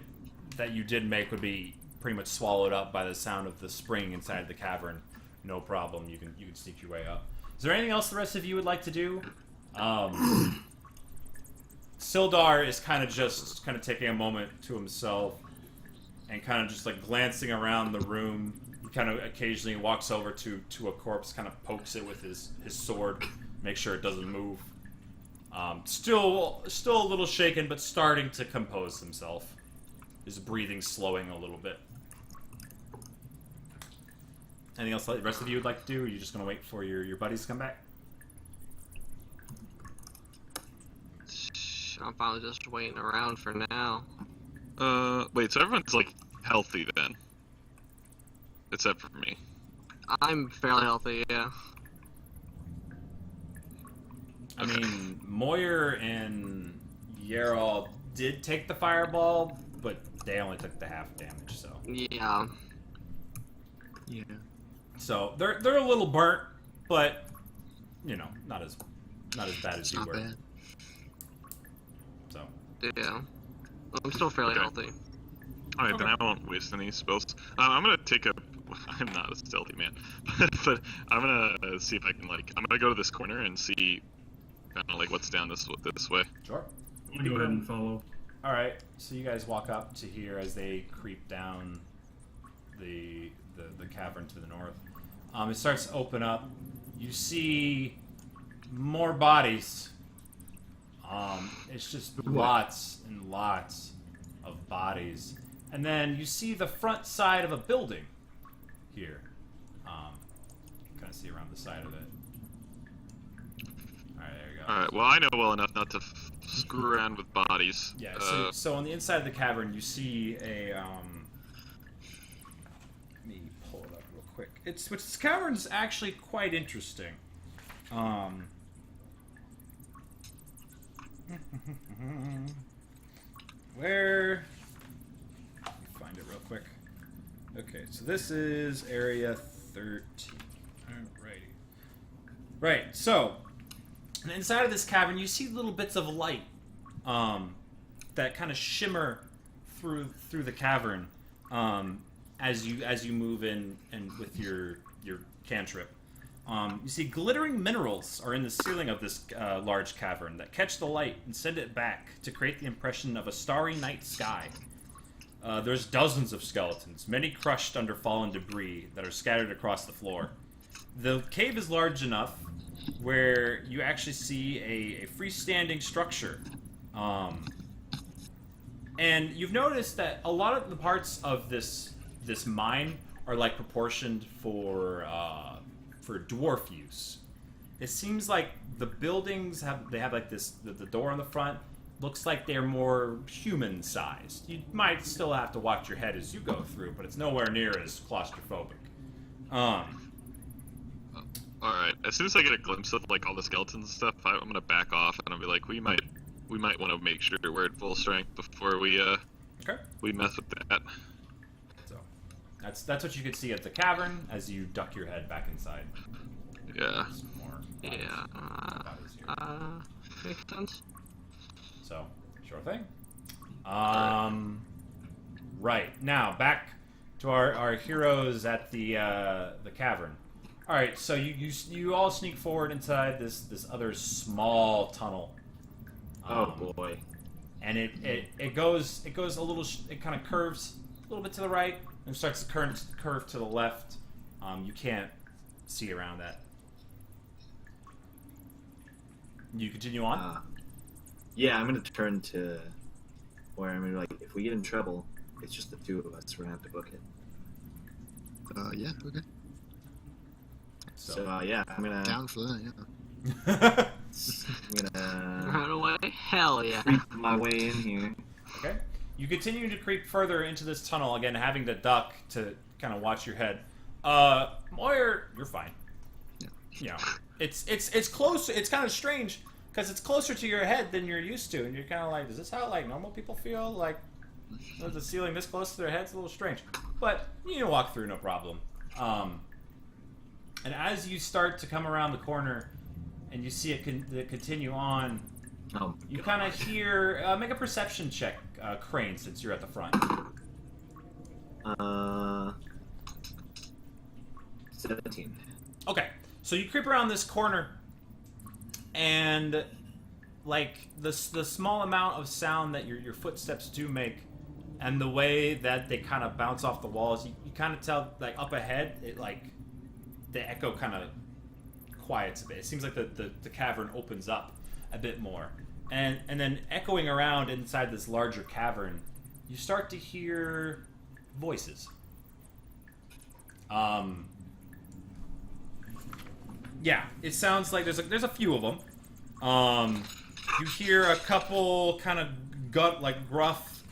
that you did make would be pretty much swallowed up by the sound of the spring inside the cavern. No problem. You can sneak your way up. Is there anything else the rest of you would like to do? Sildar is kind of taking a moment to himself and kind of just like glancing around the room. He kind of occasionally walks over to a corpse, kind of pokes it with his sword, make sure it doesn't move. Still a little shaken, but starting to compose himself. His breathing slowing a little bit. Anything else the rest of you would like to do? Or are you just going to wait for your buddies to come back? I'm probably just waiting around for now. Wait, so everyone's like healthy then? Except for me. I'm fairly healthy, yeah. I mean, Moyer and Yarol did take the fireball, but they only took the half damage, so. Yeah. Yeah. So they're a little burnt, but you know, not as bad as It's you not were. bad. So Yeah. I'm still fairly Okay. healthy. Alright, then Okay. I won't waste any spells. I'm gonna take a... I'm not a stealthy man. but I'm gonna see if I can, like... I'm gonna go to this corner and see kind of like what's down this way. sure. I'm gonna go ahead and follow. All right, so you guys walk up to here as they creep down the cavern to the north. It starts to open up. You see more bodies. It's just lots and lots of bodies. And then you see the front side of a building here. Kind of see around the side of it. All right, there you go. Alright, well I know well enough not to screw around with bodies. Yeah, so on the inside of the cavern, you see a, let me pull it up real quick. This cavern's actually quite interesting. Where? Let me find it real quick. Okay, so this is area 13. Alrighty. Right, so inside of this cavern, you see little bits of light that kind of shimmer through the cavern as you move in and with your cantrip. You see glittering minerals are in the ceiling of this large cavern that catch the light and send it back to create the impression of a starry night sky. There's dozens of skeletons, many crushed under fallen debris that are scattered across the floor. The cave is large enough where you actually see a freestanding structure. And you've noticed that a lot of the parts of this mine are like proportioned for dwarf use. It seems like the buildings have like this the door on the front looks like they're more human-sized. You might still have to watch your head as you go through, but it's nowhere near as claustrophobic. All right. As soon as I get a glimpse of like all the skeletons and stuff, I'm gonna back off and I'll be like, we might want to make sure we're at full strength before we mess with that. So that's what you can see at the cavern as you duck your head back inside. Yeah. Some more bodies here. Makes sense. So, sure thing. Right now back to our heroes at the cavern. All right, so you all sneak forward inside this other small tunnel. Oh boy! And it goes a little. It kind of curves a little bit to the right and starts to curve to the left. You can't see around that. You continue on. Yeah, I'm gonna turn to where I'm gonna like. If we get in trouble, it's just the two of us. We're gonna have to book it. Yeah, okay. So yeah, I'm gonna Down for that, yeah. I'm gonna Run away? Hell yeah. creep my way in here. Okay. You continue to creep further into this tunnel, again having to duck to kind of watch your head. Moyer, you're fine. Yeah. You know, it's close. It's kind of strange because it's closer to your head than you're used to, and you're kind of like, is this how like normal people feel? Like, the ceiling this close to their head's a little strange, but you can walk through no problem. And as you start to come around the corner, and you see it continue on, you kind of hear make a perception check, Crane, since you're at the front. 17. Okay, so you creep around this corner, and like the small amount of sound that your footsteps do make, and the way that they kind of bounce off the walls, you kind of tell like up ahead, it like the echo kind of quiets a bit. It seems like the cavern opens up a bit more, and then echoing around inside this larger cavern, you start to hear voices. Yeah, it sounds like there's a few of them. You hear a couple kind of gruff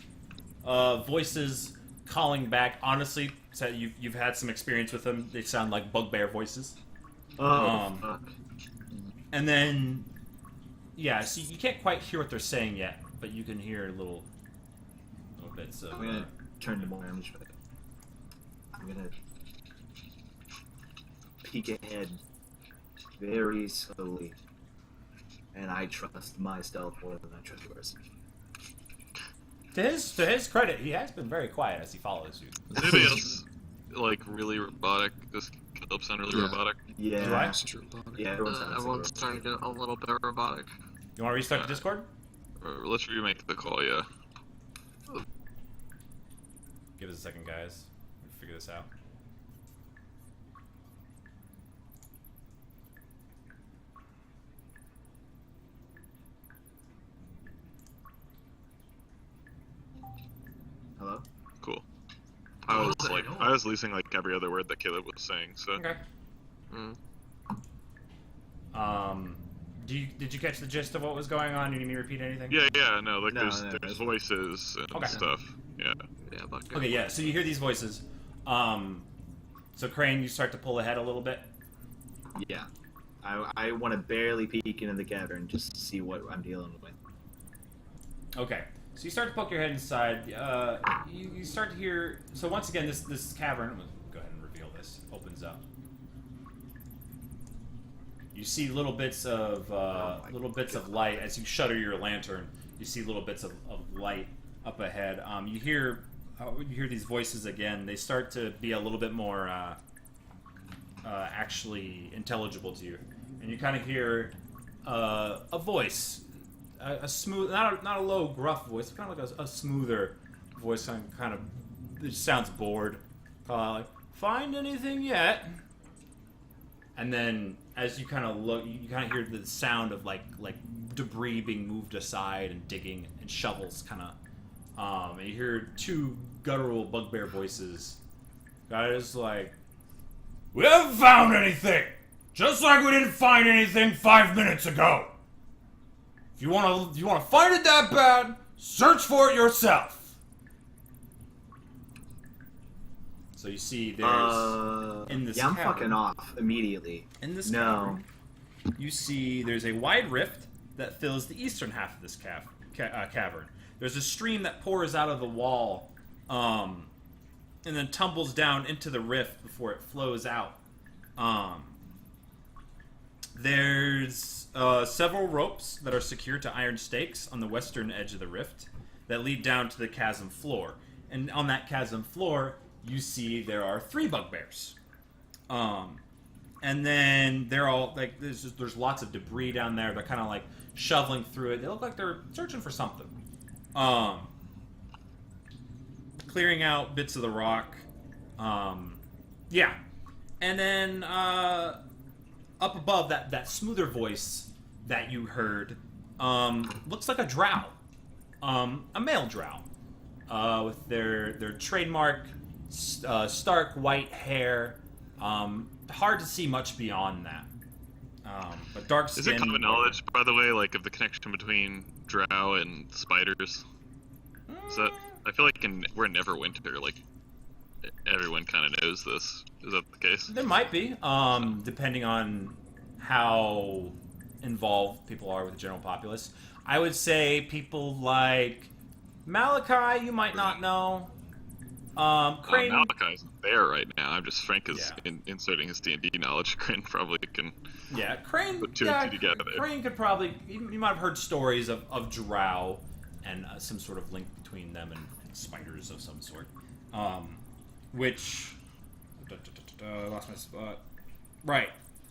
voices calling back. Honestly, so you've had some experience with them. They sound like bugbear voices. Fuck. And then, yeah, so you can't quite hear what they're saying yet, but you can hear little bits of. I'm gonna turn to more. I'm gonna peek ahead very slowly, and I trust my stealth more than I trust yours. To his credit, he has been very quiet as he follows you. Is anybody else like really robotic? Does Caleb sound really Yeah. robotic? Yeah. Do I? Yeah, everyone's Everyone's starting to get a little bit robotic. You want to restart the Discord? Or let's remake the call, yeah. Give us a second, guys. We'll figure this out. Hello? Cool. I was losing like every other word that Caleb was saying, so. Okay. Did you catch the gist of what was going on? You need me to repeat anything? Yeah, no, like No, there's no, there's voices and Okay. stuff. Yeah. Yeah, but Okay, yeah. So you hear these voices. So Crane, you start to pull ahead a little bit. Yeah. I want to barely peek into the cavern just to see what I'm dealing with. Okay. So you start to poke your head inside. You start to hear. So once again, this cavern. I'm gonna go ahead and reveal this. Opens up. You see little bits of light as you shutter your lantern. You see little bits of light up ahead. You hear these voices again. They start to be a little bit more actually intelligible to you, and you kind of hear a voice. A smooth, not a low, gruff voice, kind of like a smoother voice. Kind of, it just sounds bored. Like, find anything yet? And then, as you kind of look, you kind of hear the sound of like debris being moved aside and digging and shovels, kind of. And you hear two guttural bugbear voices. Guys, like, we haven't found anything, just like we didn't find anything 5 minutes ago. If you want to find it that bad, search for it yourself. So you see there's in this I'm cavern, fucking off immediately. In this cavern, you see there's a wide rift that fills the eastern half of this cavern. There's a stream that pours out of the wall and then tumbles down into the rift before it flows out. There's several ropes that are secured to iron stakes on the western edge of the rift that lead down to the chasm floor. And on that chasm floor, you see there are 3 bugbears. And then they're all, like, there's lots of debris down there. They're kind of, like, shoveling through it. They look like they're searching for something. Clearing out bits of the rock. Yeah. And then, up above, that smoother voice that you heard looks like a drow, a male drow, with their trademark stark white hair. Hard to see much beyond that, but dark skin. Is it common knowledge, by the way, like of the connection between drow and spiders? Is that, I feel like we're in Neverwinter, like everyone kind of knows this. Is that the case? There might be, depending on how involved people are with the general populace. I would say people like Malachi, you might not know. Crane. Malachi's there right now. I'm just Frank is inserting his D&D knowledge. Crane probably can. Yeah, Crane. Put two and two together. Crane could probably. You might have heard stories of drow and some sort of link between them and spiders of some sort. Which. Lost my spot. Right.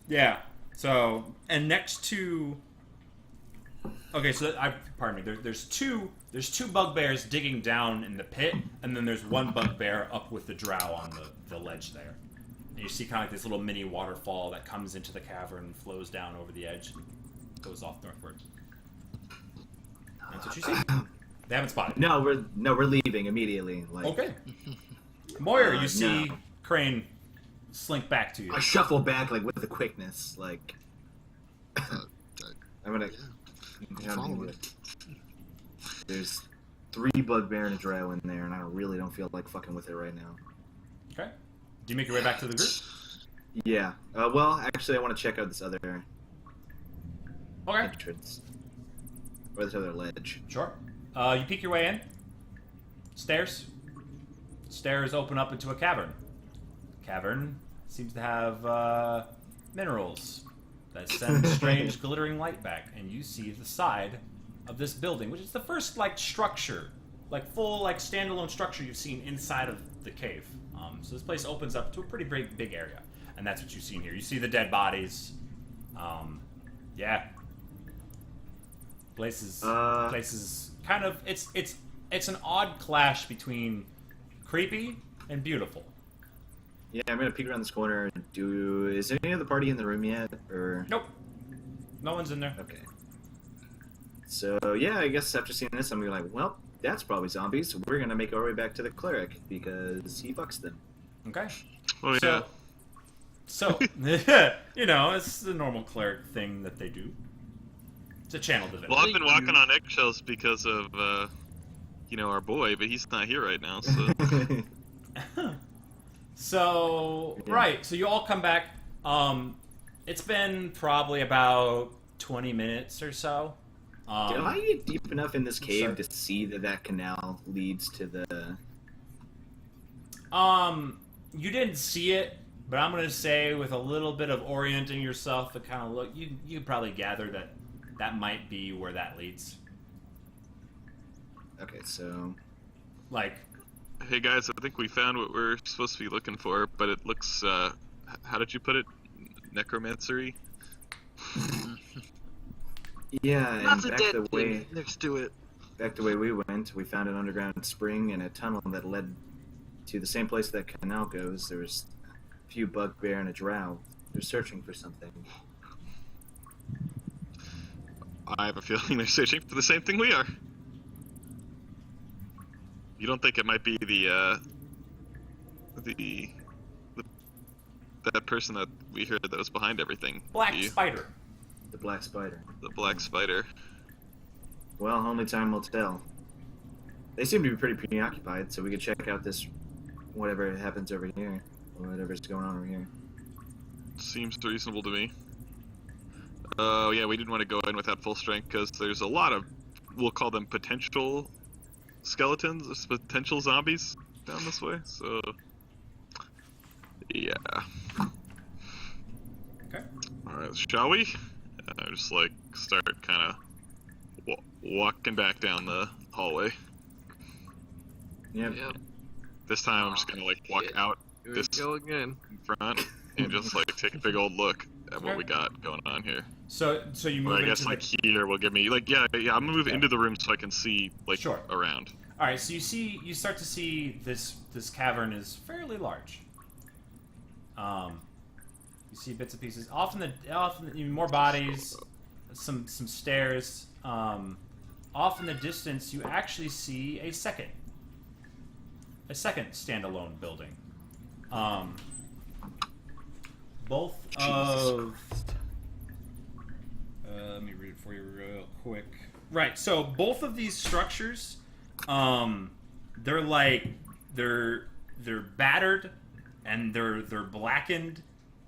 Yeah. So, and next to. Okay, so pardon me. There's two bugbears digging down in the pit, and then there's one bugbear up with the drow on the ledge there. And you see kind of like this little mini waterfall that comes into the cavern and flows down over the edge and goes off northward. That's what you see. They haven't spotted. No, we're leaving immediately. Like, okay. Moyer, you see Crane slink back to you. I shuffle back like with the quickness, like I'm gonna. Follow it. There's 3 bugbear and a drow in there, and I really don't feel like fucking with it right now. Okay. Do you make your way back to the group? Yeah. Well, actually, I want to check out this other entrance. Or this other ledge. Sure. You peek your way in. Stairs. Stairs open up into a cavern. Cavern seems to have minerals that send strange glittering light back, and you see the side of this building, which is the first structure, full standalone structure you've seen inside of the cave. So this place opens up to a pretty big area, and that's what you see in here. You see the dead bodies. Yeah. Places kind of it's an odd clash between creepy and beautiful. Yeah, I'm gonna peek around this corner. Is any of the party in the room yet, or? Nope. No one's in there. Okay. So yeah, I guess after seeing this, I'm gonna be like, well, that's probably zombies. So we're gonna make our way back to the cleric because he fucks them. Okay. Oh yeah. So it's the normal cleric thing that they do. It's a channel divinity. Well, I've been walking on eggshells because of our boy, but he's not here right now. So. So, right, so you all come back. It's been probably about 20 minutes or so. Did I get deep enough in this cave sorry. to see that canal leads to the... You didn't see it, but I'm gonna say with a little bit of orienting yourself and kind of look, you could probably gather that that might be where that leads. Okay, so... Like, Hey guys, I think we found what we're supposed to be looking for, but it looks, how did you put it? Necromancery? Yeah, and That's a back dead the way... thing next to it. Back the way we went, we found an underground spring and a tunnel that led to the same place that canal goes. There was a few bugbear and a drow. They're searching for something. I have a feeling they're searching for the same thing we are. You don't think it might be that person that we heard that was behind everything? Black do you? Spider. The black spider. The black spider. Well, only time will tell. They seem to be pretty preoccupied, so we could check out this... whatever happens over here. Or whatever's going on over here. Seems reasonable to me. Oh yeah, we didn't want to go in with that full strength because there's a lot of, we'll call them potential skeletons, potential zombies down this way. So yeah. Okay. All right, shall we? Just like start kind of walking back down the hallway. Yep. Yep. This time I'm just gonna like walk shit. out Here this we go again. in front and just like take a big old look at what Okay. we got going on here. So you move Well, I into guess like the... here will give me like yeah I'm gonna move Okay. into the room so I can see like Sure. around. All right, so you start to see this cavern is fairly large. You see bits and pieces. Often more bodies, some stairs. Off in the distance, you actually see a second standalone building. Both of let me read it for you real quick. Right, so both of these structures, they're battered and they're blackened.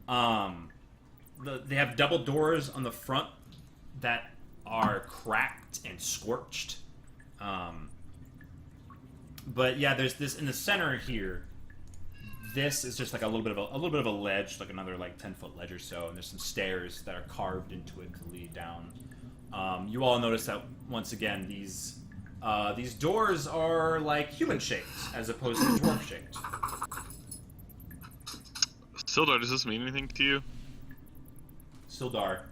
They have double doors on the front that are cracked and scorched. But yeah, there's this in the center here. This is just like a little bit of a ledge, like another like 10-foot ledge or so, and there's some stairs that are carved into it to lead down. You all notice that once again these doors are like human shaped as opposed to dwarf shaped. Sildar, does this mean anything to you? Sildar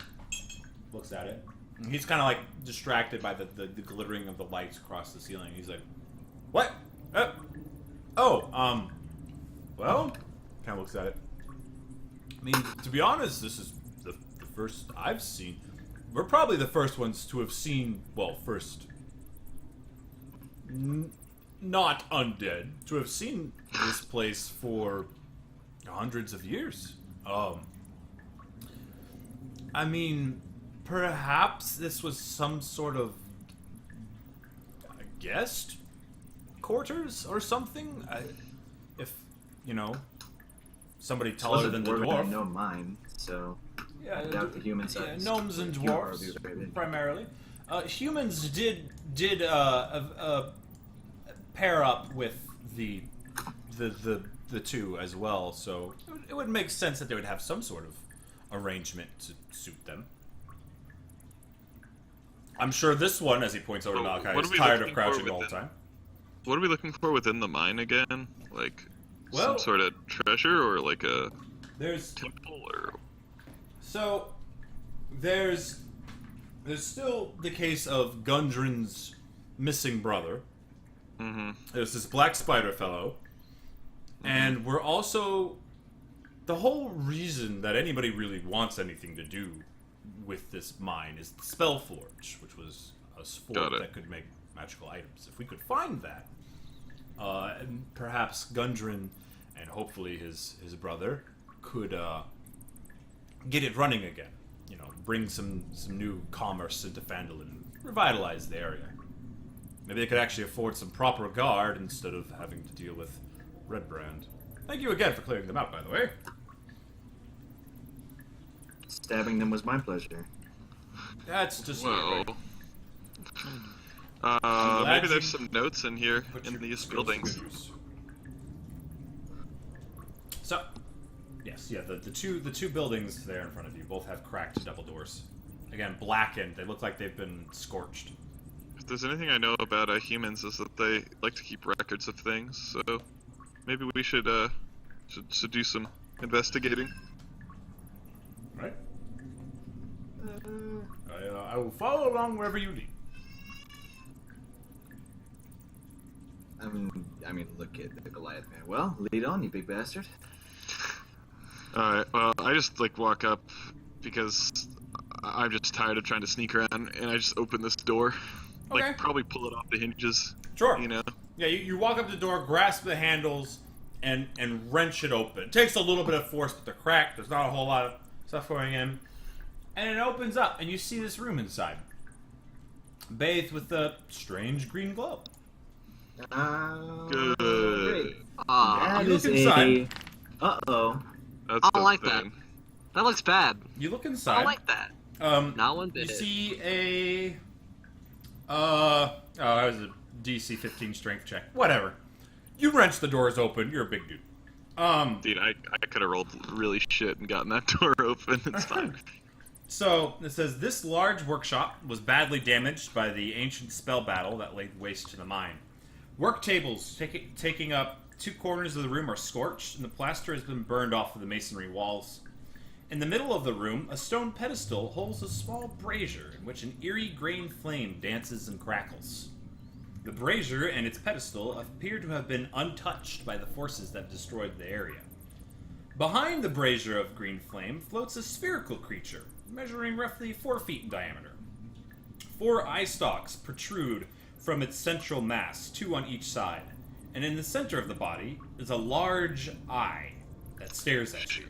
looks at it. He's kind of like distracted by the glittering of the lights across the ceiling. He's like, "What? Well," kind of looks at it. I mean, to be honest, this is the first I've seen. We're probably the first ones to have seen, well, first, not undead, to have seen this place for hundreds of years. I mean, perhaps this was some sort of guest quarters or something. If somebody taller than the dwarf. No mine, so Yeah, I doubt the human side. yeah, gnomes and dwarves primarily. Humans did pair up with the two as well, so it would make sense that they would have some sort of arrangement to suit them. I'm sure this one, as he points over to Malachi, What is are we tired of looking for crouching all the within- time. What are we looking for within the mine again? Like Well- some sort of treasure or like a There's temple or So, there's still the case of Gundren's missing brother. mm-hmm. There's this black spider fellow. And we're also... The whole reason that anybody really wants anything to do with this mine is the Spellforge, which was a sword that could make magical items. If we could find that, and perhaps Gundren and hopefully his brother could get it running again. Bring some new commerce into Phandelver and revitalize the area. Maybe they could actually afford some proper guard instead of having to deal with Redbrand. Thank you again for clearing them out, by the way. Stabbing them was my pleasure. That's just well, Maybe there's some notes in here in these buildings. So, yes, yeah, the two buildings there in front of you both have cracked double doors. Again, blackened. They look like they've been scorched. If there's anything I know about humans, is that they like to keep records of things. So maybe we should do some investigating. Right. I will follow along wherever you lead. I mean, look at the Goliath man. Well, lead on, you big bastard. Alright, well, I just, walk up because I'm just tired of trying to sneak around, and I just open this door. Okay. Probably pull it off the hinges. Sure. You know? Yeah, you walk up to the door, grasp the handles, and wrench it open. It takes a little bit of force, but they're cracked. There's not a whole lot of stuff going in. And it opens up, and you see this room inside. Bathed with a strange green glow. Good. Great. Ah, You look inside. Uh-oh. That's I don't the like thing. that looks bad. You look I inside. don't like that. Not one You bit. see a... that was a DC 15 strength check. Whatever. You wrench the doors open. You're a big dude. Dude, I could have rolled really shit and gotten that door open. It's fine. So, it says, this large workshop was badly damaged by the ancient spell battle that laid waste to the mine. Work tables taking up 2 corners of the room are scorched, and the plaster has been burned off of the masonry walls. In the middle of the room, a stone pedestal holds a small brazier in which an eerie green flame dances and crackles. The brazier and its pedestal appear to have been untouched by the forces that destroyed the area. Behind the brazier of green flame floats a spherical creature, measuring roughly 4 feet in diameter. 4 eye stalks protrude from its central mass, 2 on each side, and in the center of the body is a large eye that stares at you.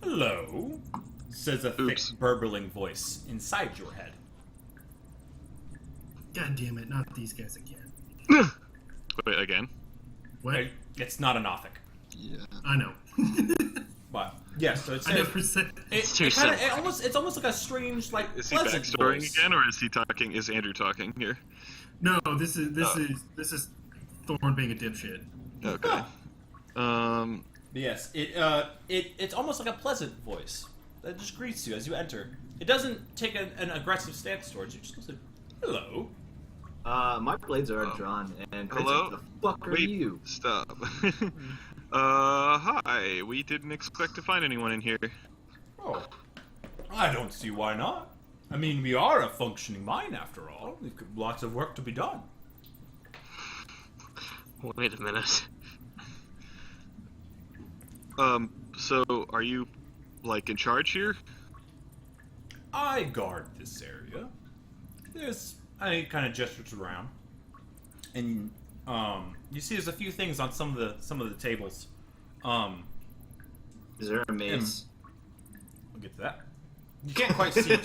"Hello," says a thick, burbling voice inside your head. God damn it, not these guys again. Wait, again? What? It's not a Nothic. Yeah. I know. But, yes, so it I says... never said. It's too it's simple. almost like a strange, like, Is he pleasant backstorying voice. again, or is he talking? Is Andrew talking here? No, this is Thorn being a dipshit. Okay. Yes, it's almost like a pleasant voice that just greets you as you enter. It doesn't take an aggressive stance towards you. It just goes, "Hello." My blades are drawn, and Hello? what the fuck are Wait, you? stop. Hi. We didn't expect to find anyone in here. Oh, I don't see why not. I mean, we are a functioning mine after all. We've got lots of work to be done. Wait a minute. So are you, in charge here? I guard this area. I kind of gestures around, and you see there's a few things on some of the tables. Is there a mace? We'll get to that. You can't quite see.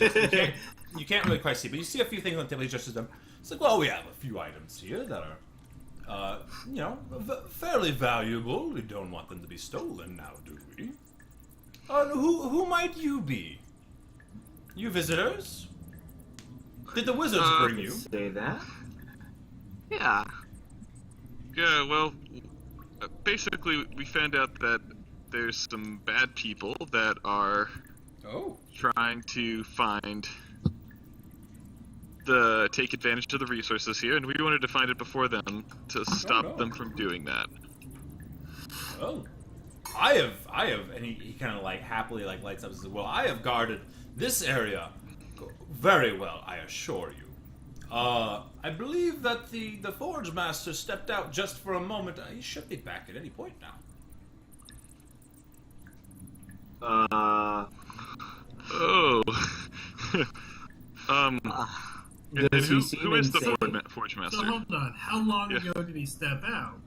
You can't really quite see, but you see a few things on the table. He gestures them. It's like, well, we have a few items here that are, fairly valuable. We don't want them to be stolen now, do we? Who might you be? You visitors? Did the wizards bring you? Say that? Yeah. Yeah, well, basically we found out that there's some bad people that are trying to take advantage of the resources here, and we wanted to find it before them to stop them from doing that. Oh, I have, and he kind of happily lights up and says, "Well, I have guarded this area very well, I assure you. I believe that the Forge Master stepped out just for a moment. He should be back at any point now." Oh. And Does he who seem is the insane? Forge So Master? hold on, how long Yeah. ago did he step out?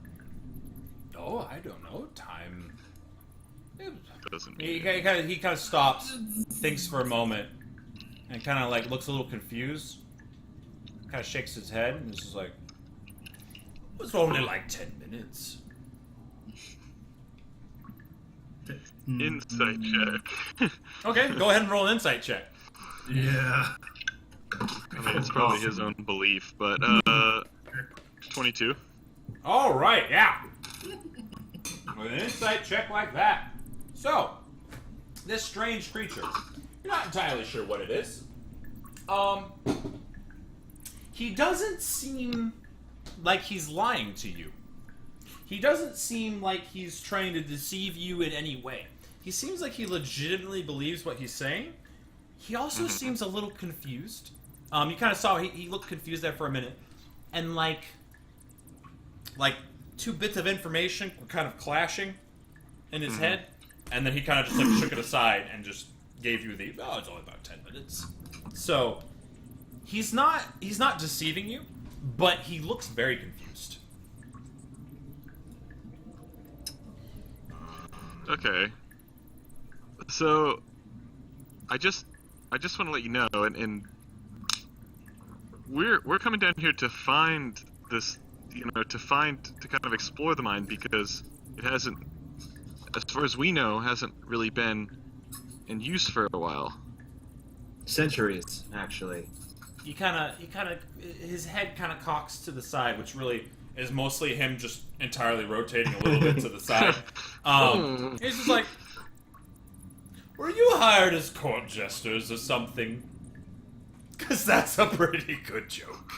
Oh, I don't know. Time. Doesn't He mean kind of stops, thinks for a moment, and kind of looks a little confused. Kind of shakes his head and is just like, "It was only 10 minutes." insight check. Okay, go ahead and roll an insight check. Yeah. I mean, it's probably his own belief, but 22. All right, yeah. With an insight check like that. So, this strange creature, you're not entirely sure what it is. He doesn't seem like he's lying to you. He doesn't seem like he's trying to deceive you in any way. He seems like he legitimately believes what he's saying. He also seems a little confused. You kind of saw he looked confused there for a minute. And like two bits of information were kind of clashing in his head. And then he kind of just like shook it aside and just gave you the, it's only about 10 minutes. So, he's not deceiving you, but he looks very confused. Okay. So, I just want to let you know, and we're coming down here to find this, to kind of explore the mine, because it hasn't, as far as we know, hasn't really been in use for a while. Centuries, actually. His head kind of cocks to the side, which really is mostly him just entirely rotating a little bit to the side. He's just like, were you hired as court jesters or something? Because that's a pretty good joke.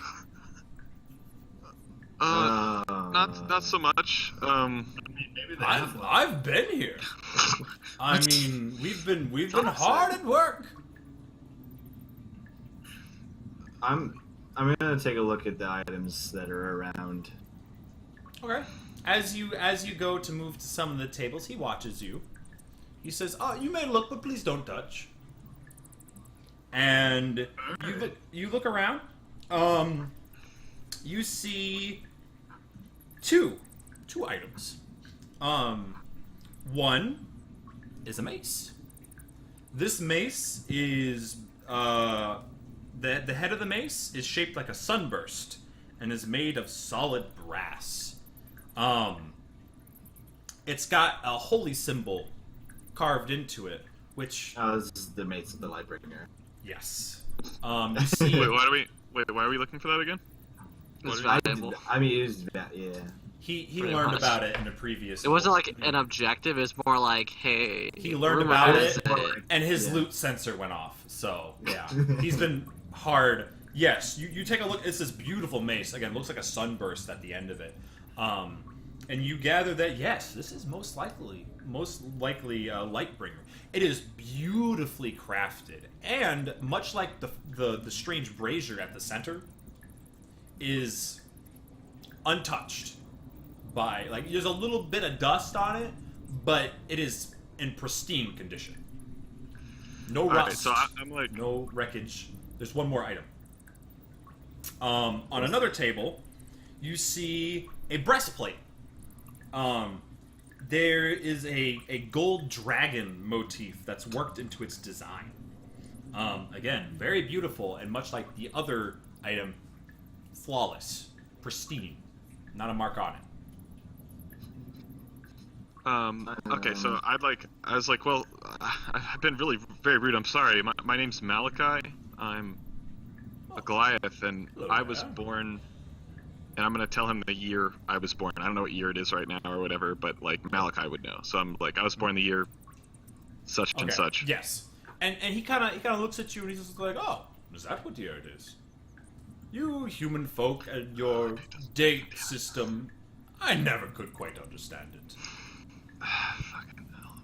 Not so much. Maybe they have one. I've been here. I mean, we've been hard at work. I'm gonna take a look at the items that are around. Okay. As you go to move to some of the tables, he watches you. He says, "Oh, you may look, but please don't touch." And you look around. You see two items. One is a mace. This mace is the head of the mace is shaped like a sunburst and is made of solid brass. It's got a holy symbol carved into it, which This is the mates of the Lightbringer. yes. You see. Wait, why are we looking for that again? It's I valuable. mean, it is yeah. He Pretty learned much. about it in a previous. It wasn't like an objective. It's more like, hey. He learned rumor about has it, and his Yeah. loot sensor went off. So yeah, he's been hard. Yes, you take a look. It's this beautiful mace. Again, looks like a sunburst at the end of it. And you gather that yes, this is most likely Lightbringer. It is beautifully crafted, and much like the strange brazier at the center, is untouched by there's a little bit of dust on it, but it is in pristine condition. No rust. Alright, so I'm like, No wreckage. There's one more item. On another table, you see a breastplate. There is a gold dragon motif that's worked into its design. Again, very beautiful, and much like the other item, flawless, pristine, not a mark on it. okay, so I was like, well, I've been really very rude. I'm sorry. My name's Malachi. I'm a Goliath, and Hello I was there. born. And I'm gonna tell him the year I was born. I don't know what year it is right now or whatever, but like Malachi would know. So I'm like, I was born the year such and such. Yes. And he kind of looks at you and he's just like, oh, is that what year it is? You human folk and your date system, I never could quite understand it. Fucking hell!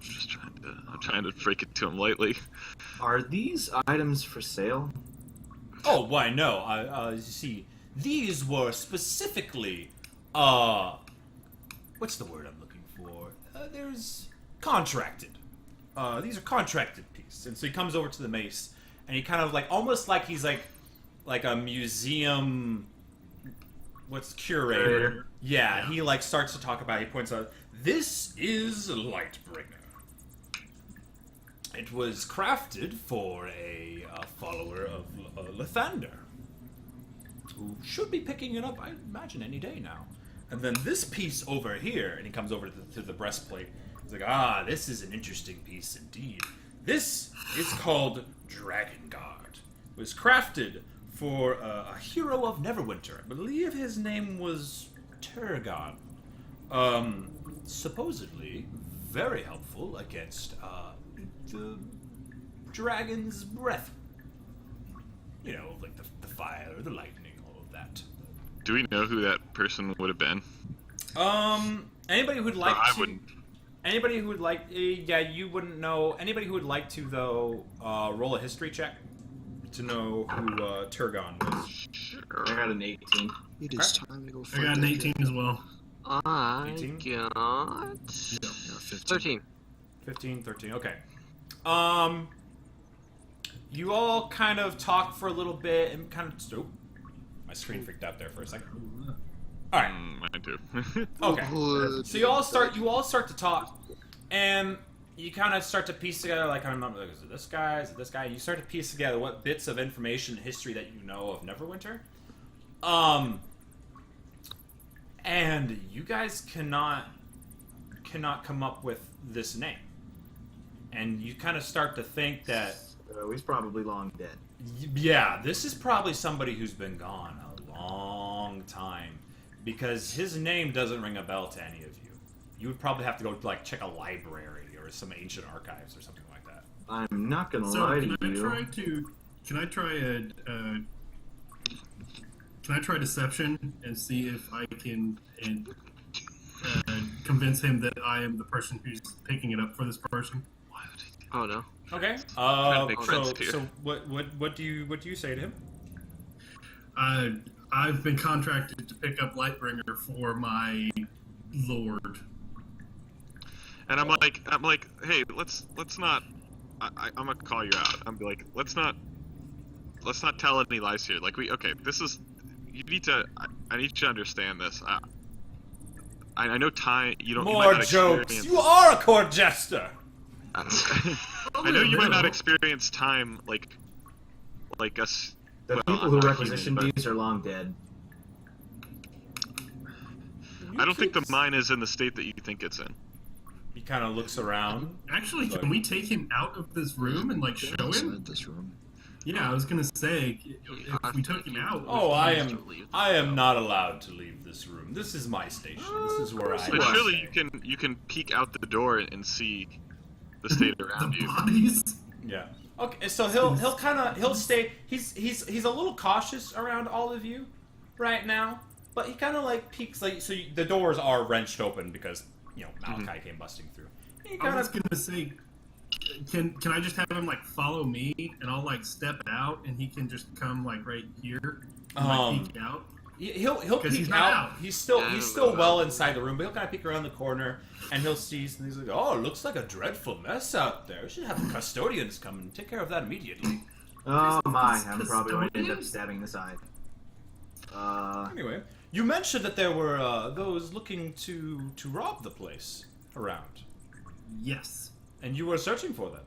I'm trying to break it to him lightly. Are these items for sale? Oh, why no? You see, these were specifically, what's the word I'm looking for? There's contracted. These are contracted pieces. And so he comes over to the mace, and he kind of almost like he's like a museum, what's curator? Yeah, he starts to talk about it. He points out, this is Lightbringer. It was crafted for a follower of Lathander, who should be picking it up, I imagine, any day now. And then this piece over here, and he comes over to the breastplate. He's like, this is an interesting piece indeed. This is called Dragon Guard. It was crafted for a hero of Neverwinter. I believe his name was Turgon. Supposedly very helpful against the dragon's breath. You know, like the fire, the lightning, all of that. Do we know who that person would have been? Anybody who'd like I to... wouldn't. Anybody who would like... yeah, you wouldn't know. Anybody who would like to, though, roll a history check to know who Turgon was. Sure. I got an 18. It is time to go fight I got an that 18 guy. as well. I 18? got Yeah, 15. 13. 15, 13, okay. You all kind of talk for a little bit and kind of... Oh, my screen freaked out there for a second. Alright, Mine too. okay. Oh, So you all start to talk, and you kind of start to piece together, like, I'm not, is it this guy, is it this guy? You start to piece together what bits of information, history that you know of Neverwinter. And you guys cannot come up with this name. And you kind of start to think that, He's probably long dead. yeah, this is probably somebody who's been gone a long time. Because his name doesn't ring a bell to any of you. You would probably have to go, like, check a library or some ancient archives or something like that. I'm not gonna So lie can to I you. try to? Can I try Can I try deception and see if I can convince him that I am the person who's picking it up for this person? Oh no. Okay. to make friends So, here. so what do you say to him? I've been contracted to pick up Lightbringer for my lord. And I'm like, hey, let's not. I'm gonna call you out. I'm like, let's not tell any lies here. Like this is. You need to. I need you to understand this. I know time. You don't. You might More not jokes. experience- You are a court jester. I know you might not experience time like us. The well, people who not requisition human, but these are long dead. I don't think the mine is in the state that you think it's in. He kind of looks around. Actually, can we take him out of this room and like show him? Inside this room. Yeah, I was gonna say if we took him out. Oh, I am leave. not allowed to leave this room. This is my station. This is where I. But am surely staying. you can peek out the door and see the state around the you. bodies. Yeah. Okay. So he'll stay. He's a little cautious around all of you right now, but he kind of like peeks like so. The doors are wrenched open because Malachi came busting through. He I kind was of gonna say, can I just have him like follow me and I'll like step out and he can just come like right here and like, peek out. He'll 'Cause peek he's not out. out. He's still well inside the room, but he'll kind of peek around the corner and he'll see. And he's like, "Oh, it looks like a dreadful mess out there. We should have the custodians come and take care of that immediately." Oh my, I'm Custodians? probably going to end up stabbing the side. Anyway, you mentioned that there were those looking to rob the place around, Yes. and you were searching for them.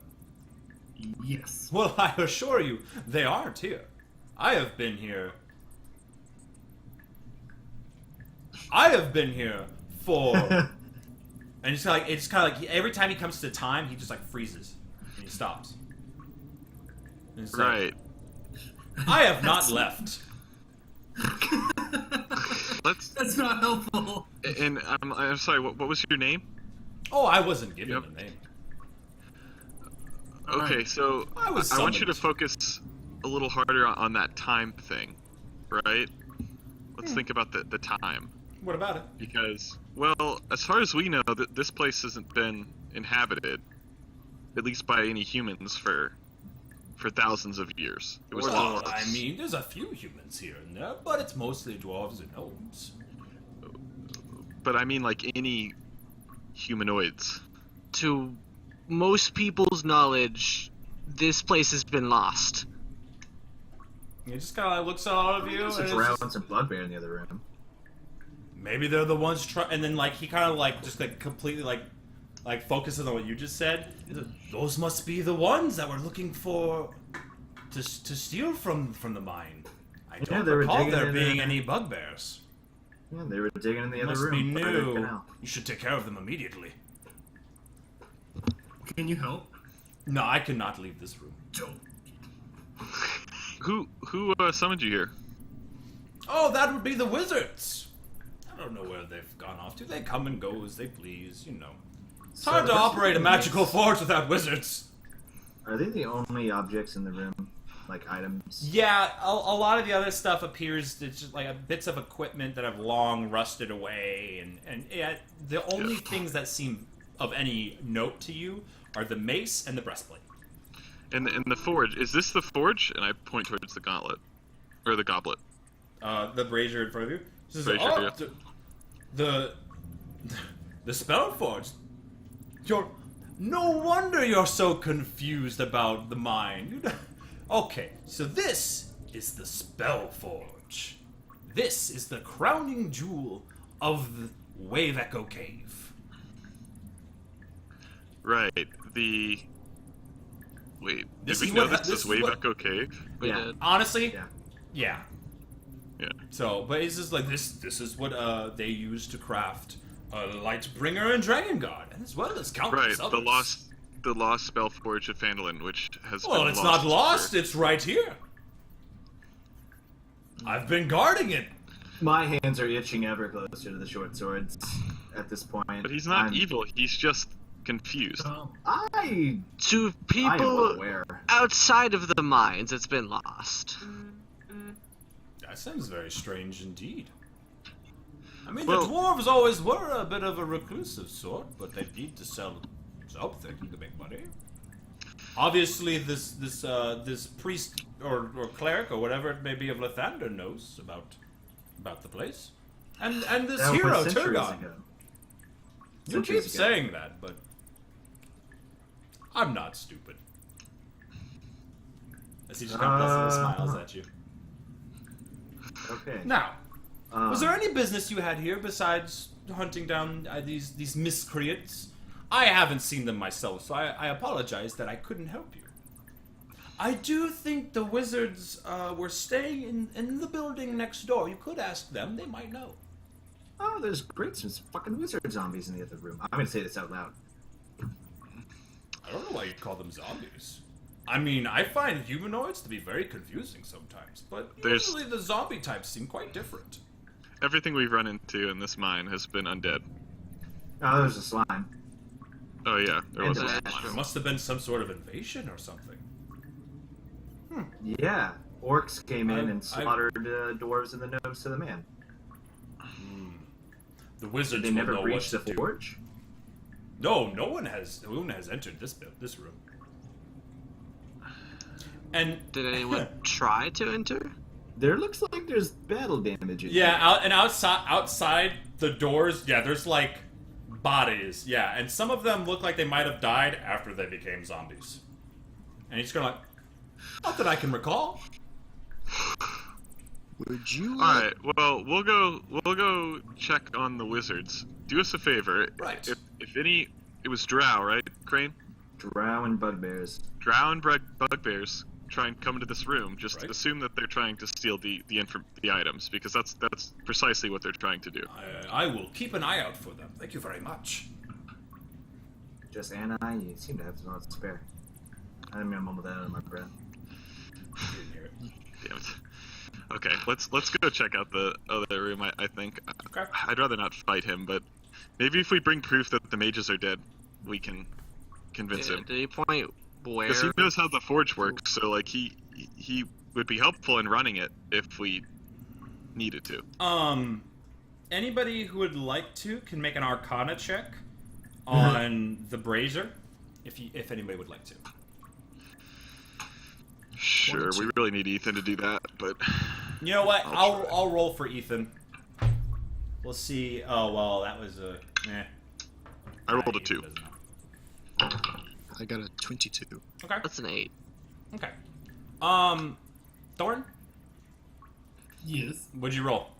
Yes. Well, I assure you, they aren't here. I have been here. For. And it's kind of like every time he comes to time, he just like freezes and he stops. And it's like, Right. I have not left. Let's. That's not helpful. And I'm sorry. What was your name? Oh, I wasn't given Yep. the name. Okay, Alright. so I was I want you to summoned. focus a little harder on that time thing, right? Let's think about the time. What about it? Because, well, as far as we know, this place hasn't been inhabited, at least by any humans, for thousands of years. It was Well, lost. I mean, there's a few humans here and there, but it's mostly dwarves and gnomes. But I mean, like any humanoids. To most people's knowledge, this place has been lost. He just kind of looks at all of you, There's a and it's drow just- and some bugbear in the other room. maybe they're the ones and then like he kind of like just like completely like focuses on what you just said. He's like, those must be the ones that we're looking for to steal from the mine. I Yeah, don't they were recall digging there in being a- any bugbears. Yeah, they were digging in the other Must be room. by the new. canal. You should take care of them immediately. Can you help? No, I cannot leave this room. Don't. Who summoned you here? Oh, that would be the wizards. I don't know where they've gone off to. They come and go as they please, you know. It's hard to operate a magical forge without wizards. Are they the only objects in the room? Like items? Yeah, a lot of the other stuff appears, it's just like bits of equipment that have long rusted away, and yeah, the only things that seem of any note to you are the mace and the breastplate. And the forge, is this the forge? And I point towards the gauntlet. Or the goblet. The brazier in front of you? Says, Brazier, yeah. The spell forge. No wonder you're so confused about the mind. Okay, so this is the spell forge. This is the crowning jewel of the Wave Echo Cave. Right. Wait, This did is we know what- this this is is Wave what- Echo Cave? We Yeah. did. Honestly, Yeah. yeah. Yeah. So, but it's just like this is what they use to craft Lightbringer and Dragon Guard, and as well as countless Right, others. the lost spell forge of Phandelver, which has Well, been it's not lost, for- it's right here. I've been guarding it. My hands are itching ever closer to the short swords at this point. But he's not I'm- evil, he's just confused. Oh, I To am well people aware. outside of the mines, it's been lost. That sounds very strange indeed. I mean, Well- the dwarves always were a bit of a reclusive sort, but they need to sell something to make money. Obviously, this priest or cleric or whatever it may be of Lathander knows about the place, and this That was hero centuries Turgon. ago. You keep Centuries ago. saying that, but I'm not stupid. As he just kind of pleasantly smiles at you. Okay. Now, was there Um, any business you had here besides hunting down these miscreants? I haven't seen them myself, so I apologize that I couldn't help you. I do think the wizards were staying in the building next door. You could ask them; they might know. Oh, there's great some fucking wizard zombies in the other room. I'm gonna say this out loud. I don't know why you'd call them zombies. I mean, I find humanoids to be very confusing sometimes, but There's- usually the zombie types seem quite different. Everything we've run into in this mine has been undead. Oh, there's a slime. Oh yeah, there was And a a rat. There must have been some sort of invasion or something. Yeah, orcs came in and I- slaughtered dwarves in the nose to the man. The wizards They will never know what breached to the do. forge. No one has entered this room. And Did anyone try to enter? There looks like there's battle damage. In yeah, outside the doors, yeah, there's like bodies, yeah, and some of them look like they might have died after they became zombies. And he's gonna like, not that I can recall. Would you? All right. Well, we'll go check on the wizards. Do us a favor. Right. If any, it was Drow, right, Crane? Drow and bugbears. Drow and bugbears try and come into this room. Just Right. assume that they're trying to steal the items, because that's precisely what they're trying to do. I will keep an eye out for them. Thank you very much. Just Anna, you seem to have some to spare. I didn't mean to mumble that under my breath. Didn't hear it. Damn it. Okay, let's go check out the other room. I think. Okay. I'd rather not fight him, but maybe if we bring proof that the mages are dead, we can convince him. Did he point where? Because he knows how the forge works, so like he would be helpful in running it if we needed to. Anybody who would like to can make an Arcana check on the brazier, if anybody would like to. Sure, we really need Ethan to do that, but You know what? I'll try. I'll roll for Ethan. We'll see. Oh well, that was a. I rolled a Ethan 2. doesn't know. I got a 22. Okay. That's an 8. Okay. Thorn, yes, what'd you roll?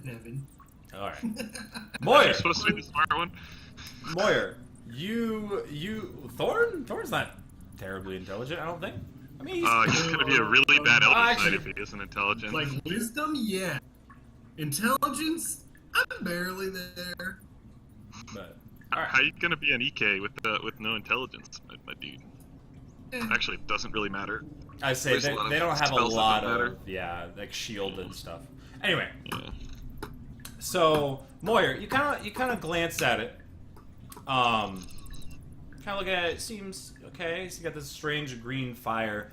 an Evan. All right. You're Moyer, supposed to be the smart one. Moyer, Thorn's not terribly intelligent. I don't think. I mean, He's gonna be a really bad elder Actually- knight if he isn't intelligent. Like wisdom, yeah. Intelligence, I'm barely there. but, all right. How you gonna be an EK with no intelligence, my dude? Eh. Actually, it doesn't really matter. I say There's a they, lot of they don't have a spells that lot don't of like shield and stuff. Anyway, Yeah. so Moyer, you kind of glance at it. Kind of look at it. It seems okay. So you got this strange green fire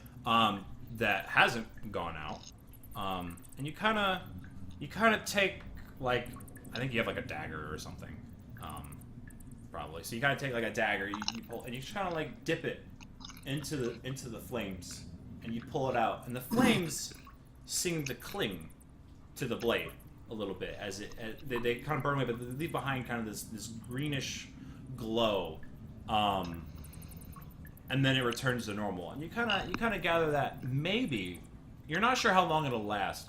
that hasn't gone out. And you kind of take like, I think you have like a dagger or something. Probably. So you kind of take like a dagger, you pull, and you just kind of like dip it into the flames, and you pull it out, and the flames seem to cling to the blade a little bit as they kind of burn away, but they leave behind kind of this greenish glow, and then it returns to normal. And you kind of gather that maybe you're not sure how long it'll last,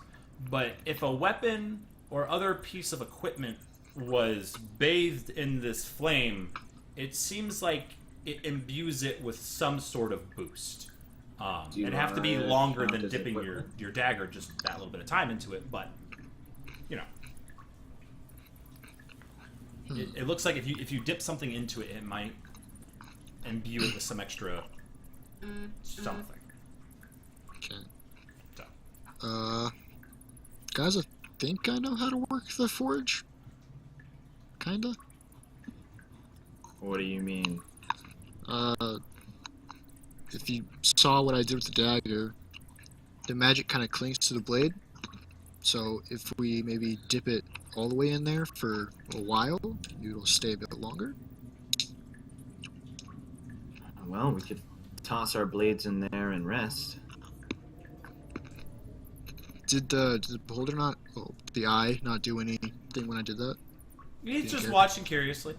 but if a weapon or other piece of equipment was bathed in this flame, it seems like it imbues it with some sort of boost. It'd have to be longer than dipping your dagger just that little bit of time into it, but you know, it looks like if you dip something into it, it might imbue it with some extra something. Okay. So. Guys, I think I know how to work the forge. Kinda. What do you mean? If you saw what I did with the dagger, the magic kind of clings to the blade. So if we maybe dip it all the way in there for a while, it'll stay a bit longer. Well, we could toss our blades in there and rest. Did the beholder not, the eye not do anything when I did that? He's just care? watching curiously.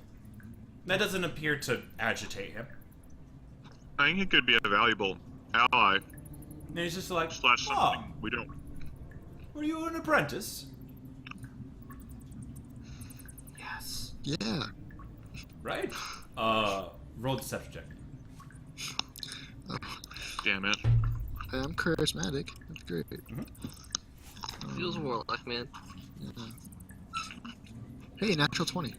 That doesn't appear to agitate him. I think he could be a valuable ally And he's just like, slash oh, something we don't. were you an apprentice? Yes. Yeah. Right. Roll deception check. Damn it. I'm charismatic. That's great. Feels warlike, man. Yeah. Hey, natural 20.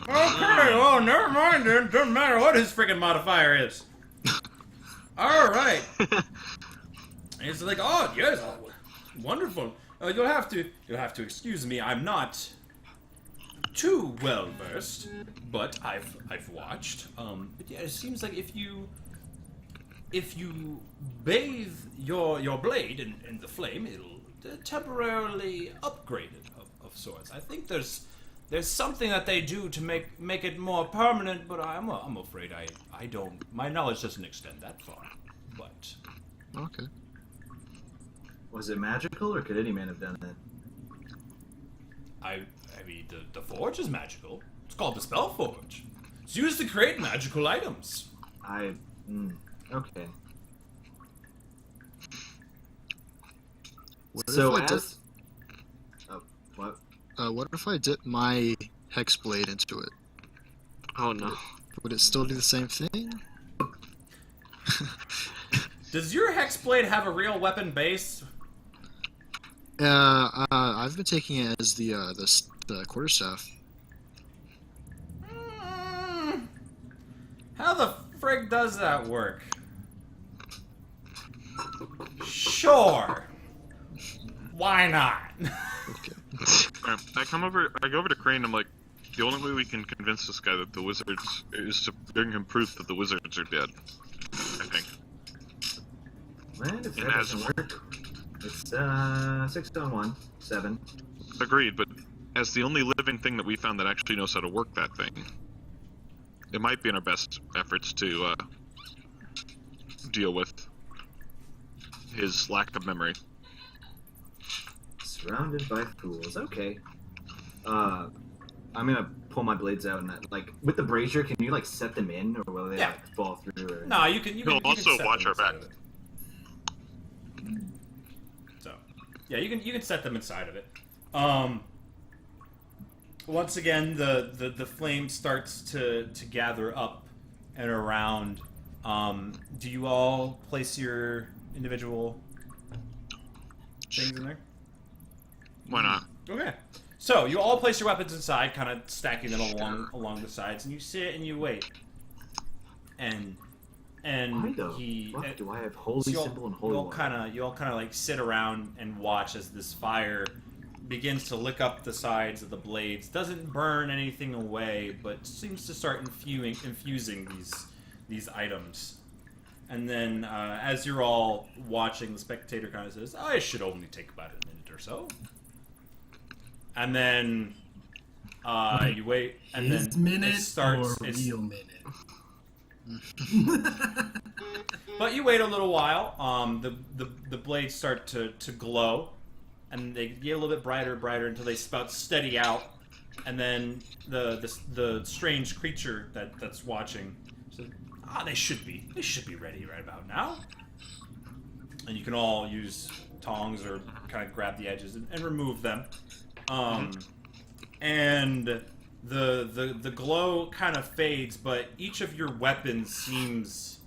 Okay, well, never mind then. Doesn't matter what his freaking modifier is. Alright. He's like, oh, yes, wonderful. You'll have to excuse me. I'm not too well versed, but I've watched. But yeah, it seems like if you bathe your blade in the flame, it'll temporarily upgrade it of sorts. I think there's something that they do to make it more permanent, but I'm afraid I don't. My knowledge doesn't extend that far. But Okay. Was it magical, or could any man have done that? I mean the forge is magical. It's called the spell forge. It's used to create magical items. Okay. What So if I dip, as... Oh, what? what if I dip my hex blade into it? Oh no. Would it still do the same thing? Does your hex blade have a real weapon base? I've been taking it as the quarterstaff. How the frig does that work? Sure. Why not? Okay. I go over to Crane. I'm like, the only way we can convince this guy that the wizards is to bring him proof that the wizards are dead. I think. Well, if that And as- doesn't work, it's 6 on 1, 7. Agreed, but as the only living thing that we found that actually knows how to work that thing, it might be in our best efforts to deal with his lack of memory. Surrounded by fools. Okay. I'm gonna pull my blades out and that, like, with the brazier, can you like set them in, or will they Yeah. like fall through? Or... No, you can. He'll also set watch them our inside back. of it. So, yeah, you can set them inside of it. Once again, the flame starts to gather up and around. Do you all place your individual things in there? Why not? Okay. So you all place your weapons inside, kind of stacking them along the sides, and you sit and you wait. And and Why the he. fuck do I have holy So symbol and holy you all water? kind of like sit around and watch as this fire begins to lick up the sides of the blades. Doesn't burn anything away, but seems to start infusing these items. And then, as you're all watching, the spectator kind of says, "I should only take about a minute or so." And then you wait, and His then minute it starts. or real minute? But you wait a little while. The blades start to glow, and they get a little bit brighter until they about steady out, and then the strange creature that's watching says, they should be ready right about now. And you can all use tongs or kind of grab the edges and remove them. And the glow kind of fades, but each of your weapons seems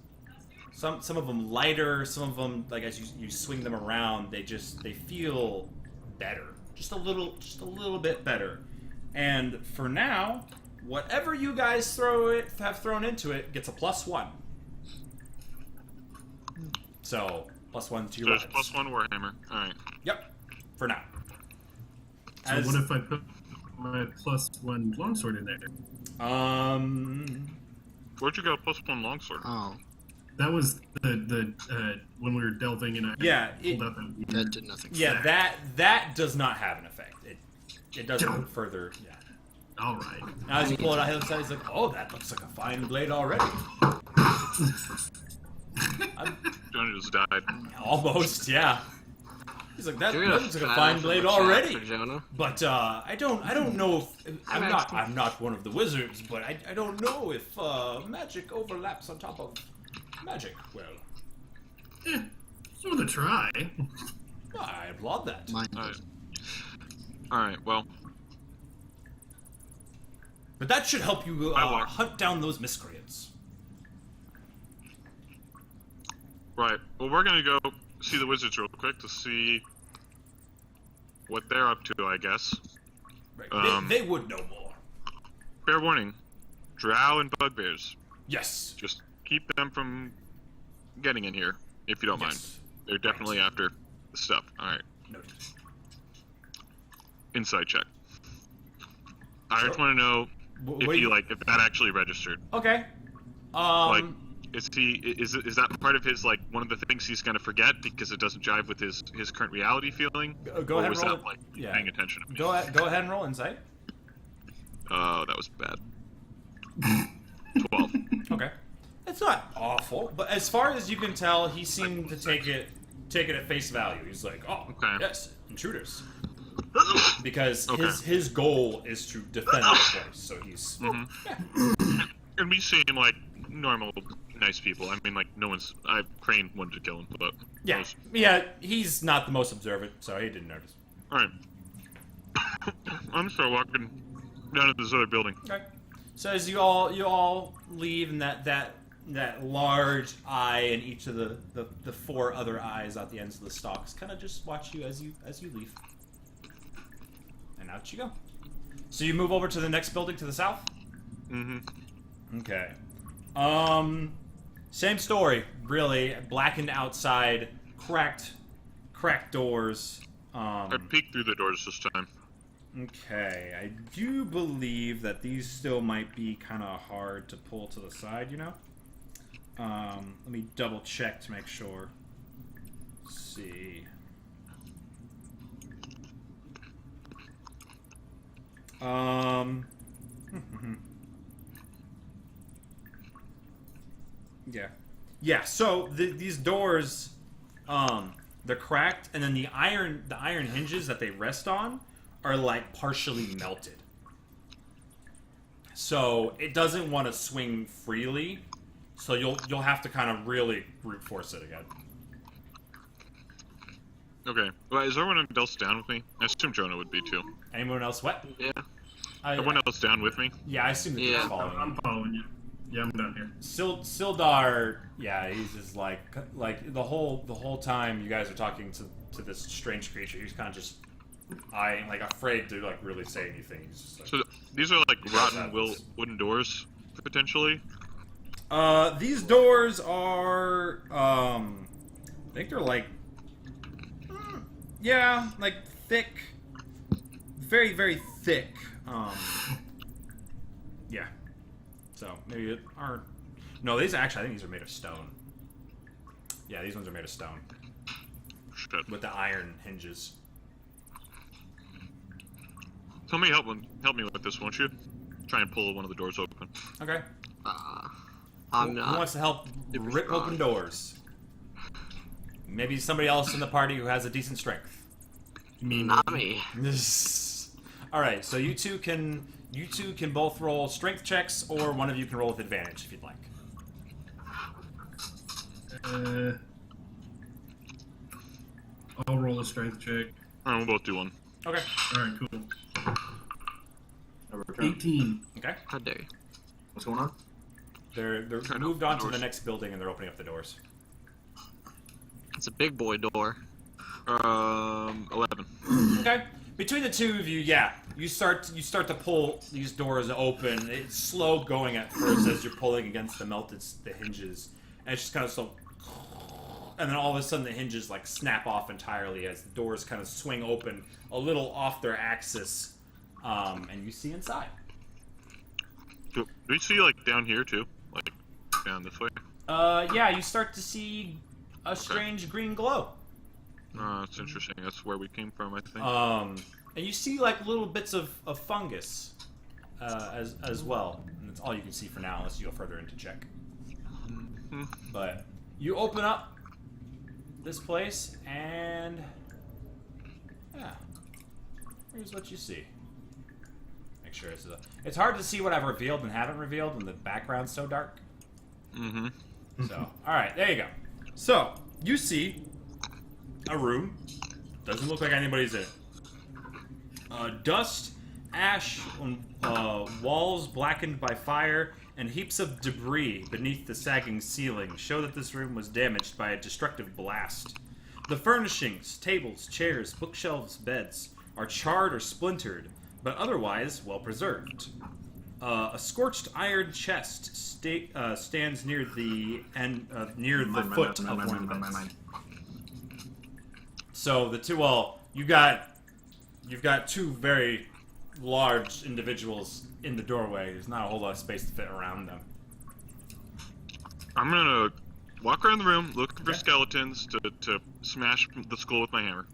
some of them lighter, some of them, like, as you swing them around, they feel better, just a little bit better. And for now, whatever you guys have thrown into it gets a +1. So +1 to your There's weapons. +1 Warhammer. All right. Yep, for now. So what if I put my +1 longsword in there? Where'd you go? +1 longsword. Oh, That was the when we were delving and I pulled out the that did nothing. Yeah, that does not have an effect. It doesn't further. Yeah. All right. Now as you pull it out, he's like, "Oh, that looks like a fine blade already." Jonah just died. Almost, yeah. He's like, "That Jonah, looks like a shout fine out blade from the chat already." for Jonah. But I don't know if I'm I'm not one of the wizards, but I don't know if magic overlaps on top of magic. Well, It's worth a try. I applaud that. Mine All right. doesn't. All right. Well, But that should help you I walk. hunt down those miscreants. right. Well, we're gonna go see the wizards real quick to see what they're up to, I guess. Right. They would know more. Fair warning: drow and bugbears. Yes. Just keep them from getting in here, if you don't mind. Yes. They're definitely after the stuff. All right. Noted. Insight check. I just want to know if that actually registered. Okay. Like, is that part of his, like, one of the things he's gonna forget because it doesn't jive with his current reality feeling? Go or ahead was and roll. that, like, Yeah. paying attention to me? Go ahead and roll insight. Oh, that was bad. 12. Okay. It's not awful, but as far as you can tell, he seemed to take it at face value. He's like, "Oh, Okay. yes, intruders," because Okay. his goal is to defend the place. So he's And we seem like normal, nice people. I mean, like, Crane wanted to kill him, but... yeah. He's not the most observant, so he didn't notice. Alright. I'm still walking down to this other building. Okay. So as you all leave, and that large eye and each of the 4 other eyes at the ends of the stalks kind of just watch you as you leave. And out you go. So you move over to the next building to the south? Mm-hmm. Okay. Same story, really. Blackened outside, cracked doors. I peeked through the doors this time. Okay, I do believe that these still might be kind of hard to pull to the side, you know? Let me double check to make sure. Let's see. Yeah, so these doors, they're cracked, and then the iron hinges that they rest on are like partially melted. So it doesn't want to swing freely. So you'll have to kind of really brute force it again. Okay. Well, is everyone else down with me? I assume Jonah would be too. Anyone else what? Yeah. Everyone else down with me? Yeah, I assume that Yeah. you're following. I'm following you. Yeah, I'm down here. Sildar, yeah, he's just like the whole time you guys are talking to this strange creature, he's kind of just eyeing, like, afraid to like really say anything. He's just like, So these are like rotten wooden doors, potentially? These doors are, I think they're like, yeah, like thick, very, very thick. Yeah. So maybe it aren't. No, these actually, I think these are made of stone. Yeah, these ones are made of stone Shit. with the iron hinges. Somebody help me with this, won't you? Try and pull one of the doors open. Okay. I'm Who not. wants to help super rip strong. open doors? Maybe somebody else in the party who has a decent strength. Not me. All right, so you two can both roll strength checks, or one of you can roll with advantage if you'd like. I'll roll a strength check. Alright, we'll both do one. Okay. Alright, cool. A return. 18. Okay. How dare you? What's going on? They're Trying to moved open on to doors. the next building and they're opening up the doors. It's a big boy door. 11. Okay. Between the two of you, yeah, you start to pull these doors open. It's slow going at first as you're pulling against the hinges, and it's just kind of slow. And then all of a sudden the hinges like snap off entirely as the doors kind of swing open a little off their axis, and you see inside. Do we see, like, down here, too? Like, down this way? Yeah, you start to see a strange green glow. That's interesting. That's where we came from, I think. And you see like little bits of fungus as well. And that's all you can see for now, unless you go further into check. But you open up this place, and yeah, here's what you see. Make sure it's hard to see what I've revealed and haven't revealed when the background's so dark. Mm-hmm. So, all right, there you go. So you see a room. Doesn't look like anybody's in it. Dust, ash on walls blackened by fire, and heaps of debris beneath the sagging ceiling show that this room was damaged by a destructive blast. The furnishings, tables, chairs, bookshelves, beds are charred or splintered, but otherwise well preserved. A scorched iron chest stands near the foot of one of the beds. So the two, you've got two very large individuals in the doorway. There's not a whole lot of space to fit around them. I'm gonna walk around the room, looking for skeletons to smash the skull with my hammer.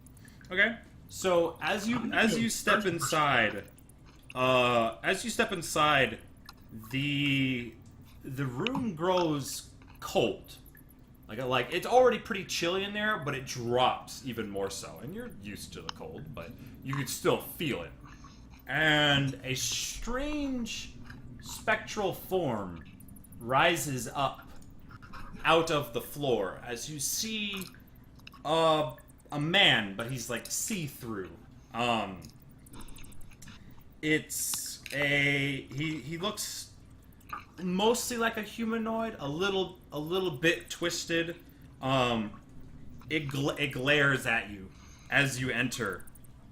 Okay. So as you step inside, the room grows cold. Like it's already pretty chilly in there, but it drops even more so. And you're used to the cold, but you could still feel it. And a strange spectral form rises up out of the floor as you see a man, but he's like see-through. He looks mostly like a humanoid, a little bit twisted. It glares at you as you enter,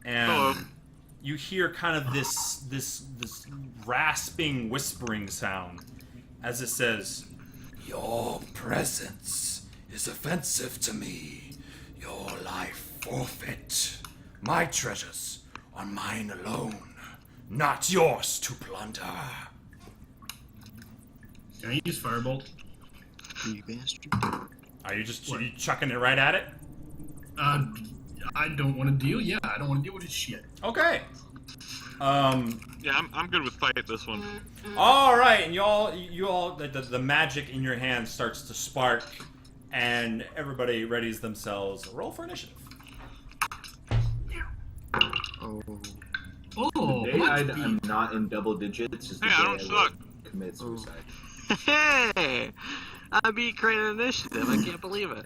and Hello. you hear kind of this rasping, whispering sound as it says, "Your presence is offensive to me. Your life forfeit. My treasures are mine alone, not yours to plunder." Can I use Firebolt? You bastard. Are you just What? you chucking it right at it? I don't want to deal. Yeah, I don't want to deal with his shit. Okay. Yeah, I'm good with fight this one. All right, and you all, the magic in your hand starts to spark, and everybody readies themselves. Roll for initiative. Oh. Oh, The day let's I'm not in double digits is the Hey, I day don't I suck. will commit suicide. Hey! I beat Great Initiative. I can't believe it.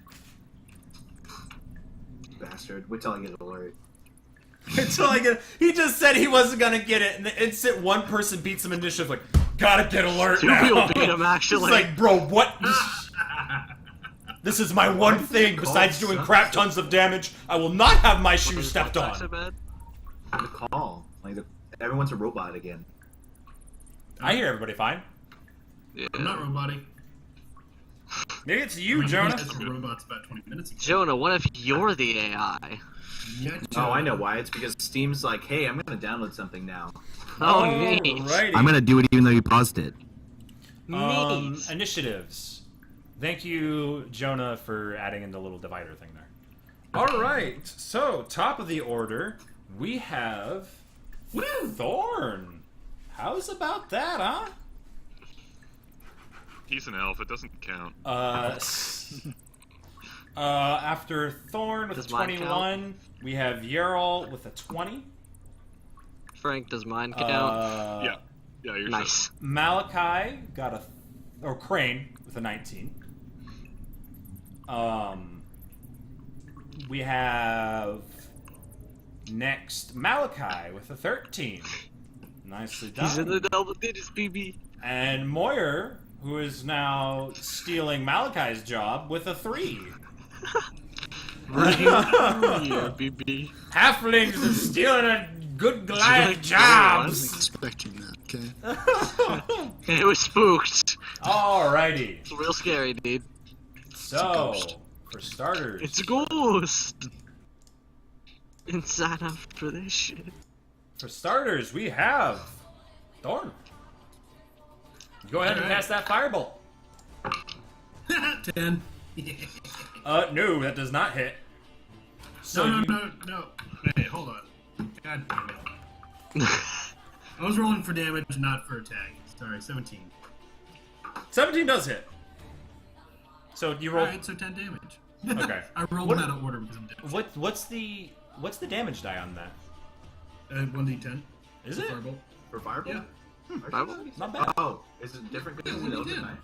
Bastard. Wait till I get alert. Until I get, he just said he wasn't gonna get it, and the instant one person beats him initiative, like, gotta get alert Two now. people beat him, actually. It's like, bro, what? This is my one thing. Besides doing crap tons of damage, I will not have my shoes stepped So on. bad. The call. Everyone's a robot again. I hear everybody fine. Yeah. I'm not robotic. Maybe it's you, We Jonah. had some robots about 20 minutes ago. Jonah, what if you're the AI? Yeah, Oh, I know why. It's because Steam's like, hey, I'm gonna download something now. Oh, neat. Alrighty. I'm gonna do it even though you paused it. Neat. Initiatives. Thank you, Jonah, for adding in the little divider thing there. Alright, so top of the order, we have Thorn. How's about that, huh? He's an elf. It doesn't count. After Thorn with Does a mine 21, we have Yerl with a 20. Frank, does mine count? Yeah, you're Nice. Malachi got Crane with a 19. We have next Malachi with a 13. Nicely done. He's in the double digits, BB. And Moyer, who is now stealing Malachi's job with a 3. Yeah, BB. Halflings are stealing a good Goliath Like, I wasn't jobs. expecting that. Okay. It was spooked. Alrighty. It's real scary, dude. So, for starters, It's a ghost. Inside after this shit. we have Thorn. Go ahead and cast that firebolt. 10. No, that does not hit. So No. Hey, hold on. God damn it. I was rolling for damage, not for attack. Sorry, 17. 17 does hit. So you roll. Alright, so 10 damage. Okay. I rolled What- them out of order because I'm dead. What's the damage die on that? 1d10. Is it? Firebolt. For Firebolt? Yeah. Not bad. Oh, is it different because it's an Yeah, what do you Elven do? Knight?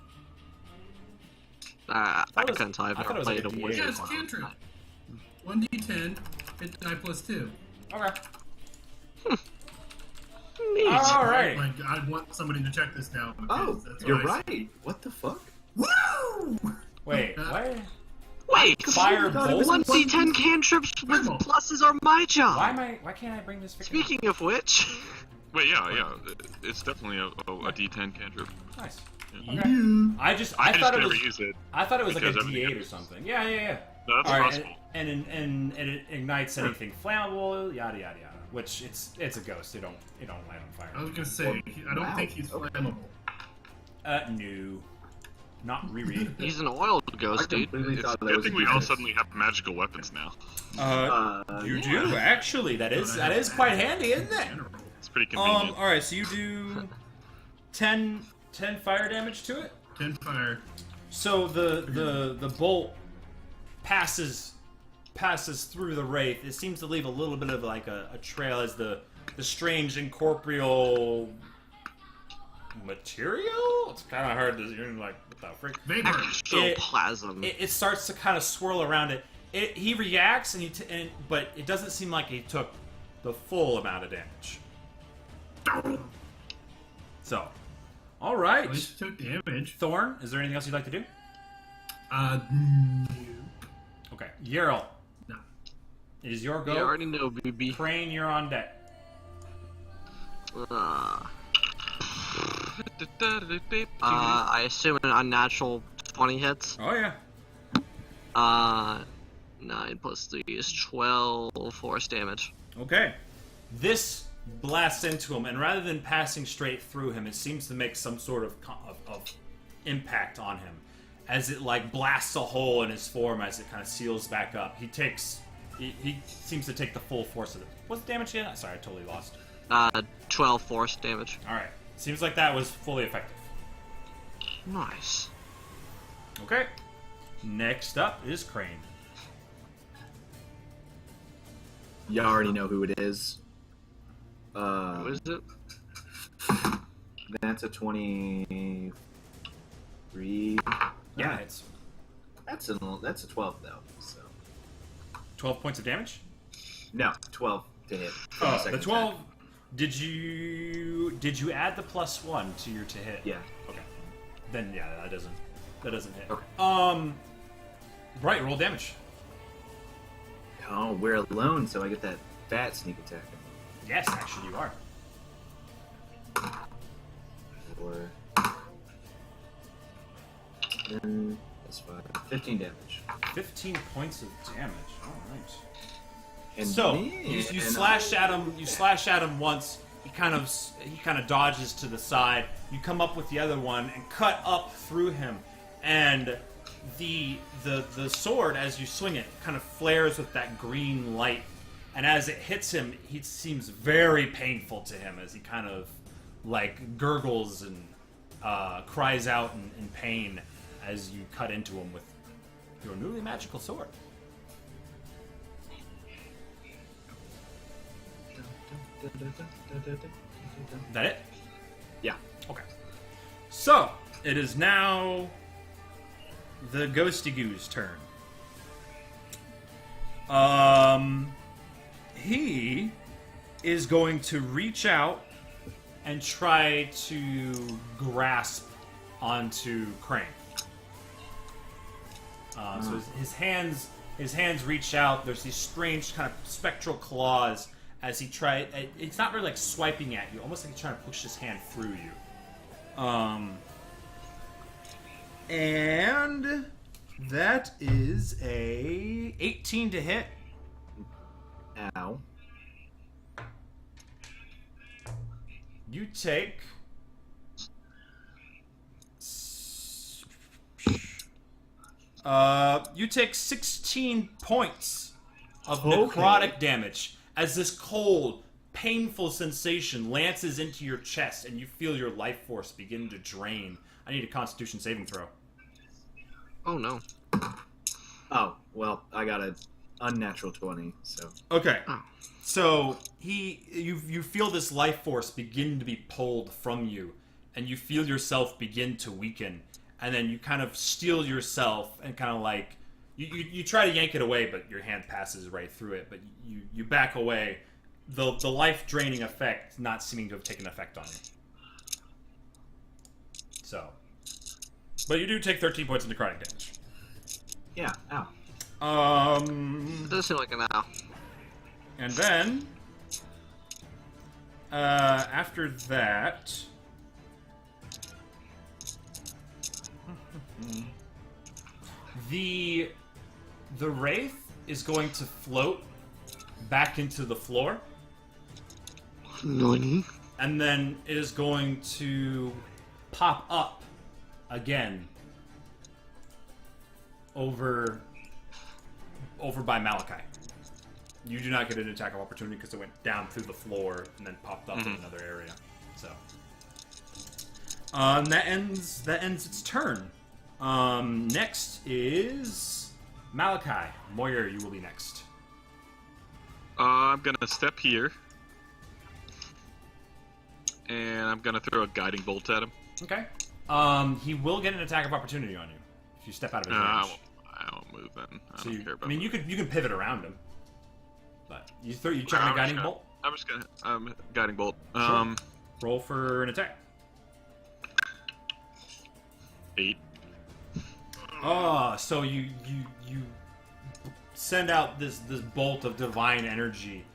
I thought it was- couldn't tell. I've I thought never it was like played a a D8 wizard. Yeah, it's cantrip. 1d10, hit die plus 2. Okay. Neat. Alright. Like, I want somebody to check this now. Oh, because that's you're what I- right. What the fuck? Woo! Wait, what? Wait! Firebolt? 1d10 cantrips with Firebolt. pluses are my job! Why can't I bring this freaking Speaking of which, Wait, yeah. It's definitely a D10 cantrip. Nice. Yeah. Okay. I I just thought it never was use it. I thought it was like a because everything D8 or something. Yeah. No, that's All right, possible. and it ignites anything flammable, yada yada yada. Which it's a ghost. It don't light on fire. I was gonna say, I don't Wow. think he's Okay. flammable. No, not Riri. he's an oil I ghost, dude. completely It's thought that good was thing a we all defense. suddenly have magical weapons now. You yeah. do actually. That is quite handy, isn't it? General. It's pretty convenient. All right. So you do 10 fire damage to it. 10 fire. So the bolt passes through the wraith. It seems to leave a little bit of like a trail as the strange incorporeal material. It's kind of hard to. You're like, what the frick? Vapor. Ectoplasm. It starts to kind of swirl around it. He reacts but it doesn't seem like he took the full amount of damage. So, all right, At least took damage. Thorn. Is there anything else you'd like to do? No. Okay, Yerl. No. It is your go. You already know, BB. Crane, you're on deck. I assume an unnatural 20 hits. Oh yeah. 9 plus 3 is 12 force damage. Okay. This blasts into him, and rather than passing straight through him, it seems to make some sort of impact on him, as it like blasts a hole in his form as it kind of seals back up. He seems to take the full force of it. What's the damage again? Sorry, I totally lost. 12 force damage. All right. Seems like that was fully effective. Nice. Okay. Next up is Crane. You already know who it is. What is it? That's a 23. Yeah, it's That's a 12 though. So 12 points of damage. no, 12 to hit. Oh, the Second 12. attack. Did you add the +1 to your to hit? Yeah. Okay. Then yeah, that doesn't hit. Okay. Right, roll damage. Oh, we're alone, so I get that fat sneak attack. Yes, actually you are. Or then Plus 5. 15 damage. 15 points of damage. All right. And So me, you and slash at him. You slash at him once. He kind of dodges to the side. You come up with the other one and cut up through him, and the sword, as you swing it, kind of flares with that green light. And as it hits him, he seems very painful to him as he kind of like gurgles and cries out in pain as you cut into him with your newly magical sword. Is that it? Yeah. Okay. So, it is now the Ghosty Goo's turn. He is going to reach out and try to grasp onto Crane. So his hands reach out. There's these strange kind of spectral claws as he tries. It's not really like swiping at you, almost like he's trying to push his hand through you. And that is a 18 to hit. Ow. You take you take 16 points of necrotic damage as this cold, painful sensation lances into your chest and you feel your life force begin to drain. I need a Constitution saving throw. Oh no. Oh, well, I got an unnatural 20, so... Okay. Oh. So you feel this life force begin to be pulled from you, and you feel yourself begin to weaken, and then you kind of steel yourself and kind of like you try to yank it away, but your hand passes right through it. But you back away, the life draining effect not seeming to have taken effect on you. So, but you do take 13 points of necrotic damage. Yeah, ow. It does seem like an owl. And then, after that, the wraith is going to float back into the floor, Nani? and then it is going to pop up again over by Malachi. You do not get an attack of opportunity because it went down through the floor and then popped up in another area. So, that ends its turn. Next is Malachi. Moyer, you will be next. I'm gonna step here, and I'm gonna throw a guiding bolt at him. Okay. He will get an attack of opportunity on you if you step out of his range. I won't move then. I So don't care about. you can pivot around him, but you try a guiding bolt. I'm just gonna guiding bolt. Sure. Roll for an attack. 8. Oh, so you send out this bolt of divine energy,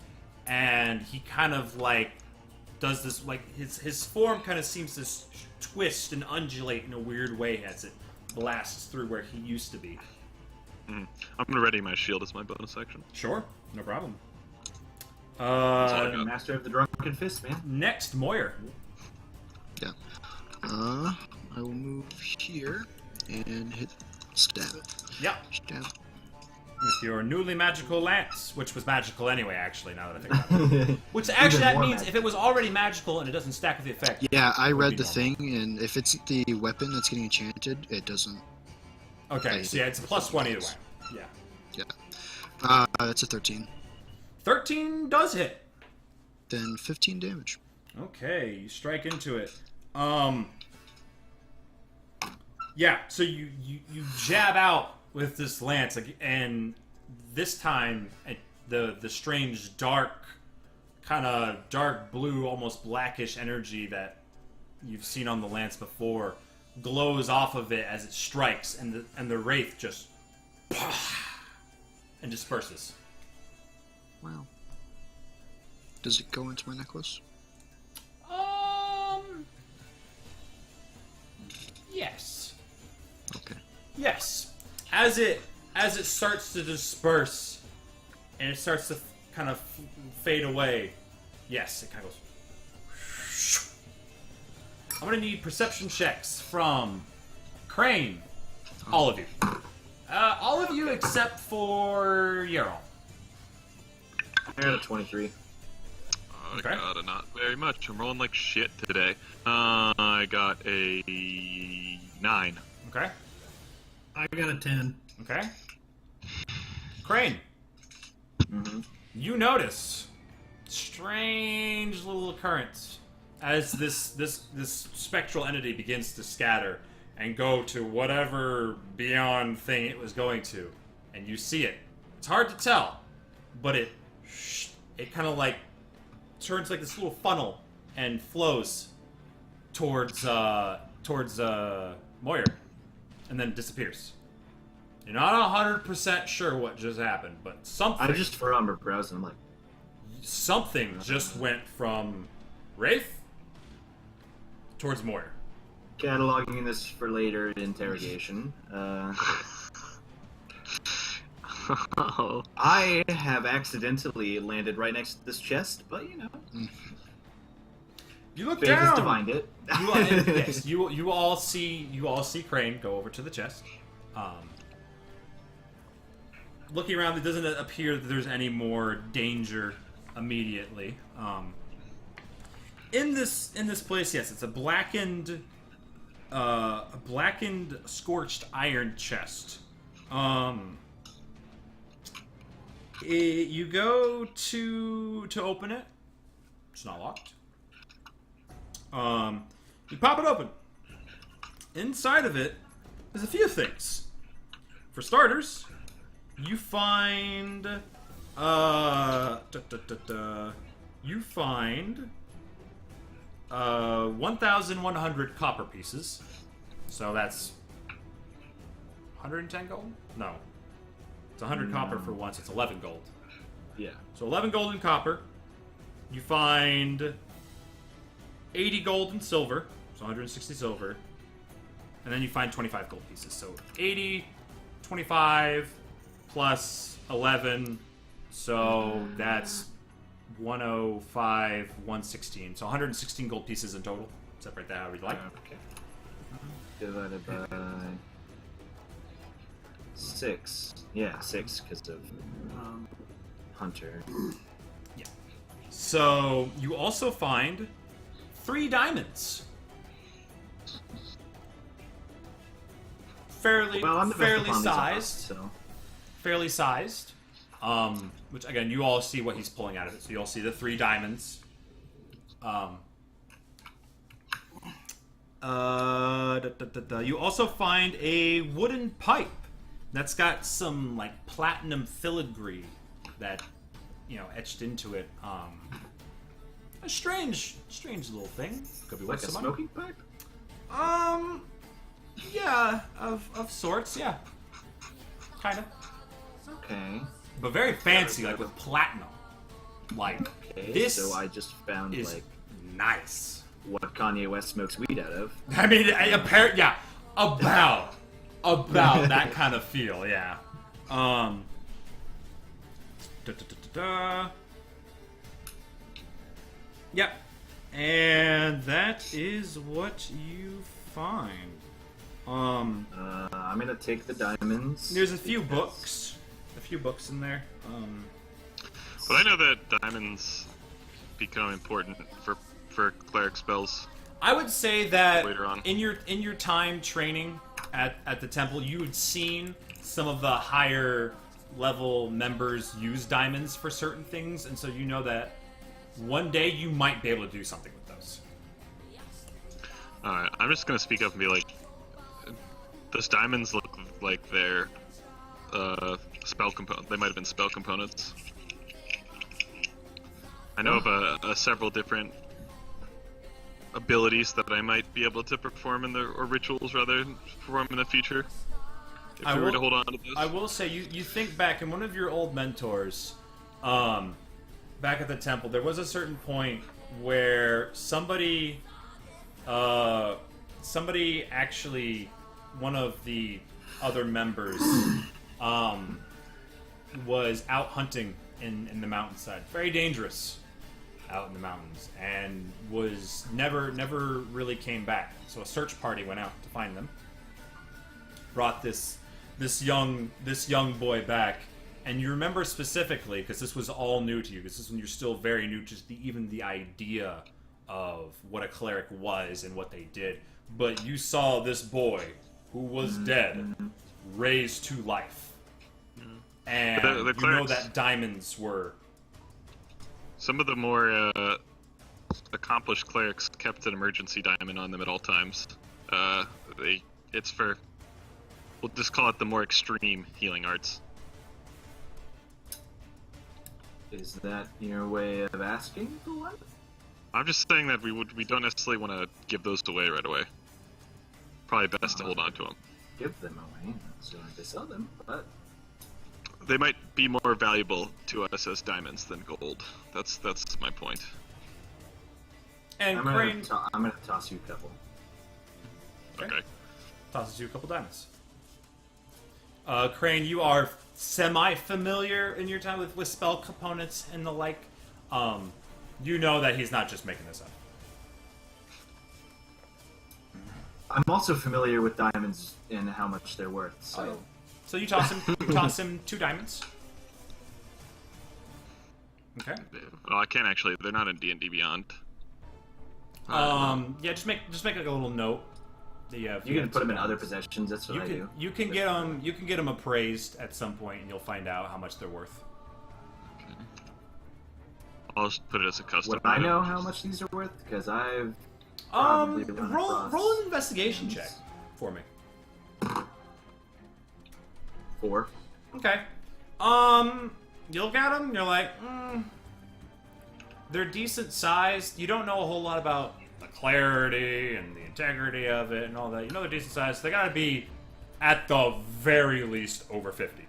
and he kind of like does this, like his form kind of seems to twist and undulate in a weird way as it blasts through where he used to be. I'm gonna ready my shield as my bonus action. Sure, no problem. Master of the Drunken Fist, man. Next, Moyer. Yeah. I will move here and hit stab it. Yeah, Stab. with your newly magical lance, which was magical anyway, actually, now that I think about it. Which actually, that more means magic. if it was already magical and it doesn't stack with the effect. Yeah, I it would read be the normal. thing, and if it's the weapon that's getting enchanted, it doesn't. Okay, so yeah, it's a +1 either way. Yeah. Yeah. That's a 13. 13 does hit. Then 15 damage. Okay, you strike into it. Yeah, so you jab out with this lance, and this time the strange dark, kind of dark blue, almost blackish energy that you've seen on the lance before glows off of it as it strikes, and the wraith just and disperses. Wow. Does it go into my necklace? Yes. Okay. Yes. as it starts to disperse and it starts to kind of fade away, yes, it kind of goes. I'm gonna need perception checks from Crane. All of you. All of you except for Yarl. I got a 23. I got a not very much. I'm rolling like shit today. I got a 9. Okay. I got a 10. Okay. Crane. Mm-hmm. You notice strange little occurrence as this spectral entity begins to scatter and go to whatever beyond thing it was going to, and you see it. It's hard to tell, but it kind of like turns like this little funnel and flows towards Moyer, and then disappears. You're not 100% sure what just happened, but something. I just furrow my brows and I'm like, something just went from Wraith towards Moyer. cataloging this for later interrogation. Oh. I have accidentally landed right next to this chest, but you know, You look fate has down. divined it. Yes, you all see Crane go over to the chest. Looking around, it doesn't appear that there's any more danger immediately. In this place, yes, it's a blackened, scorched iron chest. You go to open it. It's not locked. You pop it open. Inside of it is a few things. For starters, you find you find 1,100 copper pieces. So that's 110 gold? No. It's 100 copper for once. It's 11 gold. Yeah. So 11 gold and copper. You find 80 gold and silver. So 160 silver. And then you find 25 gold pieces. So 80, 25, plus 11. So that's 105, 116. So 116 gold pieces in total. Separate that however you like. Okay. Divided by 6. Yeah, 6 because of Hunter. Yeah. So you also find 3 diamonds. Fairly Well, I'm the best upon these sized. so. Fairly sized. Which again, you all see what he's pulling out of it. So you all see the 3 diamonds. You also find a wooden pipe that's got some like platinum filigree that etched into it. A strange little thing. Could be Like worth a some smoking pipe? money. Yeah, of sorts, yeah. Kinda. Okay. But very fancy, like with platinum. Like, Okay. this So I just found is like nice. what Kanye West smokes weed out of. I mean, yeah, about that kind of feel, yeah. Yep. And that is what you find. I'm gonna take the diamonds. There's a few books in there. But I know that diamonds become important for cleric spells. I would say that Later on. in your time training at the temple, you had seen some of the higher level members use diamonds for certain things, and so you know that one day you might be able to do something with those. Alright, I'm just gonna speak up and be like, those diamonds look like they're spell component. They might have been spell components. I know of several different abilities that I might be able to perform or rituals rather perform in the future. If we were to hold on to this. I will say, you think back in one of your old mentors, back at the temple, there was a certain point where somebody actually, one of the other members was out hunting in the mountainside. Very dangerous out in the mountains, and was never really came back. So a search party went out to find them. Brought this young boy back, and you remember specifically because this was all new to you. Because this is when you're still very new, just even the idea of what a cleric was and what they did. But you saw this boy who was dead raised to life, and the you know clerics, that diamonds were. Some of the more accomplished clerics kept an emergency diamond on them at all times. It's for, we'll just call it the more extreme healing arts. Is that your way of asking for one? I'm just saying that we don't necessarily want to give those away right away. Probably best to hold on to them. Give them away, so I to sell them, but They might be more valuable to us as diamonds than gold. That's my point. And I'm Crane gonna toss you a couple. Okay. tosses you a couple diamonds. Crane, you are semi-familiar in your time with spell components and the like. You know that he's not just making this up. I'm also familiar with diamonds and how much they're worth, so... Oh, yeah. So you toss him 2 diamonds. Okay. Well, I can't actually. They're not in D&D Beyond. Yeah, just make like a little note. That you can put them in other possessions. That's what I do. You can get them. You can get them appraised at some point, and you'll find out how much they're worth. Okay. I'll just put it as a custom. Would I know how much these are worth? Because I've probably run across roll an investigation check for me. 4. Okay. You look at them, you're like, they're decent sized. You don't know a whole lot about the clarity and the integrity of it and all that. You know they're decent sized. They gotta be, at the very least, over 50.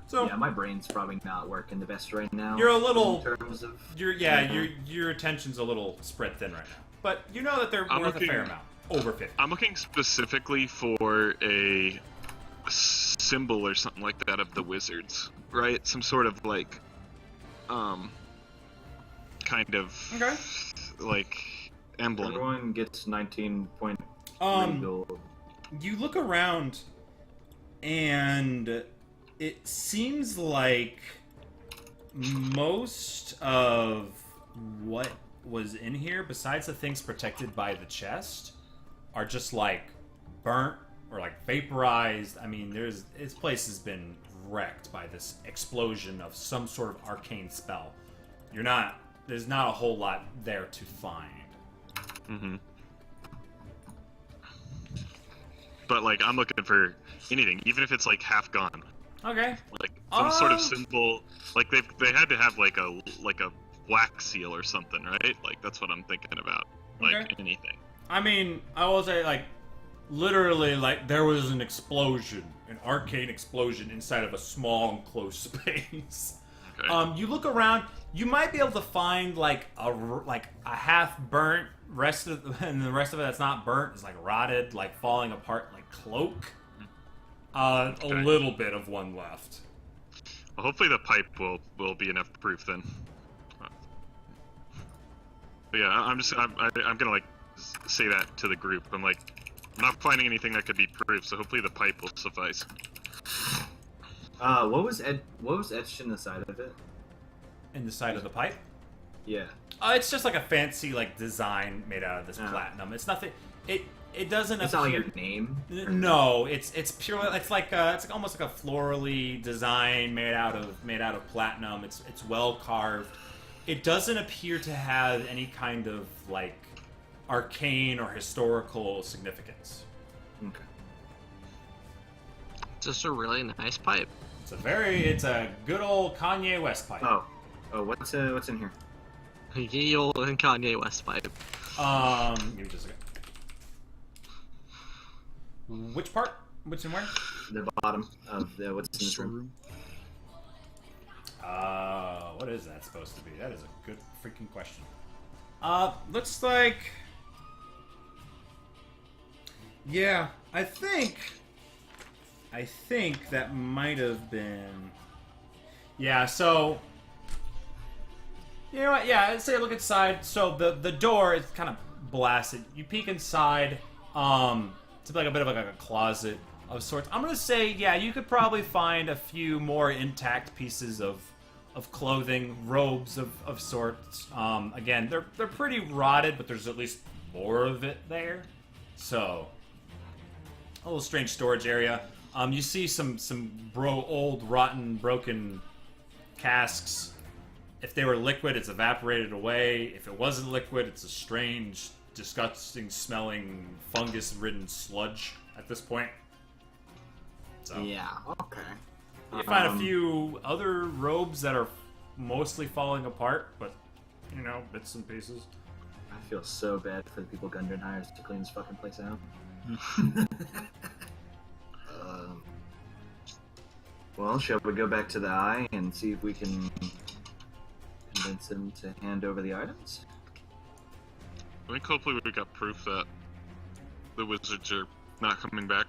So Yeah, my brain's probably not working the best right now. you're a little, in terms of your attention's a little spread thin right now. But you know that they're worth a fair amount, over 50. I'm looking specifically for a symbol or something like that of the wizards, right? Some sort of like, kind of Okay. like emblem. Everyone gets 19.3 gold. You look around, and it seems like most of what was in here, besides the things protected by the chest, are just like burnt or like vaporized. I mean, this place has been wrecked by this explosion of some sort of arcane spell. There's not a whole lot there to find. Mm-hmm. But like, I'm looking for anything, even if it's like half gone. Okay. Like some sort of symbol. Like they had to have like a wax seal or something, right? Like that's what I'm thinking about. Like Okay. anything. I mean, I will say, like, literally, like, there was an explosion, an arcane explosion inside of a small enclosed space. Okay. You look around, you might be able to find like a half burnt and the rest of it that's not burnt is like rotted, like falling apart, like cloak. A little bit of one left. Well, hopefully the pipe will be enough proof then. But yeah, I'm gonna like say that to the group. I'm like, I'm not finding anything that could be proof, so hopefully the pipe will suffice. What was etched in the side of it? In the side of the pipe? Yeah. It's just like a fancy like design made out of this platinum. It's nothing. It doesn't. It's not like your name. No, it's purely. It's like almost like a florally design made out of platinum. It's well carved. It doesn't appear to have any kind of like arcane or historical significance. Okay. Just a really nice pipe. It's a good old Kanye West pipe. Oh, what's in here? Ye old and Kanye West pipe. Give me just a second. Which part? What's in where? The bottom of the what's in this room. What is that supposed to be? That is a good freaking question. Looks like... Yeah, I think I think that might have been... Yeah, so... You know what? Yeah, I'd say look inside. So the door is kind of blasted. You peek inside. It's like a bit of like a closet of sorts. I'm gonna say, yeah, you could probably find a few more intact pieces of clothing, robes of sorts. Again, they're pretty rotted, but there's at least more of it there. So, a little strange storage area. You see some old, rotten, broken casks. If they were liquid, it's evaporated away. If it wasn't liquid, it's a strange, disgusting smelling, fungus-ridden sludge at this point. So Yeah. Okay. you find a few other robes that are mostly falling apart, but you know, bits and pieces. I feel so bad for the people Gundren hires to clean this fucking place out. Well, shall we go back to the eye and see if we can convince him to hand over the items? I think hopefully we got proof that the wizards are not coming back.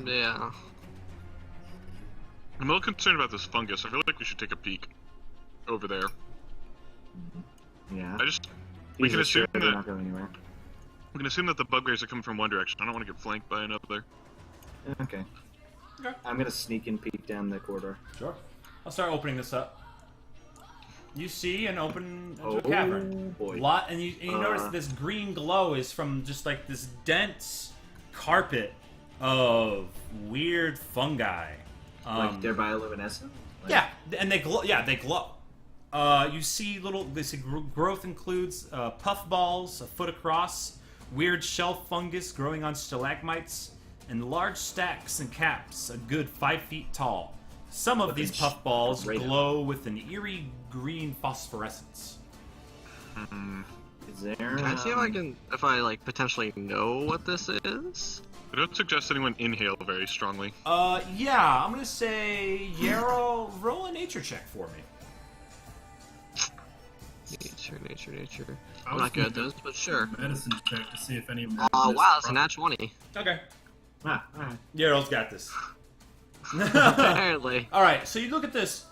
Yeah. I'm a little concerned about this fungus. I feel like we should take a peek over there. Yeah. We can Jesus, assume they're that not going anywhere. we can assume that the bugbears are coming from one direction. I don't want to get flanked by another. Okay. Okay. I'm gonna sneak and peek down the corridor. Sure. I'll start opening this up. You see an open into a cavern. Boy. And you notice this green glow is from just like this dense carpet of weird fungi. Like they're bioluminescent? Like, Yeah, and they glow. Yeah, they glow. You see growth includes puffballs a foot across, weird shelf fungus growing on stalagmites, and large stacks and caps a good 5 feet tall. Some of these puffballs glow with an eerie green phosphorescence. Is there? Can I see if I like potentially know what this is? I don't suggest anyone inhale very strongly. Yeah, I'm gonna say Yarrow, roll a nature check for me. Nature. I I'm was not good at thinking those, but sure. medicine check to see if any of them. Wow, it's a nat 20. Okay. Alright. Yarrow's got this. Apparently. Alright, so you look at this.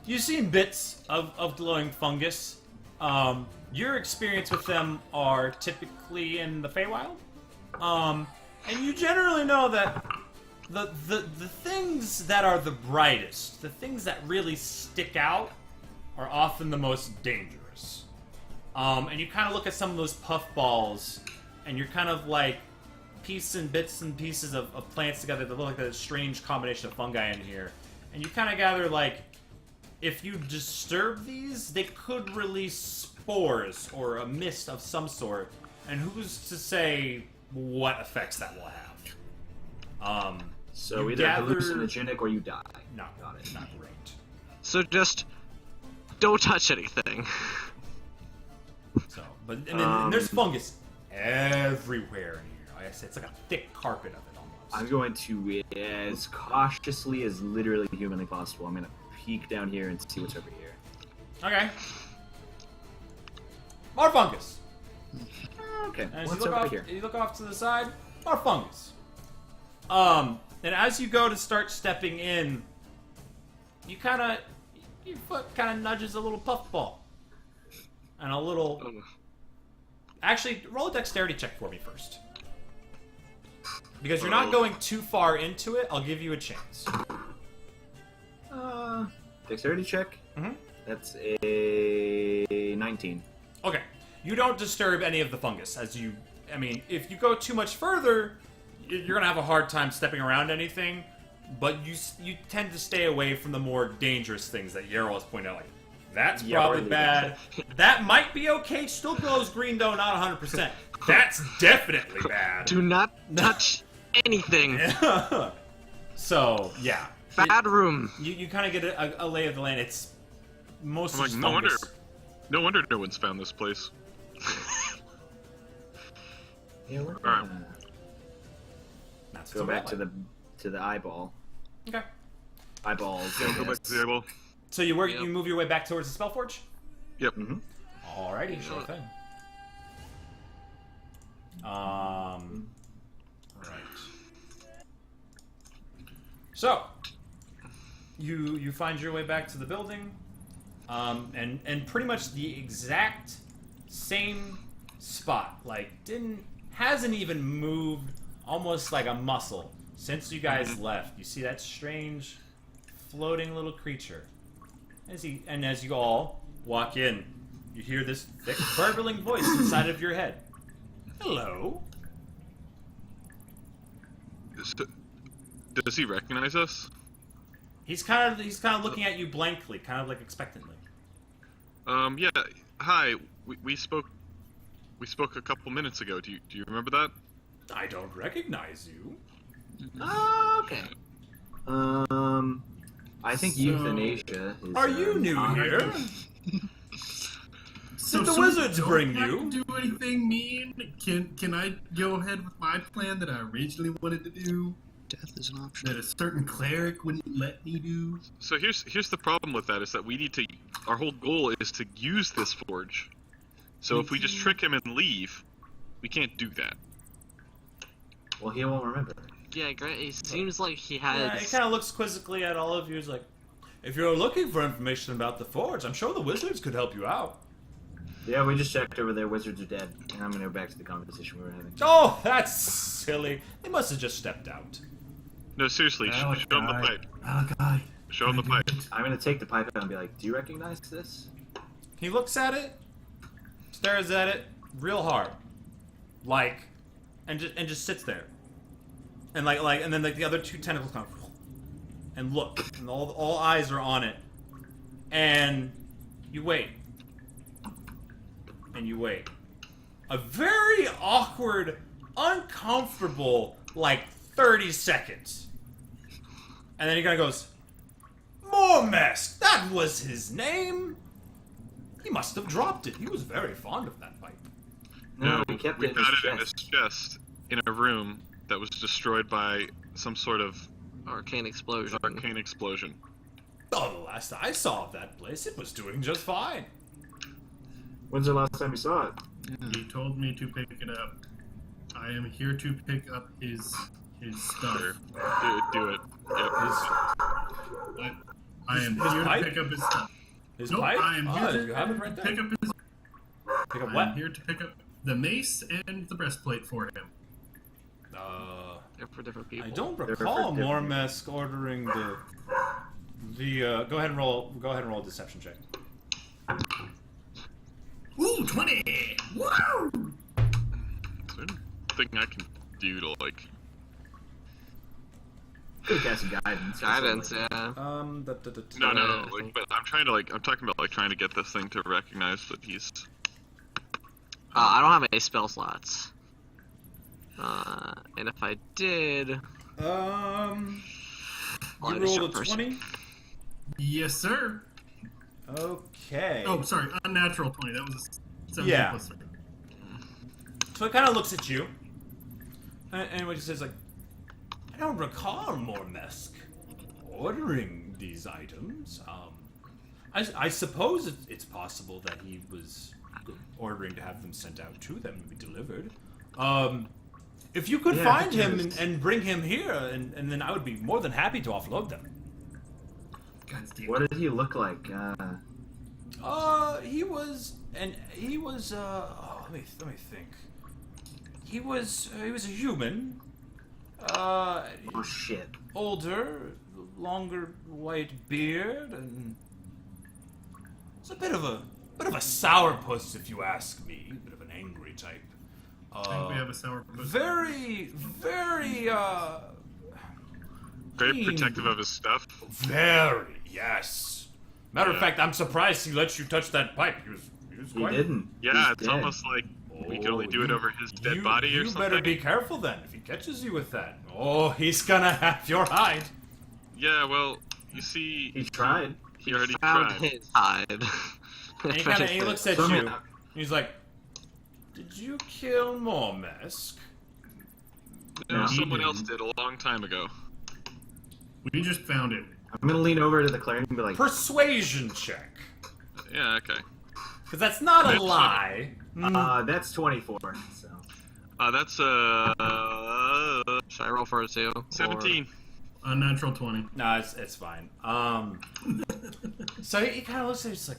You've seen bits of glowing fungus. Your experience with them are typically in the Feywild. And you generally know that the things that are the brightest, the things that really stick out, are often the most dangerous. And you kind of look at some of those puffballs, and you're kind of like piecing bits and pieces of plants together that look like a strange combination of fungi in here. And you kind of gather, like, if you disturb these, they could release spores or a mist of some sort. And who's to say what effects that will have? So You either gather- hallucinogenic or you die. No, not great. So just don't touch anything. So, but and there's fungus everywhere in here. Like I said, it's like a thick carpet of it almost. I'm going to, as cautiously as literally humanly possible, I'm gonna peek down here and see what's over here. Okay. More fungus. Okay, And as what's you look over off, here? you look off to the side, more fungus. And as you go to start stepping in, your foot kind of nudges a little puffball. And a little... Actually, roll a dexterity check for me first. Because you're not going too far into it, I'll give you a chance. Dexterity check? Mhm. That's a 19. Okay. You don't disturb any of the fungus. If you go too much further, you're going to have a hard time stepping around anything. But you tend to stay away from the more dangerous things that Yarrow has pointed out. Like, that's probably bad. That might be okay. Still glows green, though, not 100%. That's definitely bad. Do not touch anything. So, yeah. Bad room. You kind of get a lay of the land. It's mostly I'm like, just no wonder, fungus. no wonder no one's found this place. Yeah, we're Alright. gonna That's go what back I to like. the eyeball. Okay. Eyeballs. Yeah, go back to the table. So you Yep. move your way back towards the Spellforge? Yep. Mm-hmm. Alrighty, sure thing. Alright. So, you find your way back to the building, and pretty much the exact same spot. Like, hasn't even moved, almost like a muscle since you guys left. You see that strange, floating little creature. As you all walk in, you hear this thick, burbling voice inside of your head. Hello. Does he recognize us? He's kind of looking at you blankly, kind of like expectantly. Yeah. Hi. We spoke a couple minutes ago. Do you remember that? I don't recognize you. Oh, okay. I think So- euthanasia is... Are you new here? Did the wizards bring you? Do anything mean? Can I go ahead with my plan that I originally wanted to do? Death is an option. That a certain cleric wouldn't let me do? So here's the problem with that is that we need to. Our whole goal is to use this forge. So if we just trick him and leave, we can't do that. Well, he won't remember. Yeah, great. It seems like he Yeah, has. he kind of looks quizzically at all of you. He's like, if you're looking for information about the forge, I'm sure the wizards could help you out. Yeah, we just checked over there. Wizards are dead. And I'm gonna go back to the conversation we were having. Oh, that's silly. They must have just stepped out. No, seriously, show him the pipe. Malachi. Show him the pipe. I'm gonna take the pipe out and be like, do you recognize this? He looks at it, stares at it real hard, like, and just sits there, and and then the other two tentacles come and look, and all eyes are on it, and you wait, and you wait, a very awkward, uncomfortable, like 30 seconds, and then he kind of goes, Mormesk, that was his name. He must have dropped it. He was very fond of that pipe. No, we kept we it in found his it in his chest. chest in a room that was destroyed by some sort of Arcane explosion. arcane explosion. Oh, the last I saw of that place, it was doing just fine. When's the last time you saw it? He told me to pick it up. I am here to pick up his stuff. Sure. Do it. Yep. But I am his here pipe? to pick up his stuff. His Nope, pipe? I am here to you have it right there. pick up his. Pick up I'm what? here to pick up the mace and the breastplate for him. They're for different people. I don't for recall different- Mormesk ordering the go ahead and roll a deception check. Ooh, 20! Woo! Is there anything I can do to like? Could cast some guidance. or Guidance, something like yeah. No. I think- But I'm talking about like trying to get this thing to recognize that he's. I don't have any spell slots. And if I did, You I'll have a rolled short a person. 20? Yes, sir. Okay. Oh, sorry, unnatural 20. That was a 7 Yeah. plus 3. So it kind of looks at you. And what he says, like, I don't recall Mormesk ordering these items. I suppose it's possible that he was ordering to have them sent out to them to be delivered. If you could Yeah, find him because- and bring him here, and then I would be more than happy to offload them. God damn. What did he look like? He was, let me think. He was a human. Oh shit. Older, longer white beard, and it's a bit of a sourpuss, if you ask me. A bit of an angry type. I think we have a sour puss. Very, Very Clean. protective of his stuff. very, yes. Matter of Yeah. fact, I'm surprised he let you touch that pipe. He was He quite... didn't. Yeah, He's it's dead. almost like we can only do it over his dead body or You something. better be careful then, if he catches you with that. Oh, he's gonna have your hide. Yeah, well, you see, He tried. he already Found tried. his hide. And he looks at So, you. man, He's like, "Did you kill Mormesk?" No, No, he someone didn't. else did a long time ago. We just found it. I'm gonna lean over to the cleric and be like, Persuasion check, Yeah, okay. because that's not a That's lie. that's 24. So That's Should I roll for it too? 17. Unnatural 20. No, it's fine. So he kind of looks at it, he's like,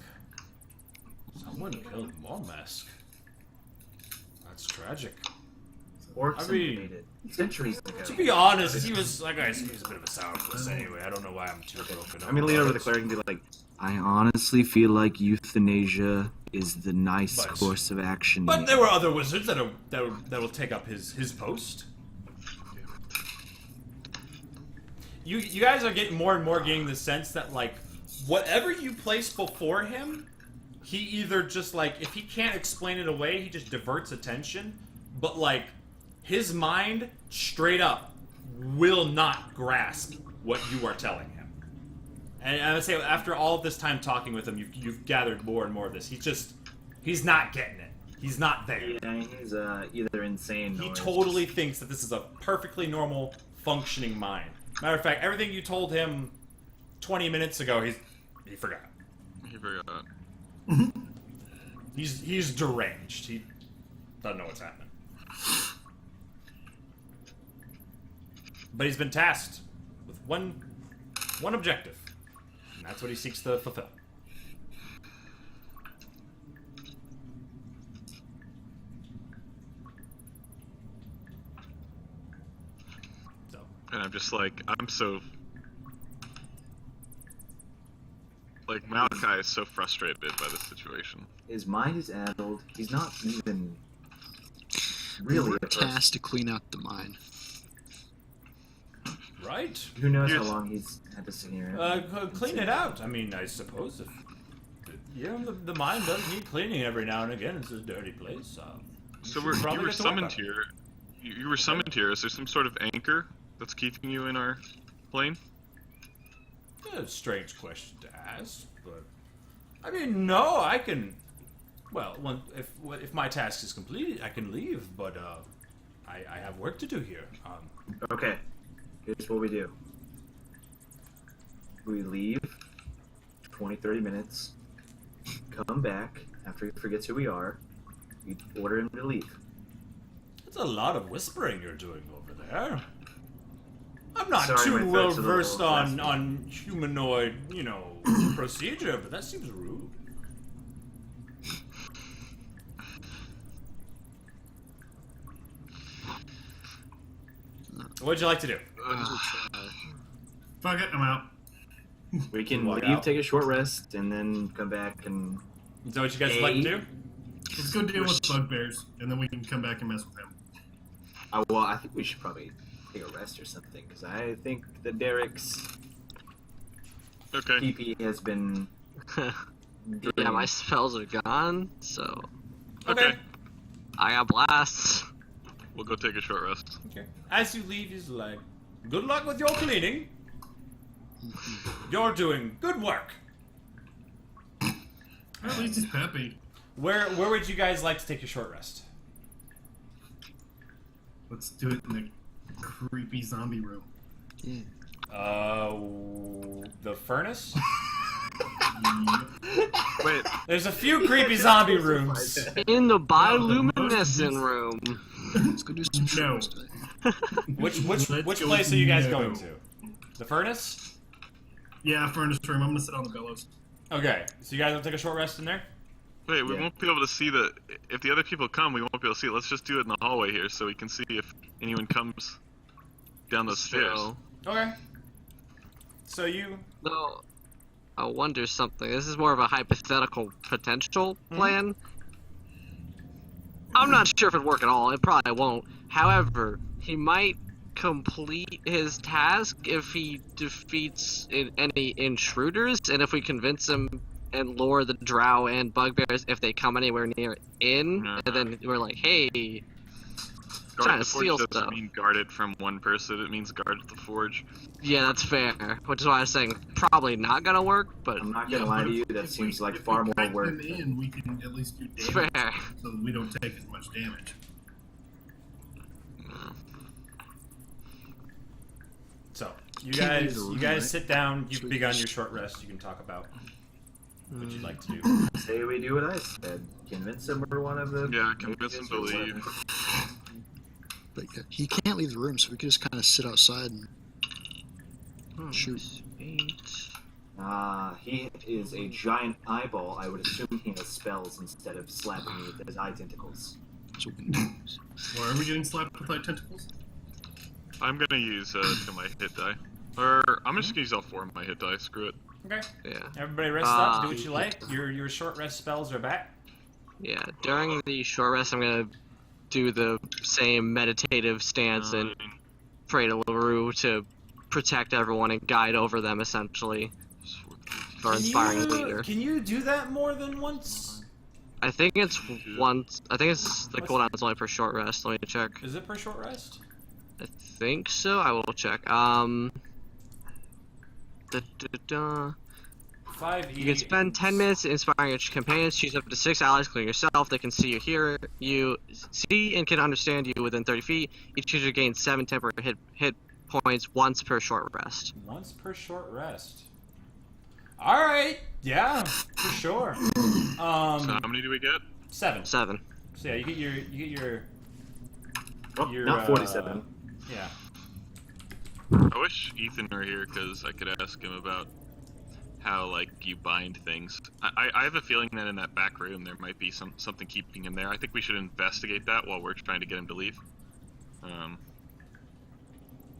someone killed Mask. That's tragic. Orcs I mean, invaded centuries ago. To be honest, he was like I said, he was a bit of a sourpuss anyway. I don't know why I'm too broken. I'm gonna lean over to the cleric and be like, I honestly feel like euthanasia is the nice But- course of action. But here." there were other wizards that will take up his post. You guys are getting more and more getting the sense that like whatever you place before him, he either just like if he can't explain it away, he just diverts attention. But like his mind straight up will not grasp what you are telling him. And I would say after all of this time talking with him, you've gathered more and more of this. He's not getting it. He's not there. Yeah, he's either insane He or totally thinks that this is a perfectly normal, functioning mind. Matter of fact, everything you told him 20 minutes ago, he forgot. He forgot. He's deranged. He doesn't know what's happening. But he's been tasked with one objective, and that's what he seeks to fulfill. So, And I'm just like, like, Malachi is so frustrated by this situation. his mind is addled. He's not even really We're a person. tasked to clean out the mine. right? Who knows how Here's- long he's had to sit here? Clean it out. I mean, I suppose if the mind does need cleaning every now and again. It's a dirty place. So should probably you were get to work on summoned it. here. You were summoned here. Is there some sort of anchor that's keeping you in our plane? A strange question to ask, but I mean, no, I can. Well, if my task is completed, I can leave. But I have work to do here. Okay, here's what we do. We leave 20-30 minutes, come back after he forgets who we are, we order him to leave. It's a lot of whispering you're doing over there. I'm not Sorry, my too well throat's a little versed raspy. on humanoid, procedure, but that seems rude. What'd you like to do? Fuck it, I'm out. We can Walk leave, out. take a short rest, and then come back and... Is that what you guys would like to do? Let's go deal with bugbears, and then we can come back and mess with him. well, I think we should probably take a rest or something, because I think that Derek's Okay. PP has been... Yeah, my spells are gone, so Okay. I got blasts. We'll go take a short rest. Okay. As you leave, he's like, "Good luck with your cleaning. You're doing good work." At least he's peppy. Where would you guys like to take your short rest? Let's do it in the creepy zombie room. Yeah. The furnace? Wait, There's a few creepy zombie rooms. In the bioluminescent room. Let's go do some No. shrooms today. Which Let's place go are you guys no. going to? The furnace? Yeah, furnace room. I'm gonna sit on the bellows. Okay, so you guys will take a short rest in there? wait, we Yeah. won't be able to see the... If the other people come, we won't be able to see it. Let's just do it in the hallway here so we can see if anyone comes down those stairs. So, Okay. So you... though, I wonder something. This is more of a hypothetical potential plan. I'm not sure if it'd work at all. It probably won't. However, he might complete his task if he defeats any intruders, and if we convince him and lure the drow and bugbears if they come anywhere near in, and then we're like, hey, trying Guard to the forge steal doesn't stuff. mean guard it from one person. It means guard the forge. Yeah, that's fair. Which is why I was saying probably not gonna work, but I'm not gonna lie to you, but that if seems we- like if far we more kite work. them in, we can at least do it's damage, fair. so that we don't take as much damage. So, you Can't leave guys the room, you guys right? sit down, you've Sweet. begun your short rest, you can talk about what you'd like to do. Say we do what I said. Convince him we're one of the... Yeah, convince him to leave. But yeah, he can't leave the room, so we could just kind of sit outside and Shoot. 8. He is a giant eyeball. I would assume he has spells instead of slapping me with his eye tentacles. So, Why are we getting slapped with like tentacles? I'm gonna use to my hit die. Or I'm just gonna use all 4 of my hit die. Screw it. Okay. Yeah. Everybody rest up. Do what you like. Your short rest spells are back. Yeah. During the short rest, I'm gonna do the same meditative stance and 9, pray to LaRue to protect everyone and guide over them, essentially, for inspiring leader. Can you do that more than once? I think it's once. I think it's the cooldown is only per short rest. Let me check. Is it per short rest? I think so. I will check. 5e. You can spend 10 minutes inspiring your companions. Choose up to 6 allies, including yourself. They can see you, hear you, see and can understand you within 30 feet. Each user gains 7 temporary hit points once per short rest. Once per short rest. All right. Yeah, for sure. so how many do we get? 7. 7. So yeah, you get your. Oh, Your, not 47. Yeah. I wish Ethan were here because I could ask him about how like you bind things. I have a feeling that in that back room there might be something keeping him there. I think we should investigate that while we're trying to get him to leave.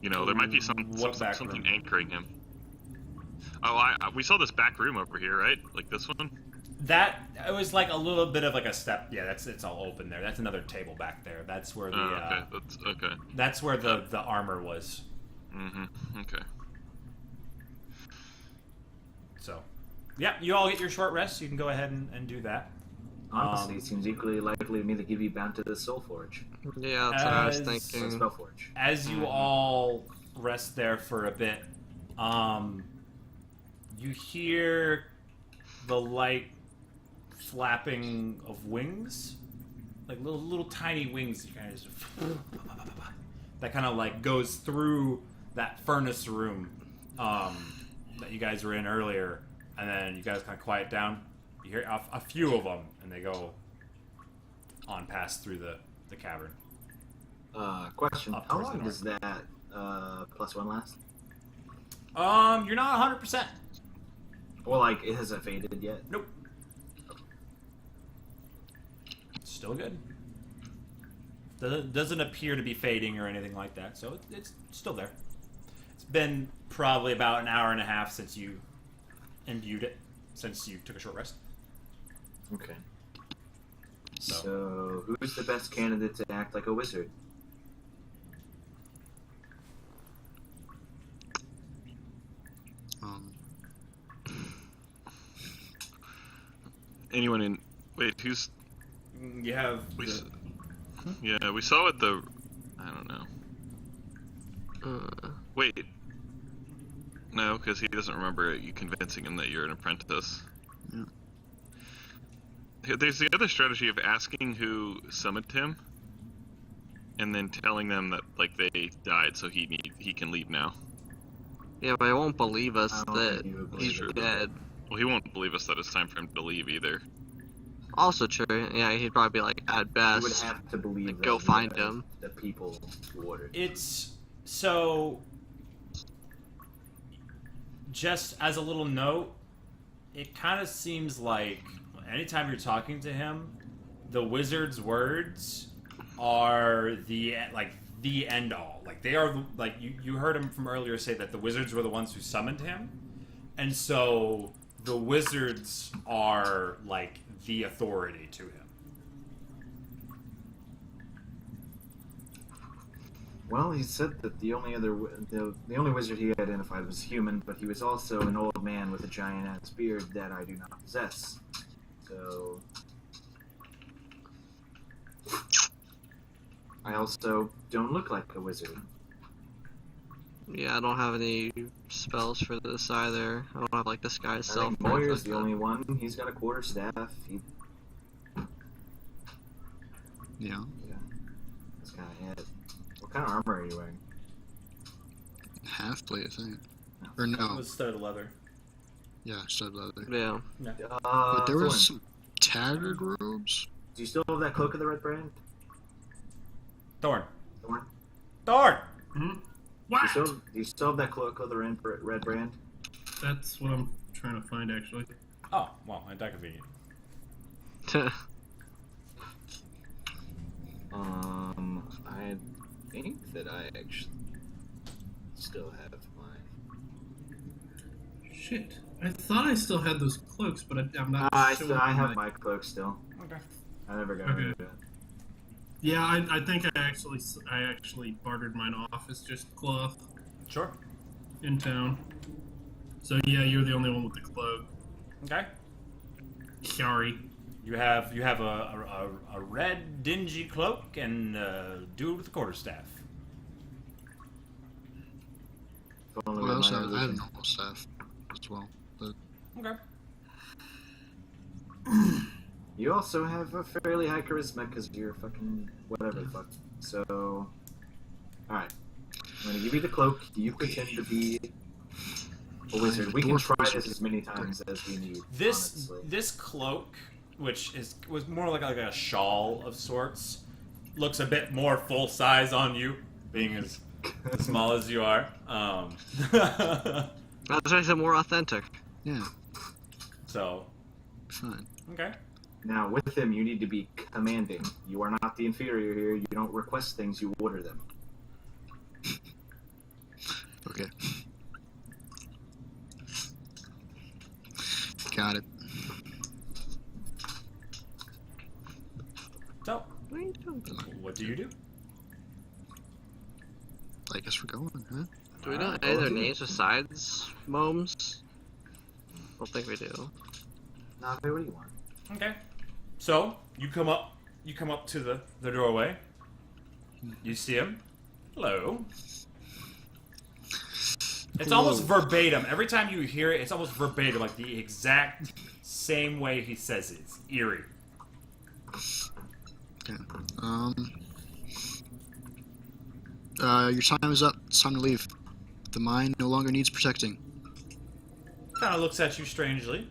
You know, there might be something room? anchoring him. Oh, we saw this back room over here, right? Like this one? That it was like a little bit of like a step. Yeah, it's all open there. That's another table back there. That's where the okay. That's okay. that's where the armor was. Mm-hmm. Okay. So, yeah, you all get your short rest. You can go ahead and do that. Honestly, it seems equally likely to me that you'd be bound to the Soul Forge. Yeah, that's what I was As- Or thinking. Spell Forge. As you all rest there for a bit, you hear the light flapping of wings, like little tiny wings. You guys, that kind of like goes through that furnace room that you guys were in earlier, and then you guys kind of quiet down. You hear a few of them, and they go on past through the cavern. Question. Up How towards the long does that +1 last? You're not 100%. Well, like, it hasn't faded yet? Nope. Still good. Doesn't appear to be fading or anything like that, so it's still there. It's been probably about an hour and a half since you imbued it, since you took a short rest. Okay. So. So, who's the best candidate to act like a wizard? Anyone in? Wait, who's? You have. Yeah, we saw it. I don't know. Wait. No, because he doesn't remember you convincing him that you're an apprentice. Yeah. There's the other strategy of asking who summoned him, and then telling them that like they died, so he can leave now. Yeah, but he won't believe us I don't that think he would believe he's it. dead. Well, he won't believe us that it's time for him to leave either. Also true. Yeah, he'd probably be like, at You would best. have to believe Like, that go you find are him. the people who ordered. It's so. Just as a little note, it kind of seems like anytime you're talking to him, the wizard's words are the end all. Like they are like you heard him from earlier say that the wizards were the ones who summoned him, and so the wizards are like the authority to him. Well, he said that the only wizard he identified was human, but he was also an old man with a giant ass beard that I do not possess. So I also don't look like a wizard. Yeah, I don't have any spells for this either. I don't have like this guy's I self. think Moyer's the only one. He's got a quarterstaff. Yeah. That's kind of it. What kind of armor are you wearing? Half plate, I think. Or no. With studded leather. Yeah, stud leather. Yeah. But there Thorn, was some tattered robes. do you still have that cloak of the red brand? Thorn. Thorn? Thorn. Hmm? What? Do you still have that cloak of the red brand? That's what I'm trying to find, actually. Oh, well, ain't that convenient. I think that I actually still have mine. Shit. I thought I still had those cloaks, but I'm not sure. I have my cloak still. Okay. I never got rid of it. Yeah, I think I actually bartered mine off as just cloth Sure. in town. So yeah, you're the only one with the cloak. Okay. Sorry. You have a red dingy cloak and a dude with a quarterstaff. If only Well, I with also my have illusion. normal staff as well. But Okay. You also have a fairly high charisma because you're fucking whatever the fuck. So, alright. I'm gonna give you the cloak. You pretend to be a wizard. We can Dwarf try wizard. this as many times as we need. This honestly. this cloak, which was more like a shawl of sorts, looks a bit more full size on you, being as small as you are. That makes it more authentic. yeah, So, fine. okay. Now, with him, you need to be commanding. You are not the inferior here. You don't request things, you order them. Okay. Got it. So, What are you doing? what do you do? I guess we're going, huh? Do we know Alright, any of their go to- names besides Momes? I don't think we do. Nave, what do you want? Okay. So, you come up to the doorway. You see him. Hello. It's almost verbatim. Every time you hear it, it's almost verbatim, like the exact same way he says it. It's eerie. Okay. Your time is up. It's time to leave. The mine no longer needs protecting. Kind of looks at you strangely.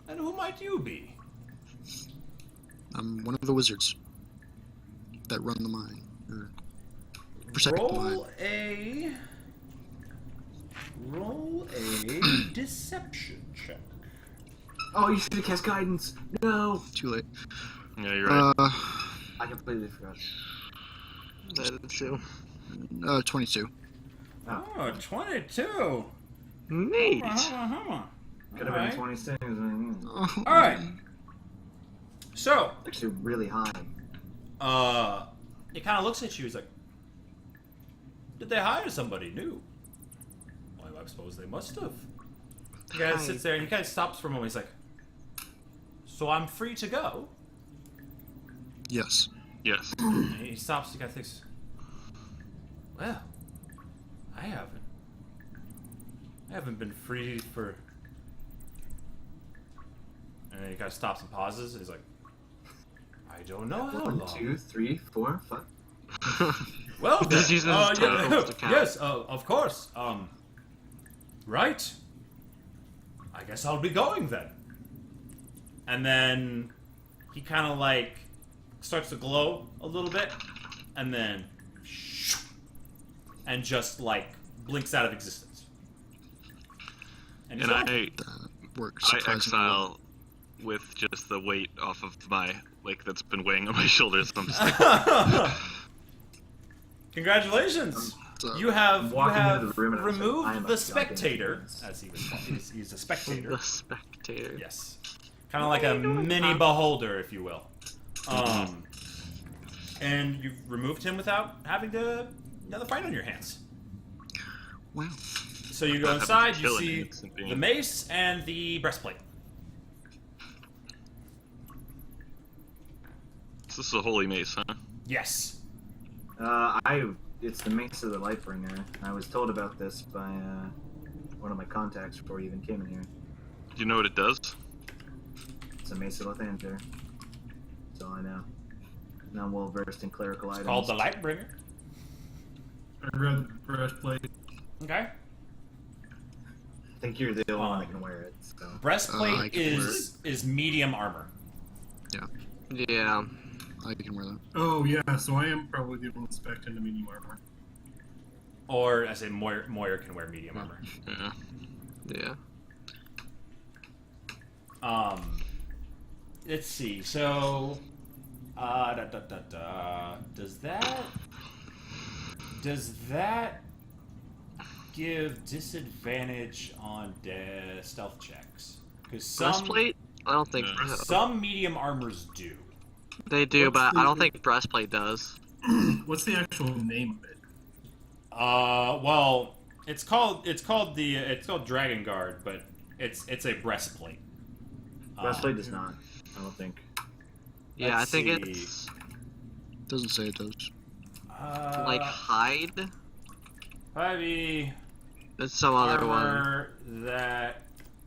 And who might you be? I'm one of the wizards that run the mine. Or protect the mine. Roll a deception check. Oh, you should have cast guidance. No. Too late. Yeah, you're right. I completely forgot. That is too. 22. Oh, 22. Neat. Could have been 26. Alright. So, Actually, really high. he kind of looks at you. He's like, did they hire somebody new? Well, I suppose they must have. The guy sits there and he kind of stops for a moment. He's like, so I'm free to go? Yes. Yes. And he stops. He kind of thinks, well, I haven't been free for. And then he kind of stops and pauses. And he's like, I don't know how 1, long. 2, 3, 4, 5. Well, Just then, using his tentacles to count. yes, of course. Right. I guess I'll be going then. And then he kind of like starts to glow a little bit, and then and just like blinks out of existence. And he's And gone. That works I surprisingly well. exile with just the weight off of my, like, that's been weighing on my shoulders. I'm just like, Congratulations! So, You have walking into the room and I was like, I am removed a the goddamn spectator, genius. as he was called. He's a spectator. The spectator. Yes. Kind of like a mini beholder, if you will. And you've removed him without having another fight on your hands. wow. So you go Not having to inside, you kill see any instant being. the mace and the breastplate. this is a holy mace, huh? Yes. It's the Mace of the Lightbringer. I was told about this by one of my contacts before you even came in here. Do you know what it does? It's a Mace of Lathander. That's all I know. Now I'm well versed in clerical items. Called the Lightbringer. I read the breastplate. Okay. I think you're the only one that can wear it. So. Breastplate I can wear is medium armor. Yeah. I can wear that. Oh yeah, so I am probably the one spec'd into medium armor. Or I say Moyer can wear medium armor. Yeah. Yeah. Let's see. So, does that give disadvantage on stealth checks? Because Breastplate? I don't think some medium armors do. they do, What's but I the- don't think breastplate does. What's the actual name of it? Well, it's called Dragon Guard, but it's a breastplate. Breastplate does not. I don't think. Yeah, I Let's think see. it's Doesn't say it does. like hide. Probably It's some other one. armor that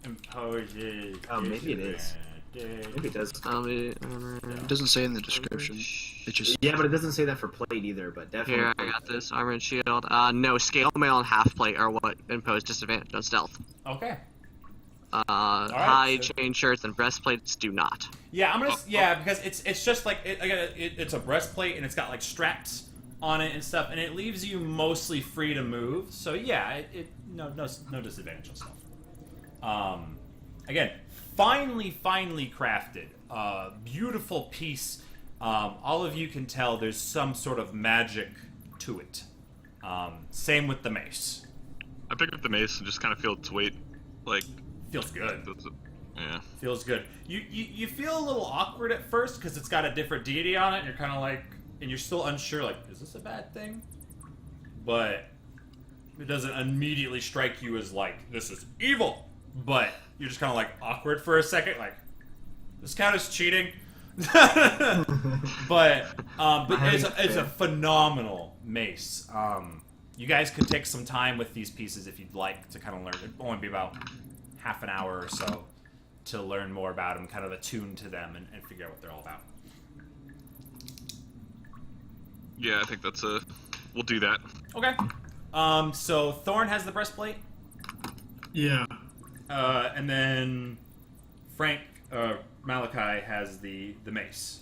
imposes. Oh, maybe it is. Maybe it does. It doesn't say in the description. It just Yeah, but it doesn't say that for plate either. But definitely. Here, I got this. Armor and shield. No, scale mail and half plate are what impose disadvantage on stealth. Okay. Hide, so- chain shirts, and breastplates do not. Yeah, I'm gonna. Because it's just like it's a breastplate and it's got like straps on it and stuff, and it leaves you mostly free to move. So yeah, no disadvantage on stuff. Again, finely crafted, beautiful piece. All of you can tell there's some sort of magic to it. Same with the mace. I pick up the mace and just kind of feel its weight, like. Feels good. Yeah. Feels good. You feel a little awkward at first because it's got a different deity on it, and you're kind of like, and you're still unsure, like, is this a bad thing? But it doesn't immediately strike you as like, this is evil. But you're just kind of like awkward for a second, like, this count as cheating. but it's a phenomenal mace. You guys could take some time with these pieces if you'd like to kind of learn. It'd only be about half an hour or so to learn more about them, kind of attune to them, and figure out what they're all about. Yeah, I think we'll do that. Okay. So Thorn has the breastplate, Yeah. and then Frank Malachi has the mace.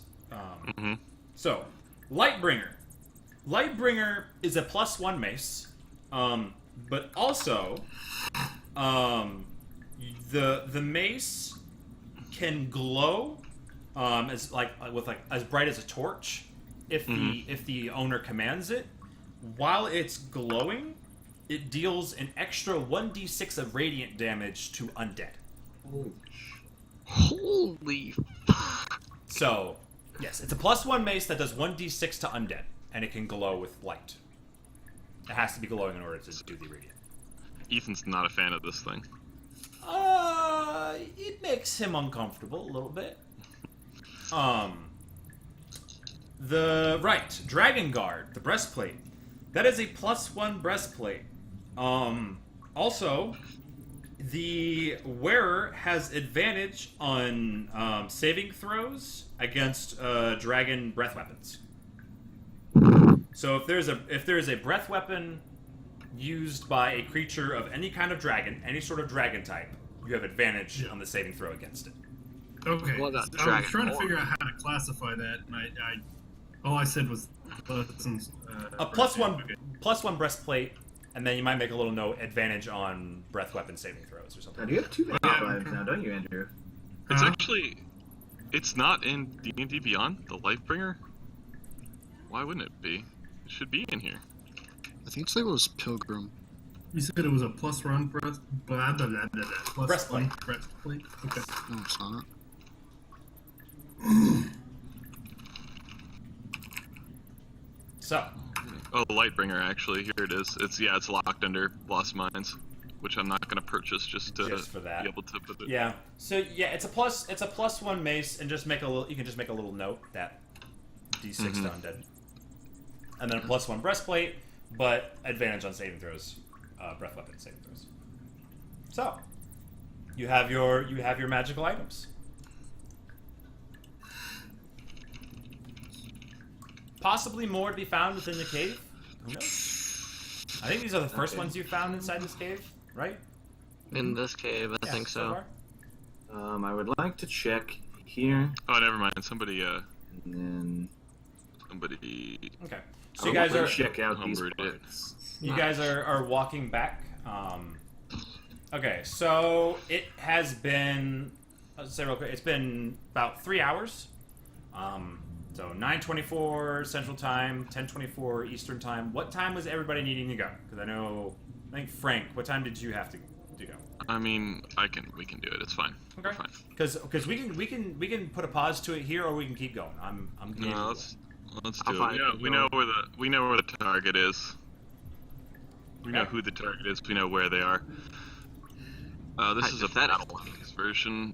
So Lightbringer. Lightbringer is a +1 mace, but also the mace can glow as as bright as a torch if the owner commands it. While it's glowing, it deals an extra 1d6 of radiant damage to undead. Holy fuck. So, yes, it's a +1 mace that does 1d6 to undead, and it can glow with light. It has to be glowing in order to do the radiant. Ethan's not a fan of this thing. It makes him uncomfortable a little bit. Dragon Guard, the breastplate. That is a +1 breastplate. Also, the wearer has advantage on saving throws against dragon breath weapons. So if there's a breath weapon used by a creature of any kind of dragon, any sort of dragon type, you have advantage on the saving throw against it. Okay. What about I was dragon trying to lore? figure out how to classify that, and all I said was A +1 breastplate, and then you might make a little note: advantage on breath weapon saving throws or Now, something. do you have two items now, don't you, Andrew? It's Huh? actually, it's not in D&D Beyond, the Lightbringer. Why wouldn't it be? It should be in here. I think it's labeled as Pilgrim. You said it was a +1 Breastplate. Breastplate. Okay. No, it's not. So, Oh, the Lightbringer, actually. Here it is. It's locked under Lost Mines, which I'm not going to purchase just to Just for that. be able to put it. yeah. So yeah, it's a +1 mace, and you can just make a little note that d6 to undead, and then a +1 breastplate, but advantage on saving throws, breath weapon saving throws. So, you have your magical items. Possibly more to be found within the cave. Who knows? I think these are the first ones you found inside this cave, right? In this cave, I Yeah, think so. far? I would like to check here, Oh, never mind. Somebody, and then Somebody. Okay. So you guys are check out these Humbered it. parts. you guys are walking back. Okay, so it has been. Let's say real quick. It's been about 3 hours. So 9:24 Central Time, 10:24 Eastern Time. What time was everybody needing to go? Because I think Frank. What time did you have to go? I mean, we can do it. It's fine. Okay. We're fine. Because we can put a pause to it here, or we can keep going. I'm game No, to go. let's I'm do fine. it. Yeah, we know where the target is. We know Okay. who the target is. We know where they are. This is a Hypothetical. battle version.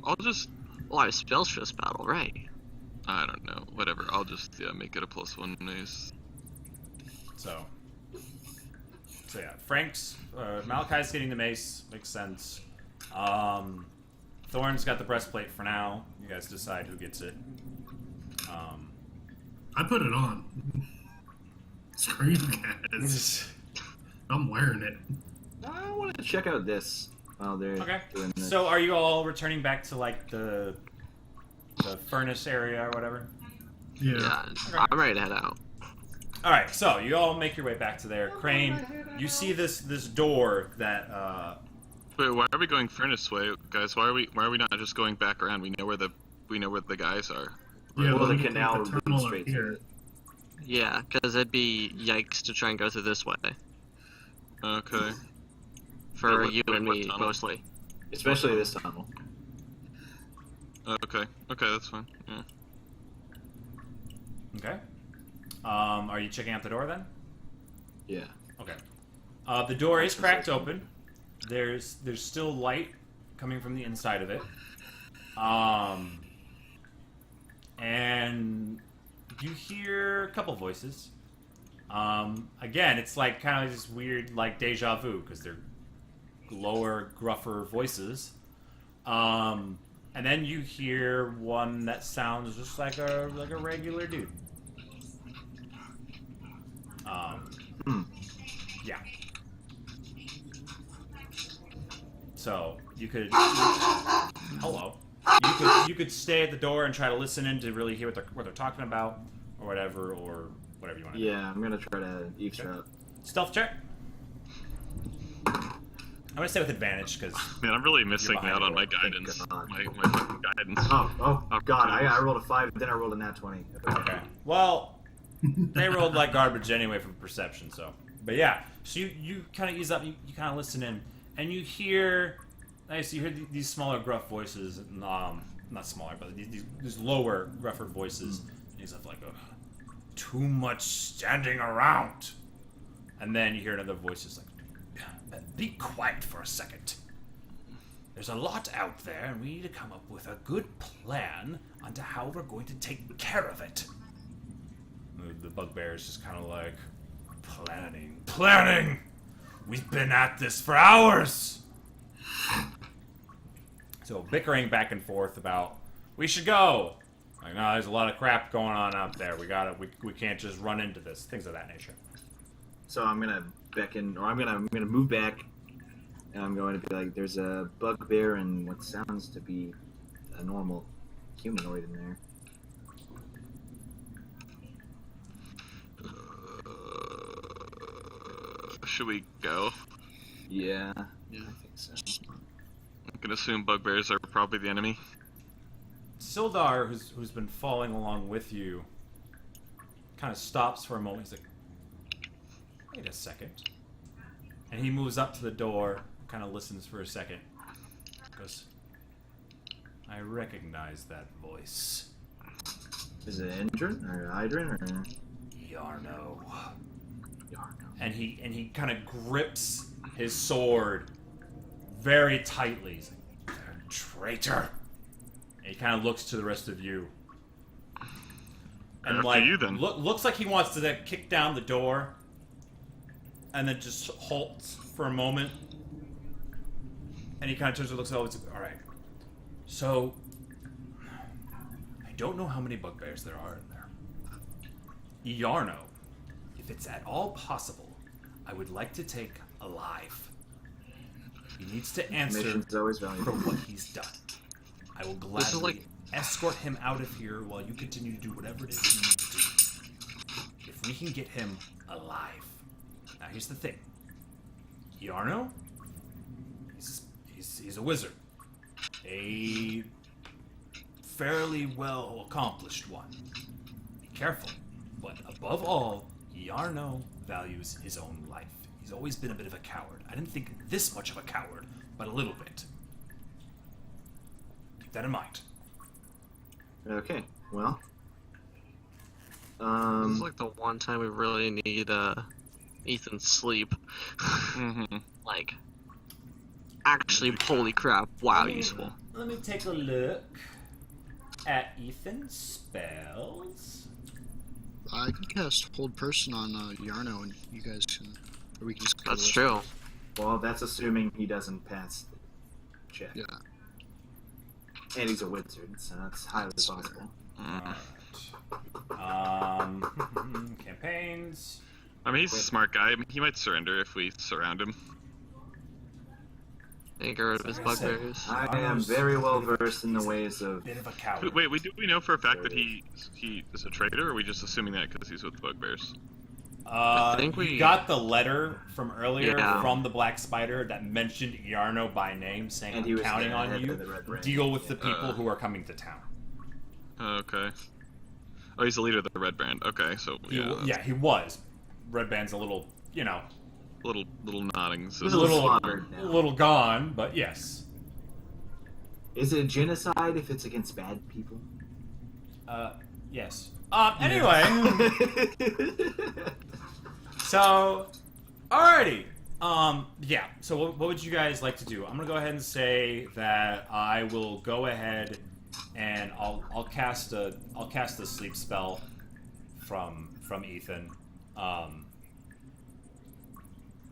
I'll just. Well, I have spells for this battle, right? I don't know. Whatever. I'll just make it a +1 mace. So yeah, Frank's Malachi's getting the mace. Makes sense. Thorn's got the breastplate for now. You guys decide who gets it. I put it on. Screw you guys. I'm wearing it. I want to check out this while they're Okay. doing this. So are you all returning back to like the furnace area or whatever? Yeah. I'm ready to head out. All right, so you all make your way back to there. Crane, you see this door that Wait, why are we going furnace way, guys? Why are we not just going back around? We know where the guys are. Yeah, Well, the the canal the leads tunnel up straight to here. it. Yeah, because it'd be yikes to try and go through this way. Okay. For Wait, you and what me, tunnel? mostly. Especially this tunnel. Okay. Okay, that's fine. Yeah. okay. Are you checking out the door then? Yeah. Okay. The door is cracked open. There's still light coming from the inside of it. And you hear a couple voices. Again, it's like kind of this weird like deja vu because they're lower, gruffer voices. And then you hear one that sounds just like a regular dude. Yeah. So you could hello. You could stay at the door and try to listen in to really hear what they're talking about or whatever you want to do. Yeah, I'm gonna try to eavesdrop. Stealth check. I'm gonna say with advantage because Man, I'm really missing behind out on the my door, thank guidance. God. My fucking guidance. Oh God! I rolled a 5, then I rolled a nat 20. okay. Well, they rolled like garbage anyway from perception. So, but yeah. So you kind of ease up. You kind of listen in, and you hear. Nice. You hear these smaller, gruff voices. Not smaller, but these lower, gruffer voices. He's like, too much standing around. And then you hear another voice is like, be quiet for a second. There's a lot out there, and we need to come up with a good plan onto how we're going to take care of it. The bugbear is just kind of like, planning. We've been at this for hours. So bickering back and forth about, we should go. Like, no, there's a lot of crap going on out there. We can't just run into this. Things of that nature. So I'm gonna beckon, or I'm gonna move back, and I'm going to be like, there's a bugbear and what sounds to be a normal humanoid in there. Should we go? Yeah, Yeah. I think so. I can assume bugbears are probably the enemy. Sildar, who's been following along with you, kind of stops for a moment. He's like, wait a second. And he moves up to the door, kind of listens for a second. Goes, I recognize that voice. Is it Indrin or Hydrin or Yarno. Yarno? And he kind of grips his sword very tightly. He's like, traitor. And he kind of looks to the rest of you. And After like, you, then. looks like he wants to then kick down the door, and then just halts for a moment. And he kind of turns and looks at all. All right. So I don't know how many bugbears there are in there. Yarno, if it's at all possible, I would like to take alive. He needs to answer Mission's always for valuable. what he's done. I will This is gladly escort him out of here while you continue to do whatever it is you need to do. If we can get him alive. Now, here's the thing. Yarno, he's a wizard. A fairly well accomplished one. Be careful. But above all, Yarno values his own life. He's always been a bit of a coward. I didn't think this much of a coward, but a little bit. Keep that in mind. Okay, well. This is like the one time we really need Ethan's sleep. Like, actually, holy crap, wow, useful. Let me take a look at Ethan's spells. I can cast Hold Person on Yarno, and you guys can, or we can just go That's with- true. Well, that's assuming he doesn't pass the check. Yeah. And he's a wizard, so that's highly That's fair. possible. Campaigns. I mean, he's a smart guy. I mean, he might surrender if we surround him. And get rid of his Like I said, bugbears. I am very well versed in the ways of. Bit of a coward. Wait, do we know for a fact that he is a traitor, or are we just assuming that because he's with the bugbears? I think we we- got the letter from earlier Yeah. from the Black Spider that mentioned Yarno by name, saying, And he I'm was counting the on head you. of the Red Brand. Deal with the people Uh. who are coming to town. Okay. Oh, he's the leader of the Red Brand. Okay, so yeah, He was. Red Band's a little, little nodding. So He's a little slaughtered now. a little gone, but yes. Is it genocide if it's against bad people? Yes. Anyway, so, alrighty. Yeah. So, what would you guys like to do? I'm gonna go ahead and say that I will go ahead and I'll cast a sleep spell from Ethan,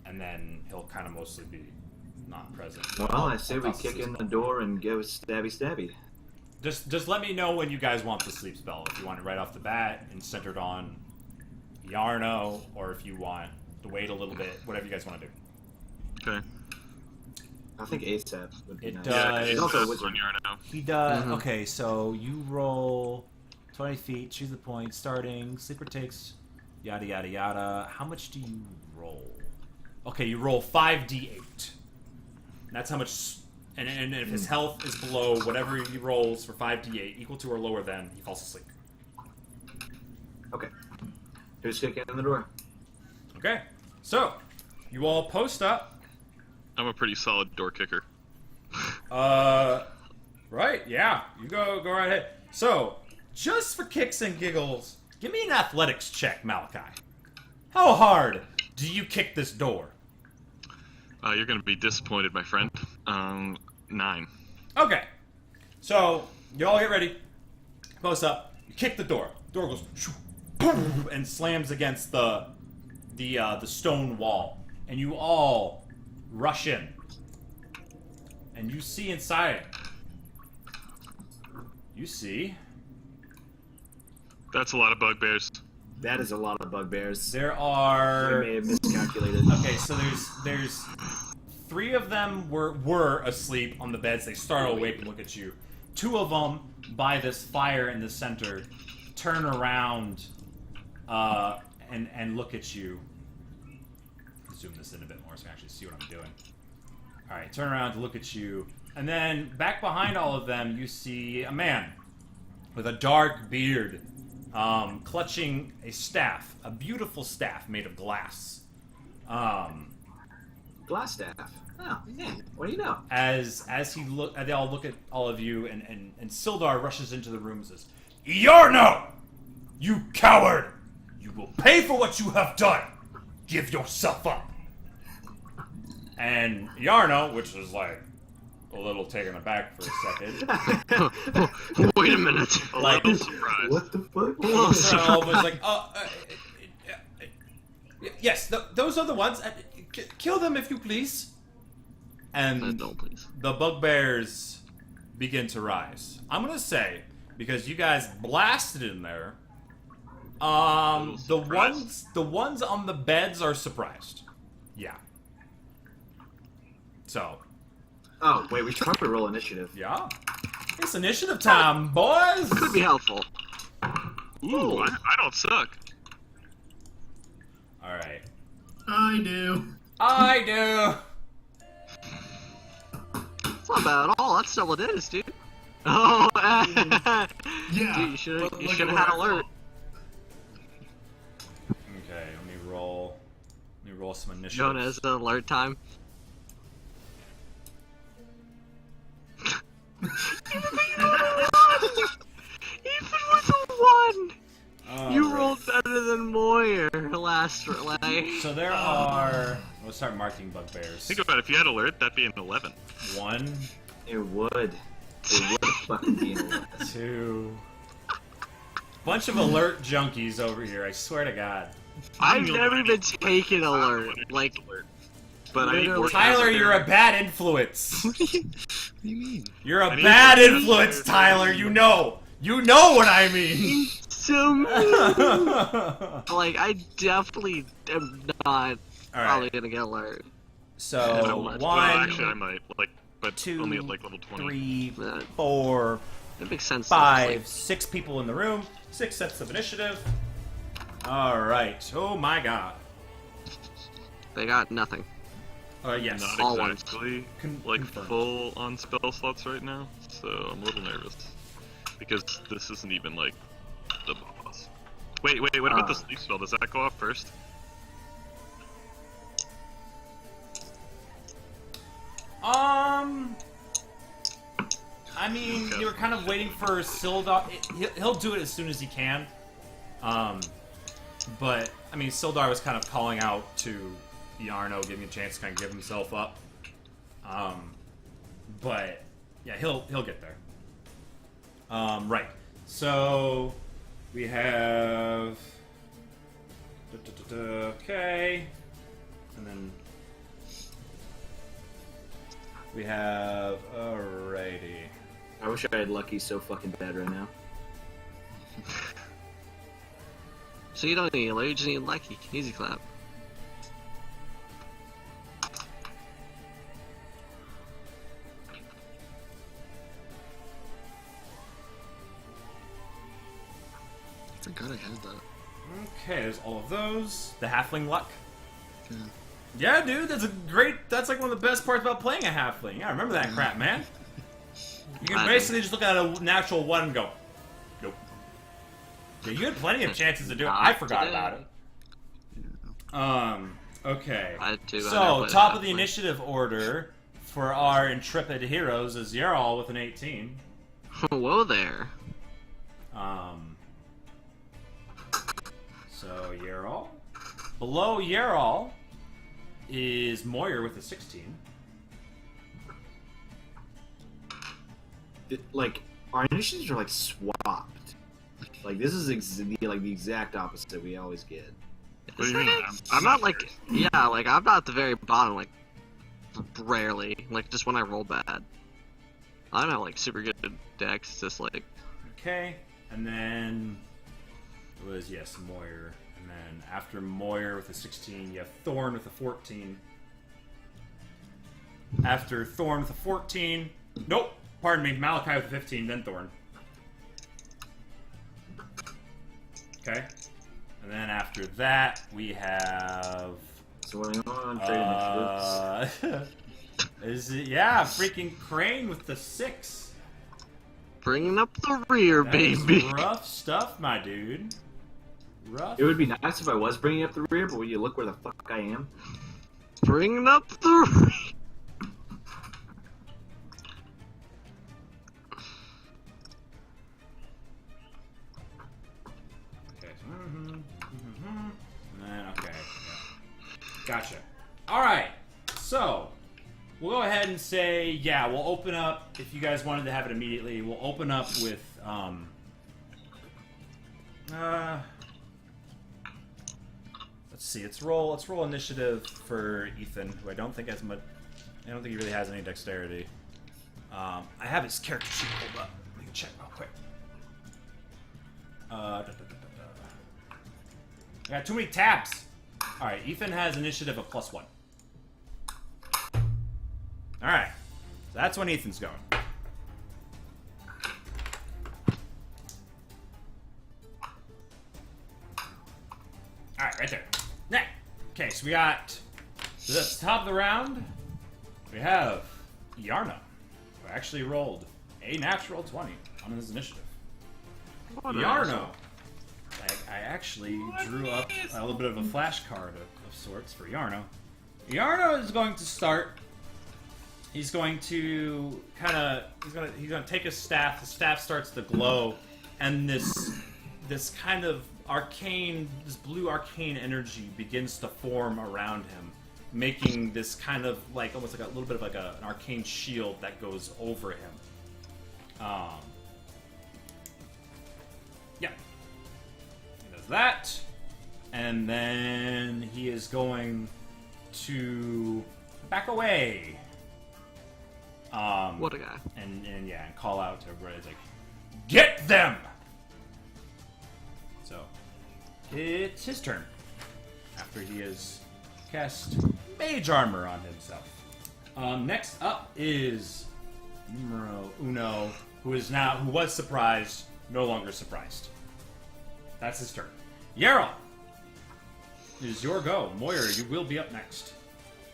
and then he'll kind of mostly be not present. Well, I say I'll we cast a kick sleep in the spell. door and go stabby. Just let me know when you guys want the sleep spell. If you want it right off the bat and centered on Yarno, or if you want to wait a little bit, whatever you guys want to do. okay. I think ASAP would be It nice. does. Yeah, He's he's also a on wizard. Yarno. He does. Mhm. Okay, so you roll 20 feet, choose the point, starting. Sleeper takes yada yada yada. How much do you roll? Okay, you roll 5d8. That's how much. And if his health is below whatever he rolls for 5d8, equal to or lower than, he falls asleep. Okay. Who's kicking in the door? Okay, so you all post up. I'm a pretty solid door kicker. Right, yeah. You go right ahead. So, just for kicks and giggles, give me an athletics check, Malachi. How hard do you kick this door? You're gonna be disappointed, my friend. 9. Okay. So, you all get ready. Post up. You kick the door. Door goes shoo, boom, and slams against the stone wall. And you all rush in. And you see inside. You see That's a lot of bugbears. That is a lot of bugbears. there I are. may have miscalculated. Okay, so there's 3 of them were asleep on the beds. They startle awake and look at you. 2 of them, by this fire in the center, turn around and look at you. Zoom this in a bit more so I can actually see what I'm doing. All right, turn around to look at you, and then back behind all of them, you see a man with a dark beard, clutching a staff, a beautiful staff made of glass. Glass staff. Oh, yeah. What do you know? As they all look at all of you, and Sildar rushes into the room and says, "Yarno, you coward! You will pay for what you have done. Give yourself up." And Yarno, which was like a little taken aback for a second, Wait a minute. A Like- little surprised. What the fuck? was like, yes, those are the ones. Kill them if you please. And No, please. the bugbears begin to rise. I'm gonna say, because you guys blasted in there, the surprised. ones on the beds are surprised. Yeah. So, Oh, wait, we should probably roll initiative. yeah. It's initiative time, boys! Could be helpful. Ooh, I don't suck. Alright. I do. I do! It's not bad at all. That's still what it is, dude. Oh, Yeah. dude, you should Look have at what had I alert. Okay, let me roll. Let me roll some initiative. Known as the alert time. Even with a 1! You rolled better than Moyer last relay. So there are... We'll start marking bugbears. Think about it, if you had alert, that'd be an 11. 1, It would. It would fucking be an 11. 2... Bunch of alert junkies over here, I swear to God. I've never even taken alert. Like, But I need more Tyler, you're a bad influence. What do you mean? You're a I need bad to- influence, Tyler. You know. You know what I mean. so mean. Like, I definitely am not probably gonna get alert. So Well, Well, actually, I might. Like, but 2, only at like level 20. 3, That, 4, that makes sense. 5, 6 people in the room. 6 sets of initiative. All right. Oh my God. They got nothing. Yes. Not all ones. exactly Confirmed. full on spell slots right now, so I'm a little nervous. Because this isn't even like the boss. Wait, what about the sleep spell? Does that go off first? I mean, Okay. you were kind of waiting for Sildar. He'll do it as soon as he can. But I mean, Sildar was kind of calling out to Yarno, giving a chance to kind of give himself up. But yeah, he'll get there. Right. So we have okay, and then we have alrighty. I wish I had Lucky so fucking bad right now. So you don't need alert, you just need lucky. Easy clap. I forgot I had that. Okay, there's all of those. The halfling luck. Yeah. Yeah, dude, that's like one of the best parts about playing a halfling. Yeah, remember that crap, man. You can basically just look at a natural 1 and go, nope. Yeah, you had plenty of chances to do it. I forgot about it. Okay. I had to, So, top of the initiative order for our intrepid heroes is Yarl with an 18. Whoa there. So, Yarl. Below Yarl is Moyer with a 16. Like, our initiatives are like swapped. Like, this is the exact opposite we always get. What do you mean? I'm not like, yeah, like I'm not at the very bottom, like rarely, like just when I roll bad. I'm not like super good decks, it's just like Okay, and then it was, yes, Moyer. And then after Moyer with a 16, you have Thorn with a 14. After Thorn with a 14, nope, pardon me, Malachi with a 15, then Thorn. Okay, and then after that, we have... So what on? Trading troops. Is it, yeah, freaking Crane with the 6. bringing up the rear, That is baby. rough stuff, my dude. Rough. It would be nice if I was bringing up the rear, but will you look where the fuck I am? Bringing up the rear. Okay. And then, okay. Gotcha. Alright. So, we'll go ahead and say, yeah, we'll open up, if you guys wanted to have it immediately, we'll open up with, let's see, let's roll initiative for Ethan, who I don't think has much, I don't think he really has any dexterity. I have his character sheet pulled up. Let me check real quick. I got too many tabs. Alright, Ethan has initiative of +1. Alright. So that's when Ethan's going. Alright, right there. Now, okay, so we got at the top of the round, we have Yarno, who actually rolled a natural 20 on his initiative. Yarno. I actually drew up a little bit of a flashcard of sorts for Yarno. Yarno is going to start. He's going to he's gonna take his staff. The staff starts to glow, and this kind of this blue arcane energy begins to form around him, making this kind of like almost like a little bit of like an arcane shield that goes over him. Yeah. He does that. And then he is going to back away. What a guy. And call out to everybody. It's like, get them! So, it's his turn. After he has cast mage armor on himself. Next up is numero uno, who was surprised, no longer surprised. That's his turn. Yarrow! It is your go. Moira, you will be up next.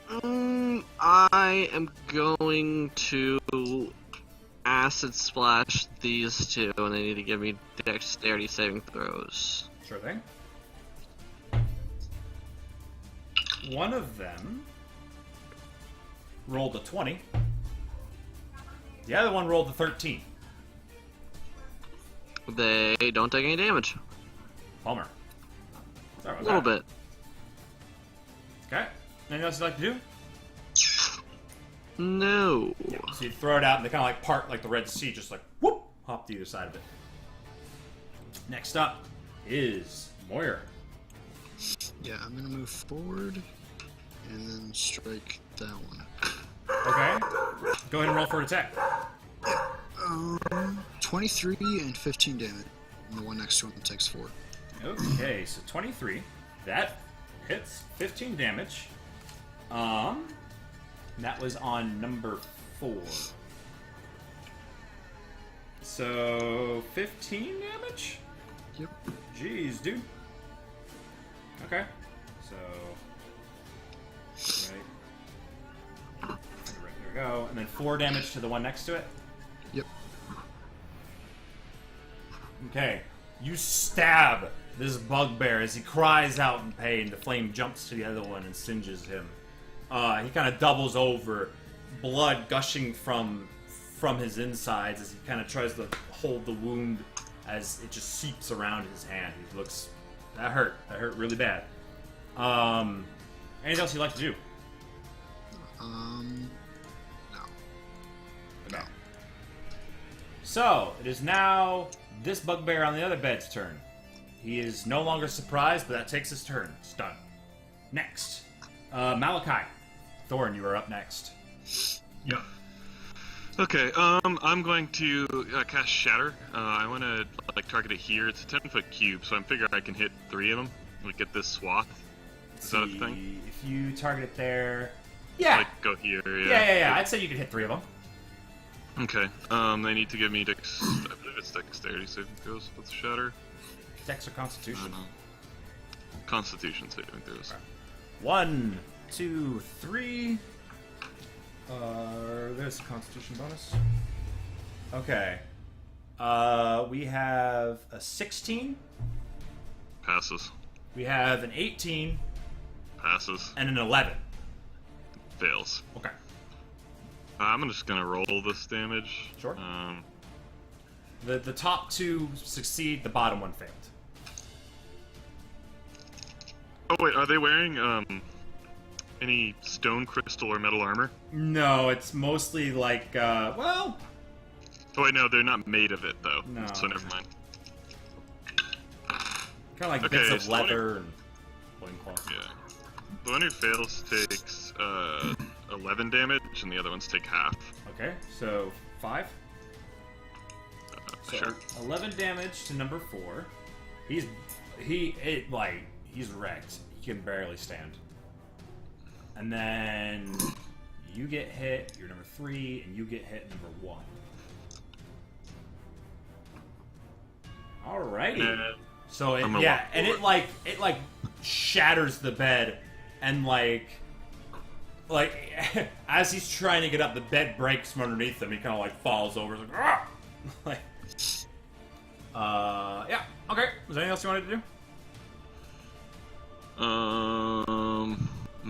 I am going to acid splash these two, and they need to give me dexterity saving throws. Sure thing. One of them rolled a 20. The other one rolled a 13. They don't take any damage. Bummer. Sorry A about little that. bit. Okay. Anything else you'd like to do? No. Yeah. So you throw it out, and they kind of like part like the Red Sea, just like whoop, hop to either side of it. Next up is Moira. Yeah, I'm gonna move forward and then strike that one. Okay. Go ahead and roll for an attack. 23 and 15 damage. And the one next to him takes 4. Okay, so 23. That hits 15 damage. That was on number 4. So 15 damage? Yep. Jeez, dude. Okay. So right there we go. And then 4 damage to the one next to it. Yep. Okay. You stab this bugbear as he cries out in pain. The flame jumps to the other one and singes him. He kind of doubles over, blood gushing from his insides as he kind of tries to hold the wound as it just seeps around his hand. He looks... That hurt really bad. Anything else you'd like to do? No. Okay. So, it is now this bugbear on the other bed's turn. He is no longer surprised, but that takes his turn. It's done. Next. Malachi. Thorn, you are up next. Yep. Okay, I'm going to cast Shatter. I want to target it here. It's a 10-foot cube, so I'm figuring I can hit 3 of them. Like get this swath. Is that a thing? If you target it there, yeah. Like go here. Yeah. I'd say you could hit 3 of them. Okay. They need to give me I believe it's dexterity saving throws with Shatter. Dex or Constitution? Constitution saving throws. Okay. 1, 2, 3. There's a Constitution bonus. Okay. We have a 16. Passes. We have an 18. Passes. And an 11. Fails. Okay. I'm just gonna roll this damage. Sure. The top 2 succeed. The bottom one failed. Oh wait, are they wearing any stone, crystal, or metal armor? No, it's mostly like well. Oh wait, no, they're not made of it though. No. So never mind. Kind of like Okay, bits of so leather and loincloth. Yeah. The one who fails takes 11 damage, and the other ones take half. Okay, so 5. So Sure. 11 damage to number 4. He's wrecked. He can barely stand. And then you get hit. You're number 3, and you get hit number 1. Alrighty. So it, I'm gonna yeah, walk and forward. it shatters the bed, and like as he's trying to get up, the bed breaks from underneath him. He kind of like falls over. He's like, "Ah!" Like, yeah, okay. Was there anything else you wanted to do?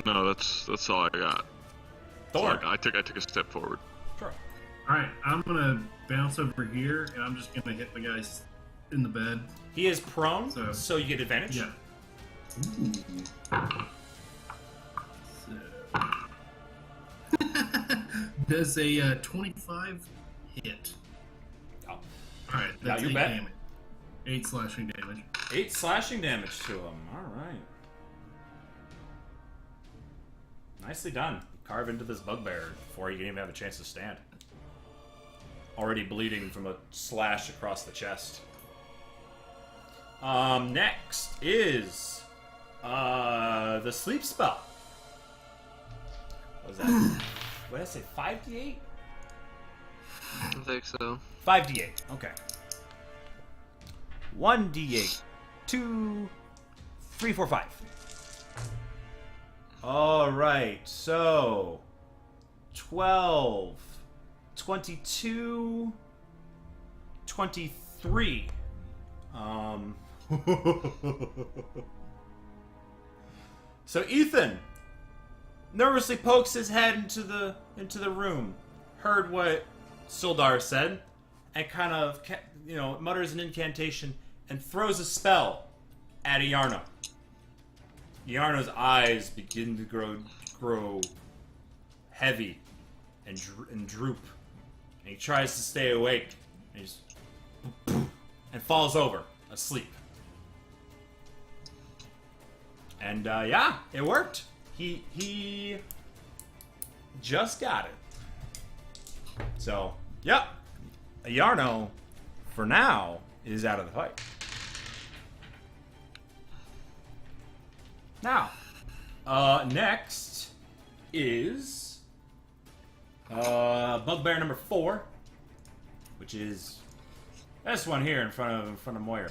No, that's all I got. Thor. I took a step forward. Sure. All right, I'm gonna bounce over here, and I'm just gonna hit the guy in the bed. He is prone, So- so you get advantage. Yeah. So... Does a 25 hit? Oh. All right, Yeah, that's you 8 bet. damage. 8 slashing damage. 8 slashing damage to him. Alright. Nicely done. Carve into this bugbear before he can even have a chance to stand. Already bleeding from a slash across the chest. Next is the sleep spell. What was that? What did I say? 5d8? I think so. 5d8. Okay. 1d8. 2, 3, 4, 5. Alright, so 12, 22, 23. So Ethan nervously pokes his head into the room, heard what Sildar said, and kind of mutters an incantation and throws a spell at Iarno. Iarno's eyes begin to grow heavy and droop, and he tries to stay awake, and falls over asleep. And yeah, it worked. He just got it. So yep, Iarno for now is out of the fight. Now, next is bugbear number 4, which is this one here in front of Moyer.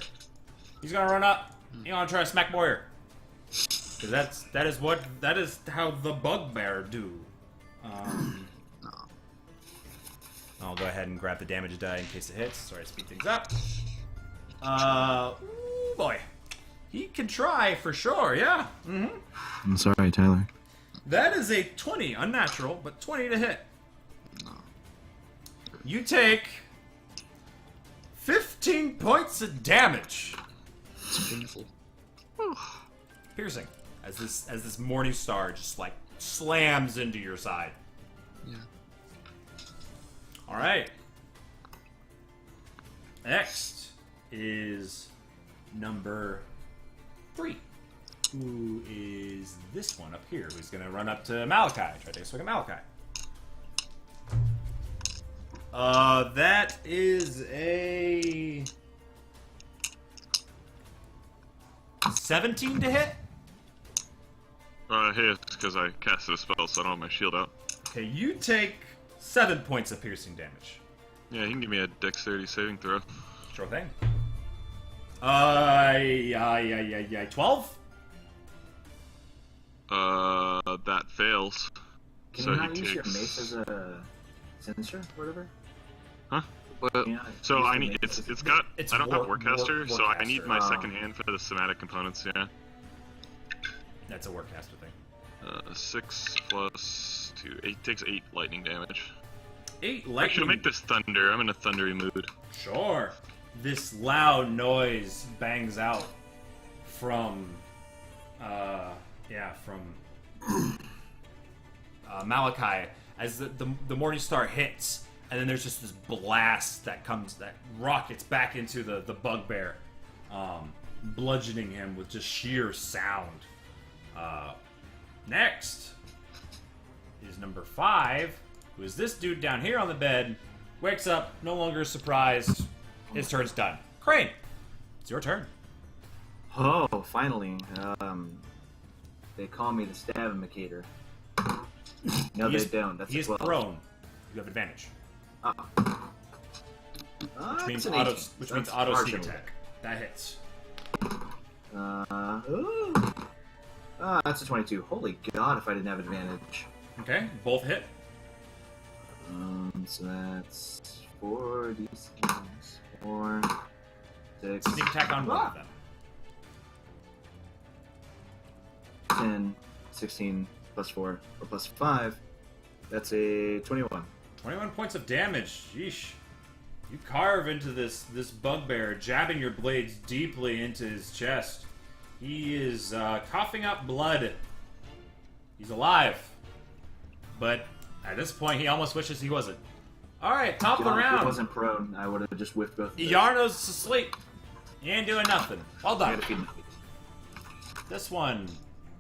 He's gonna run up. He's gonna try to smack Moyer, because that is how the bugbear do. I'll go ahead and grab the damage die in case it hits. Sorry to speed things up. Ooh, boy. He can try for sure, yeah. Mm-hmm. I'm sorry, Tyler. That is a 20, unnatural, but 20 to hit. You take 15 points of damage. It's painful. Piercing. As this morning star just like slams into your side. Yeah. Alright. Next is number 3. Who is this one up here? Who's gonna run up to Malachi? Try to take a swing at Malachi. That is a 17 to hit. Hit because I casted a spell, so I don't have my shield out. Okay, you take 7 points of piercing damage. Yeah, you can give me a dexterity saving throw. Sure thing. 12? That fails. Can So you he not use your takes- mace as a sinister or whatever? Huh? Well, Can you not So use I the need mace it's as- got It's I don't have Warcaster, so I Warcaster. need my Ah. second hand for the somatic components. Yeah. That's a Warcaster thing. 6 plus 2, 8 takes 8 lightning damage. 8 Actually, lightning. I'll make this thunder. I'm in a thundery mood. Sure. This loud noise bangs out from, Malachi as the morning star hits, and then there's just this blast that rockets back into the bugbear, bludgeoning him with just sheer sound. Next is number 5, who is this dude down here on the bed. Wakes up, no longer surprised. His turn's done. Crane, it's your turn. Oh, finally. They call me the Stavimacator. No, He they is- don't. That's He a is 12. prone. You have advantage, which means That's an auto 18. which That's means auto sneak marginal. attack. That hits. That's a 22. Holy god, if I didn't have advantage. Okay, both hit. So that's 4 d6, 4, 6, Sneak attack on one of them. 10, 16, plus 4, or plus 5. That's a 21. 21 points of damage. Yeesh. You carve into this bugbear, jabbing your blades deeply into his chest. He is coughing up blood. He's alive. But at this point, he almost wishes he wasn't. Alright, top of the If round. he wasn't prone, I would have just whiffed both of those. Yarno's asleep. He ain't doing nothing. Well I done. gotta feed him. This one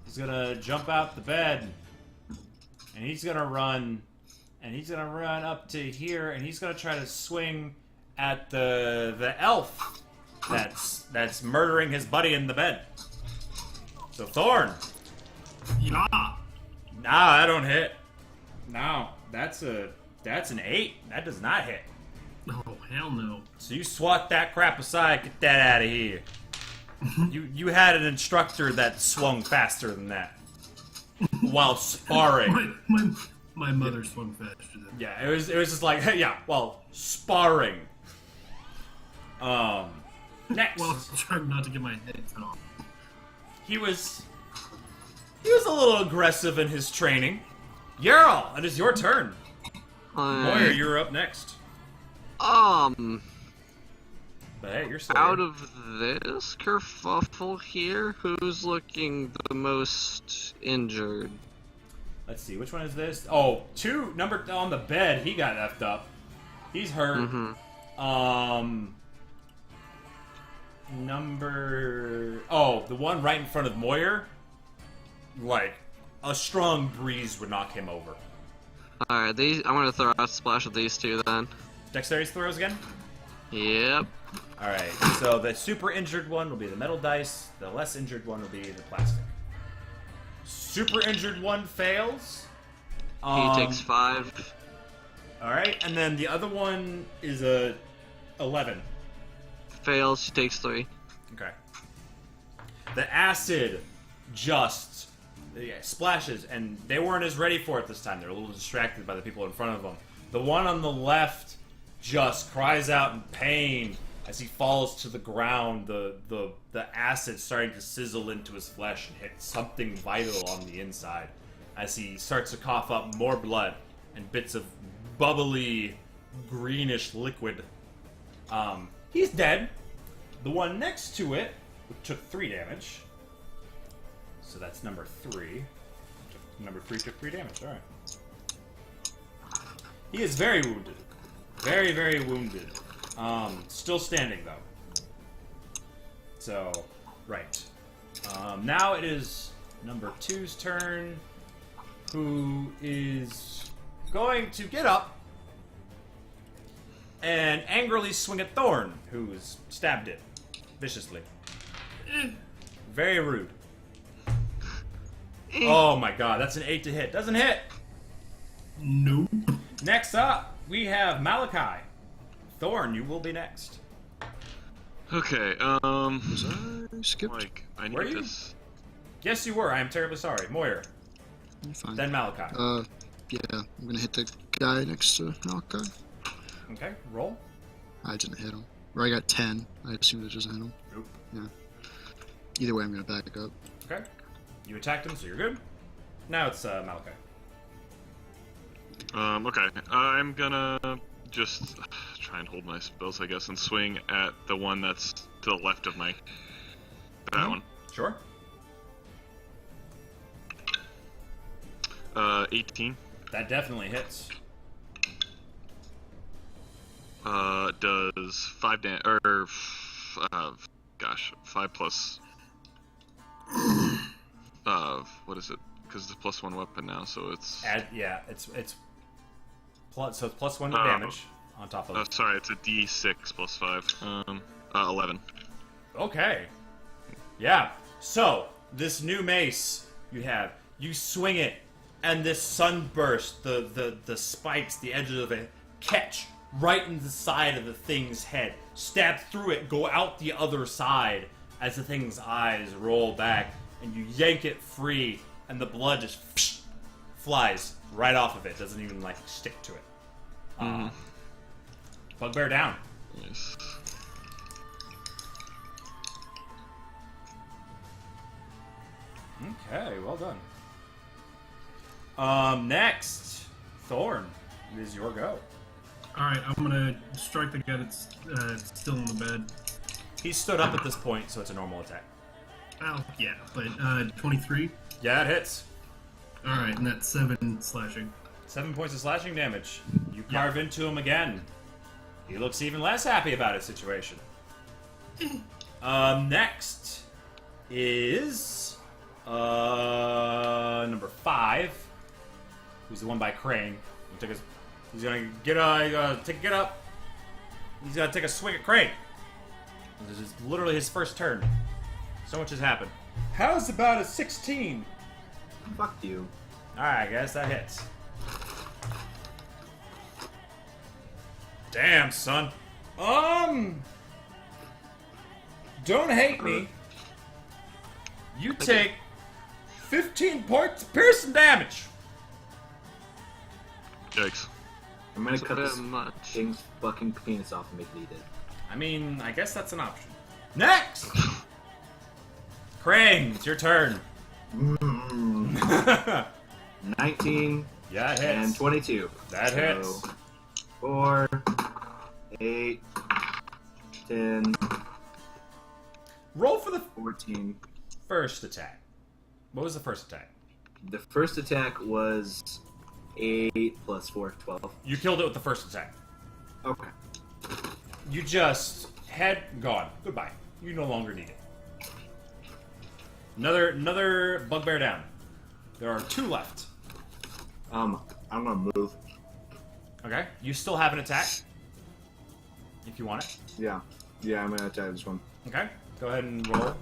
is gonna jump out the bed. And he's gonna run. And he's gonna run up to here. And he's gonna try to swing at the elf that's murdering his buddy in the bed. So Thorn. Yeah. Nah, that don't hit. No, that's an 8. That does not hit. Oh, hell no. So you swat that crap aside, get that out of here. You had an instructor that swung faster than that. While sparring. My mother swung faster than Yeah, it was just like, hey, yeah, well, sparring. Next. Well, trying not to get my head cut off. He was a little aggressive in his training. Yerl, it is your turn. Moyer, you're up next. But hey, you're still Out here. of this kerfuffle here, who's looking the most injured? Let's see, which one is this? Oh, number on the bed, he got effed up. He's hurt. The one right in front of Moyer, like, a strong breeze would knock him over. Alright, I'm gonna throw out a splash of these two then. Dexterity throws again? Yep. Alright, so the super injured one will be the metal dice, the less injured one will be the plastic. Super injured one fails. He takes 5. Alright, and then the other one is a 11. Fails, he takes 3. Okay. The acid just splashes, and they weren't as ready for it this time. They were a little distracted by the people in front of them. The one on the left just cries out in pain as he falls to the ground. The acid starting to sizzle into his flesh and hit something vital on the inside as he starts to cough up more blood and bits of bubbly greenish liquid. He's dead. The one next to it took 3 damage. So that's number 3. Number 3 took 3 damage. Alright. He is very wounded. Very, very wounded. Still standing, though. So, right. Now it is number 2's turn, who is going to get up and angrily swing at Thorn, who's stabbed it viciously. Very rude. Oh my god, that's an 8 to hit. Doesn't hit! Nope. Next up, we have Malachi. Thorn, you will be next. Okay, Was I skipped? Mike, I Were need you? this. Yes, you were. I am terribly sorry. Moyer, You're fine. then Malachi. Yeah, I'm gonna hit the guy next to Malachi. Okay, roll. I didn't hit him. Or I got 10. I assumed it doesn't hit him. Nope. Yeah. Either way, I'm gonna back up. Okay. You attacked him, so you're good. Now it's Malachi. Okay, I'm gonna just try and hold my spells, I guess, and swing at the one that's to the left of my... That one. Sure. 18. That definitely hits. Does 5 damage, gosh, 5 plus, what is it? Because it's a +1 weapon now, so it's... It's plus, so it's +1 to Oh. damage on top of it. sorry, it's a D6 plus 5. 11. Okay. Yeah. So, this new mace you swing it, and this sunburst, the spikes, the edges of it, catch right in the side of the thing's head. Stab through it, go out the other side, as the thing's eyes roll back, and you yank it free, and the blood just flies right off of it. Doesn't even like stick to it. Bugbear down. Nice. Okay, well done. Next, Thorn. It is your go. Alright, I'm gonna strike the guy that's still in the bed. He stood up at this point, so it's a normal attack. Oh, yeah, but 23. Yeah, it hits. Alright, and that's 7 slashing. 7 points of slashing damage. You carve into him again. He looks even less happy about his situation. Next is number 5, who's the one by Crane. He's gonna get up. He's gonna take a swing at Crane. This is literally his first turn. So much has happened. How's about a 16? Fuck you. Alright, I guess that hits. Damn, son. Don't hate me. You take 15 points of piercing damage. Yikes. I'm gonna It's a cut bit this much. thing's fucking penis off and make it eat it. I mean, I guess that's an option. Next! Crane, it's your turn. 19 Yeah, it hits. and 22. That hits. 4, 8, 10, Roll for the 14. first attack. What was the first attack? The first attack was 8 plus 4, 12. You killed it with the first attack. Okay. You just head gone. Goodbye. You no longer need it. Another bugbear down. There are 2 left. I'm gonna move. Okay. You still have an attack. If you want it. Yeah. Yeah, I'm gonna attack this one. Okay. Go ahead and roll.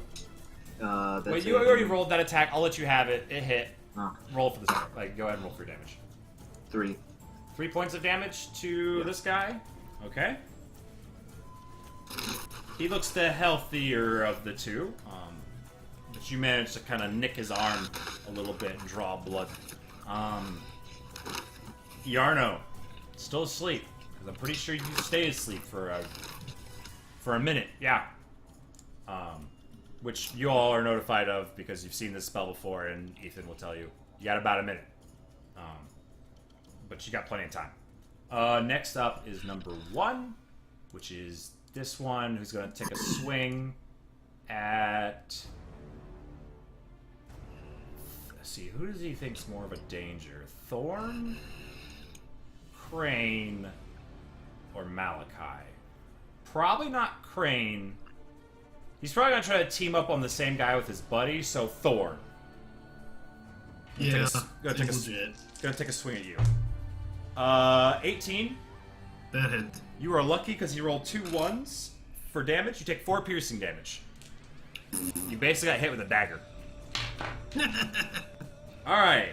That's Wait, you already rolled that attack. I'll let you have it. It hit. Oh, Roll for the second. Like, go ahead and roll for your damage. 3. 3 points of damage to this guy. Okay. He looks the healthier of the 2. But you managed to kind of nick his arm a little bit and draw blood. Yarno, still asleep. Because I'm pretty sure you stayed asleep for a minute. Yeah. Which you all are notified of because you've seen this spell before, and Ethan will tell you. You got about a minute. But you got plenty of time. Next up is number 1, which is this one, who's going to take a swing at... Let's see, who does he think's more of a danger? Thorn, Crane, or Malachi? Probably not Crane. He's probably going to try to team up on the same guy with his buddy, so Thorn. Yeah, Gonna it's legit. take a swing at you. 18. That hit. You are lucky because you rolled 2 1s for damage. You take 4 piercing damage. You basically got hit with a dagger. Alright.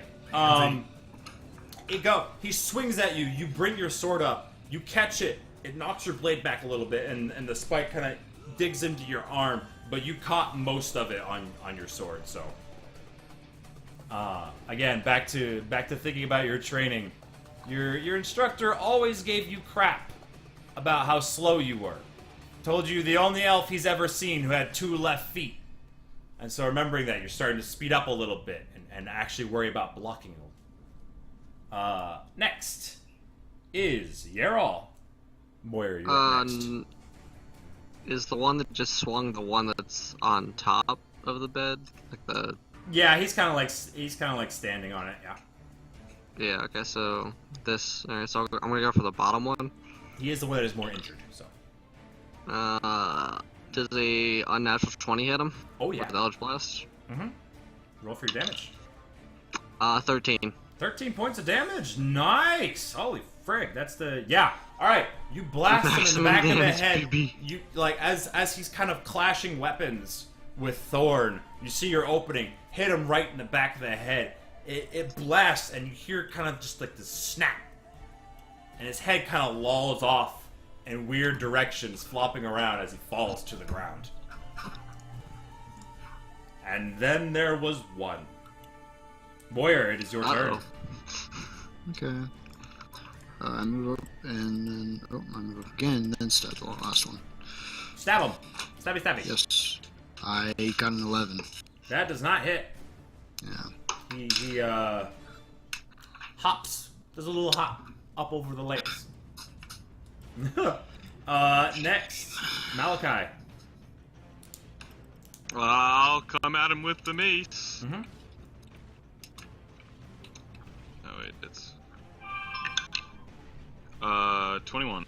He swings at you. You bring your sword up. You catch it. It knocks your blade back a little bit, and the spike kind of digs into your arm, but you caught most of it on your sword, so... again, back to thinking about your training. Your instructor always gave you crap about how slow you were. Told you the only elf he's ever seen who had 2 left feet. And so remembering that, you're starting to speed up a little bit and actually worry about blocking them. Next is Yarol. Moira, you're up next. Is the one that just swung the one that's on top of the bed? Like the... Yeah, he's kind of like standing on it. Yeah. Yeah. Okay. So this. All right. So I'm gonna go for the bottom one. He is the one that is more injured. So. Does a unnatural 20 hit him? Oh yeah. With Eldritch Blast. Mm-hmm. Roll for your damage. 13. 13 points of damage. Nice. Holy frig. That's the All right. You blast him in the back of the head. Baby. You like as he's kind of clashing weapons with Thorn. You see your opening. Hit him right in the back of the head. It blasts, and you hear kind of just like this snap, and his head kind of lolls off in weird directions, flopping around as he falls to the ground. And then there was one. Boyer, it is your turn. Okay. I move up and then I move up again and then stab the last one. Stab him. Stabby, stabby. Yes. I got an 11. That does not hit. Yeah. He hops. Does a little hop up over the legs. Next, Malachi. I'll come at him with the mace. Mm-hmm. Oh wait, it's 21.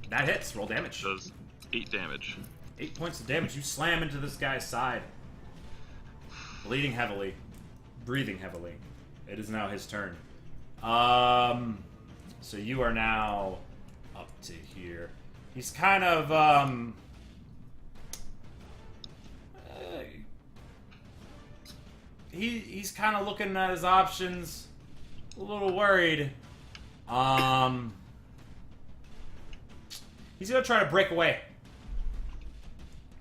That hits. Roll damage. Does 8 damage. 8 points of damage. You slam into this guy's side. Bleeding heavily. Breathing heavily. It is now his turn. So you are now up to here. He's kind of, he's kind of looking at his options. A little worried. He's gonna try to break away.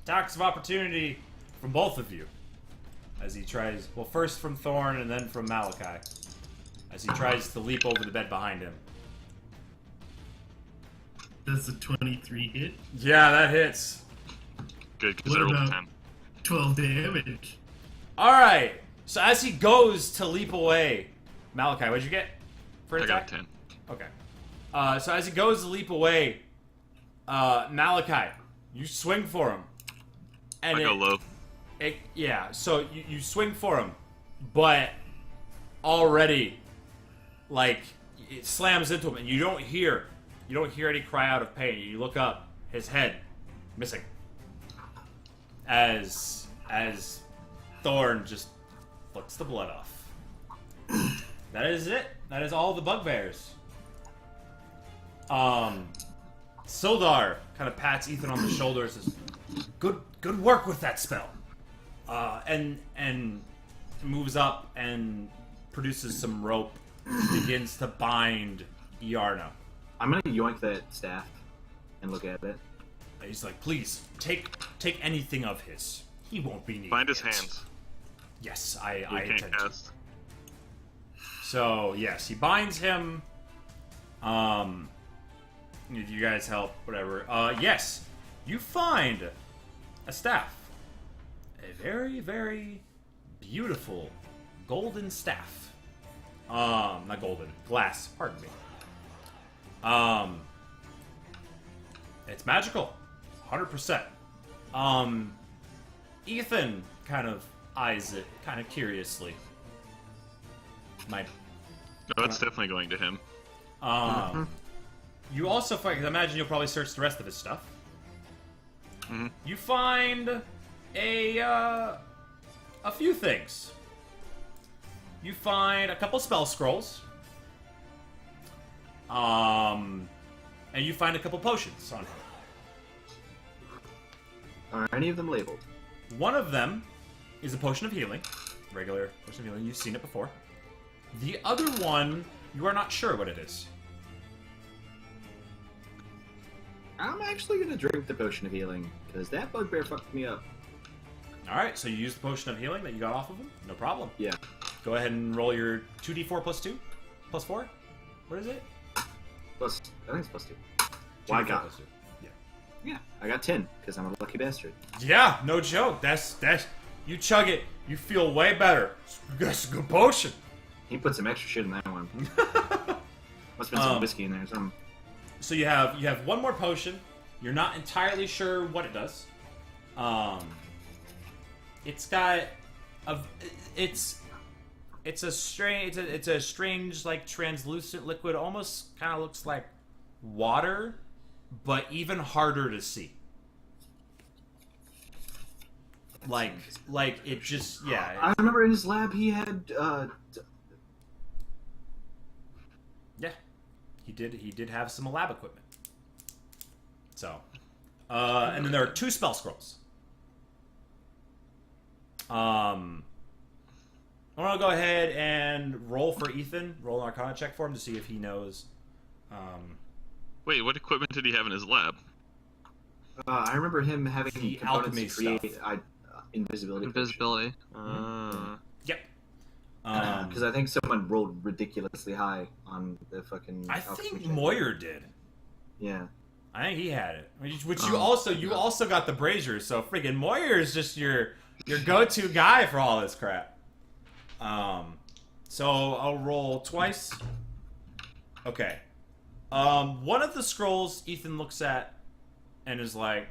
Attacks of opportunity from both of you. As he tries, well, first from Thorn and then from Malachi. As he tries to leap over the bed behind him. Does a 23 hit? Yeah, that hits. Good, because What I rolled a about- 10. 12 damage. Alright, so as he goes to leap away, Malachi, what'd you get for an I attack? got a 10. Okay. So as he goes to leap away, Malachi, you swing for him. And I go low. Yeah, so you swing for him, but already, like, it slams into him, and you don't hear any cry out of pain. You look up, his head missing, as Thorn just flicks the blood off. That is it. That is all the bugbears. Sildar kind of pats Ethan on the shoulder and says, Good work with that spell. And moves up and produces some rope, begins to bind Iarna. I'm gonna yoink that staff and look at it. He's like, please, take anything of his. He won't be needed. Find his hands. Yes, He I can't intend to. cast. So, yes, he binds him. You guys help, whatever. Yes, you find a staff. A very, very beautiful golden staff. Not golden, glass, pardon me. It's magical. 100%. Ethan kind of eyes it, kind of curiously. No, it's definitely going to him. You also find, 'cause I imagine you'll probably search the rest of his stuff. Mhm. You find a few things. You find a couple spell scrolls. And you find a couple potions on him. Are any of them labeled? One of them is a potion of healing. Regular potion of healing. You've seen it before. The other one, you are not sure what it is. I'm actually gonna drink the potion of healing, because that bugbear fucked me up. Alright, so you use the potion of healing that you got off of him? No problem. Yeah. Go ahead and roll your 2d4 plus 2? Plus 4? What is it? Plus, I think it's plus 2. Well, I 2d4 got plus 2. Yeah. Yeah, I got 10, because I'm a lucky bastard. Yeah, no joke. That's you chug it, you feel way better. That's a good potion. He put some extra shit in that one. Must have been some whiskey in there or something. So you have one more potion. You're not entirely sure what it does. It's got it's a strange like translucent liquid. Almost kind of looks like water, but even harder to see. Like it just I remember in his lab he had yeah, he did have some lab equipment. So, and then there are 2 spell scrolls. I want to go ahead and roll for Ethan. Roll an Arcana check for him to see if he knows. Wait, what equipment did he have in his lab? I remember him having The components alchemy to create. stuff. invisibility. Invisibility. Yep. Because I think someone rolled ridiculously high on the fucking. I think Moyer did. Yeah. I think he had it. Which you also got the brazier, so freaking Moyer is just your go-to guy for all this crap. So I'll roll twice. Okay. One of the scrolls Ethan looks at and is like,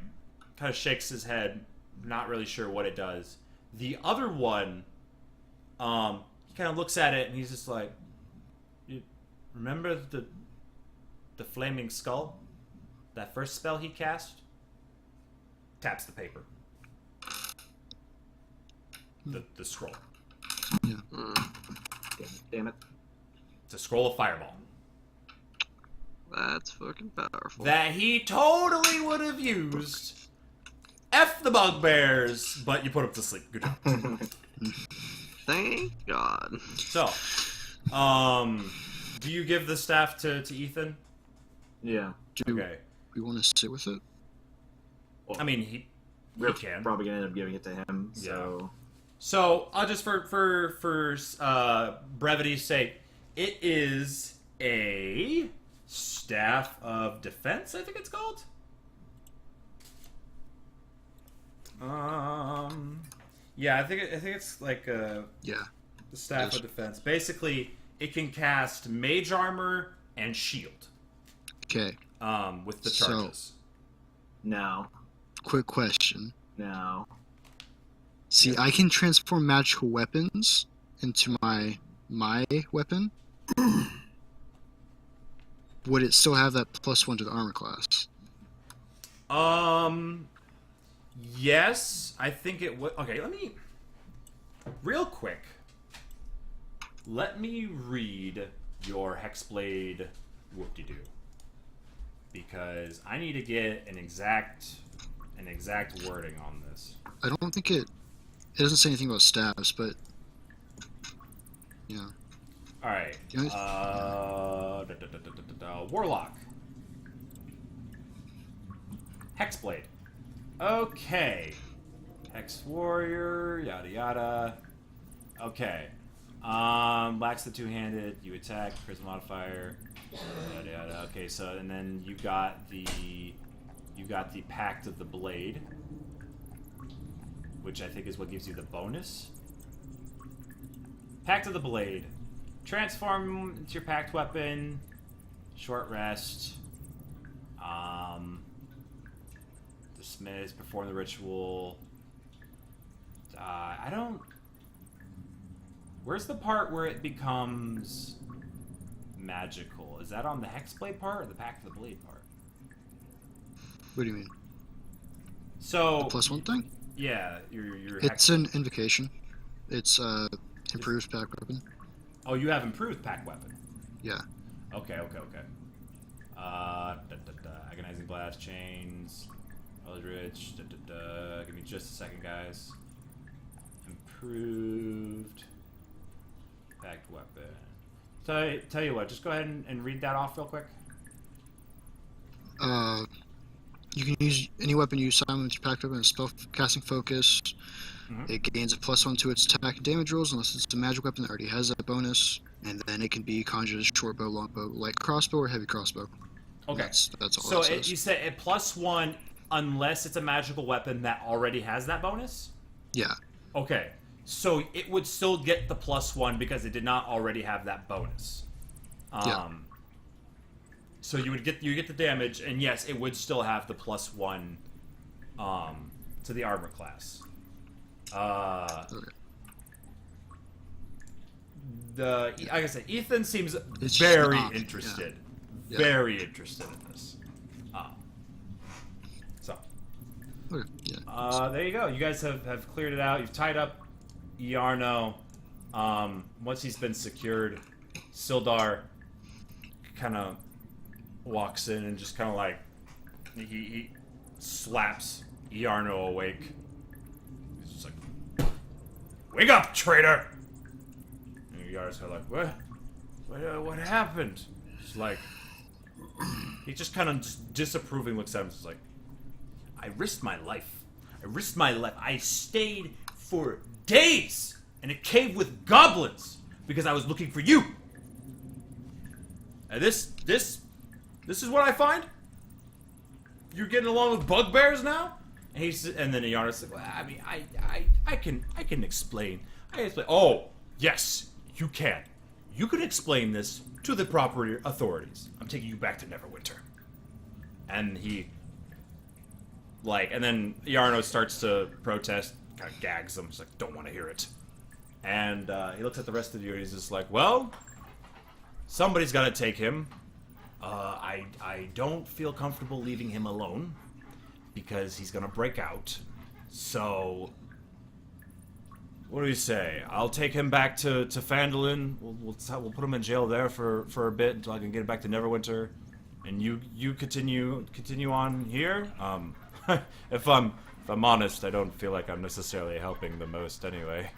kind of shakes his head, not really sure what it does. The other one, he kind of looks at it and he's just like, you remember the flaming skull? That first spell he cast? Taps the paper. The scroll. Yeah. Damn it. It's a scroll of fireball. That's fucking powerful. That he totally would have used. F the bugbears, but you put him to sleep. Good job. Thank God. So, do you give the staff to Ethan? Yeah. Do Okay. we want to sit with it? I mean, he We're can. probably gonna end up giving it to him. So. So I'll just for brevity's sake, it is a staff of defense. I think it's called. Yeah, I think it's like the staff Yes. of defense. Basically, it can cast mage armor and shield. Okay. With the So- charges. No. Quick question. No. See, I can transform magical weapons into my weapon. Would it still have that +1 to the armor class? Yes, I think it would. Okay, let me real quick. Let me read your Hexblade whoop-de-doo, because I need to get an exact wording on this. I don't think it doesn't say anything about staves, but yeah. All right. You know, Warlock. Hexblade. Okay. Hex Warrior, yada yada. Okay. Lacks the two-handed, you attack, charisma modifier, yada yada. Okay, so and then you got the Pact of the Blade, which I think is what gives you the bonus. Pact of the Blade. Transform into your pact weapon. Short rest. Dismiss. Perform the ritual. I don't. Where's the part where it becomes magical? Is that on the Hexblade part or the Pact of the Blade part? what do you mean? So. +1 thing? Yeah, your It's an invocation. It's improved pack weapon. Oh, you have improved pack weapon. Yeah. Okay. Agonizing Blast, Chains, Eldritch, Give me just a second, guys. Improved packed weapon. Tell you what, just go ahead and read that off real quick. You can use any weapon you summon with your packed weapon and spell casting focus. Mhm. It gains a +1 to its attack and damage rolls unless it's a magic weapon that already has that bonus. And then it can be conjured as short bow, long bow, light crossbow, or heavy crossbow. Okay. That's all So it says. you said it +1 unless it's a magical weapon that already has that bonus? Yeah. Okay. So it would still get the +1 because it did not already have that bonus. Yeah. So you get the damage, and yes, it would still have the +1 to the armor class. Okay. Like I said, Ethan seems It's very not, interested. Yeah. Very interested in this. So, Okay. Yeah. there you go. You guys have cleared it out. You've tied up Iarno. Once he's been secured, Sildar kind of walks in and just kind of like he slaps Iarno awake. He's just like, "Wake up, traitor!" And Iarno's kind of like, what happened?" It's like he just kind of disapproving looks at him. Just like, "I risked my life. I risked my life. I stayed for days in a cave with goblins because I was looking for you. And this is what I find? You're getting along with bugbears now? And then Yarna's like, well, I mean, I can explain. Oh, yes, you can. You can explain this to the proper authorities. I'm taking you back to Neverwinter. And and then Yarno starts to protest, kind of gags him. He's like, don't want to hear it. And he looks at the rest of you and he's just like, well, somebody's got to take him. I don't feel comfortable leaving him alone because he's going to break out. So, what do you say? I'll take him back to Phandelver. We'll put him in jail there for a bit until I can get him back to Neverwinter. And you continue on here. If I'm honest, I don't feel like I'm necessarily helping the most anyway.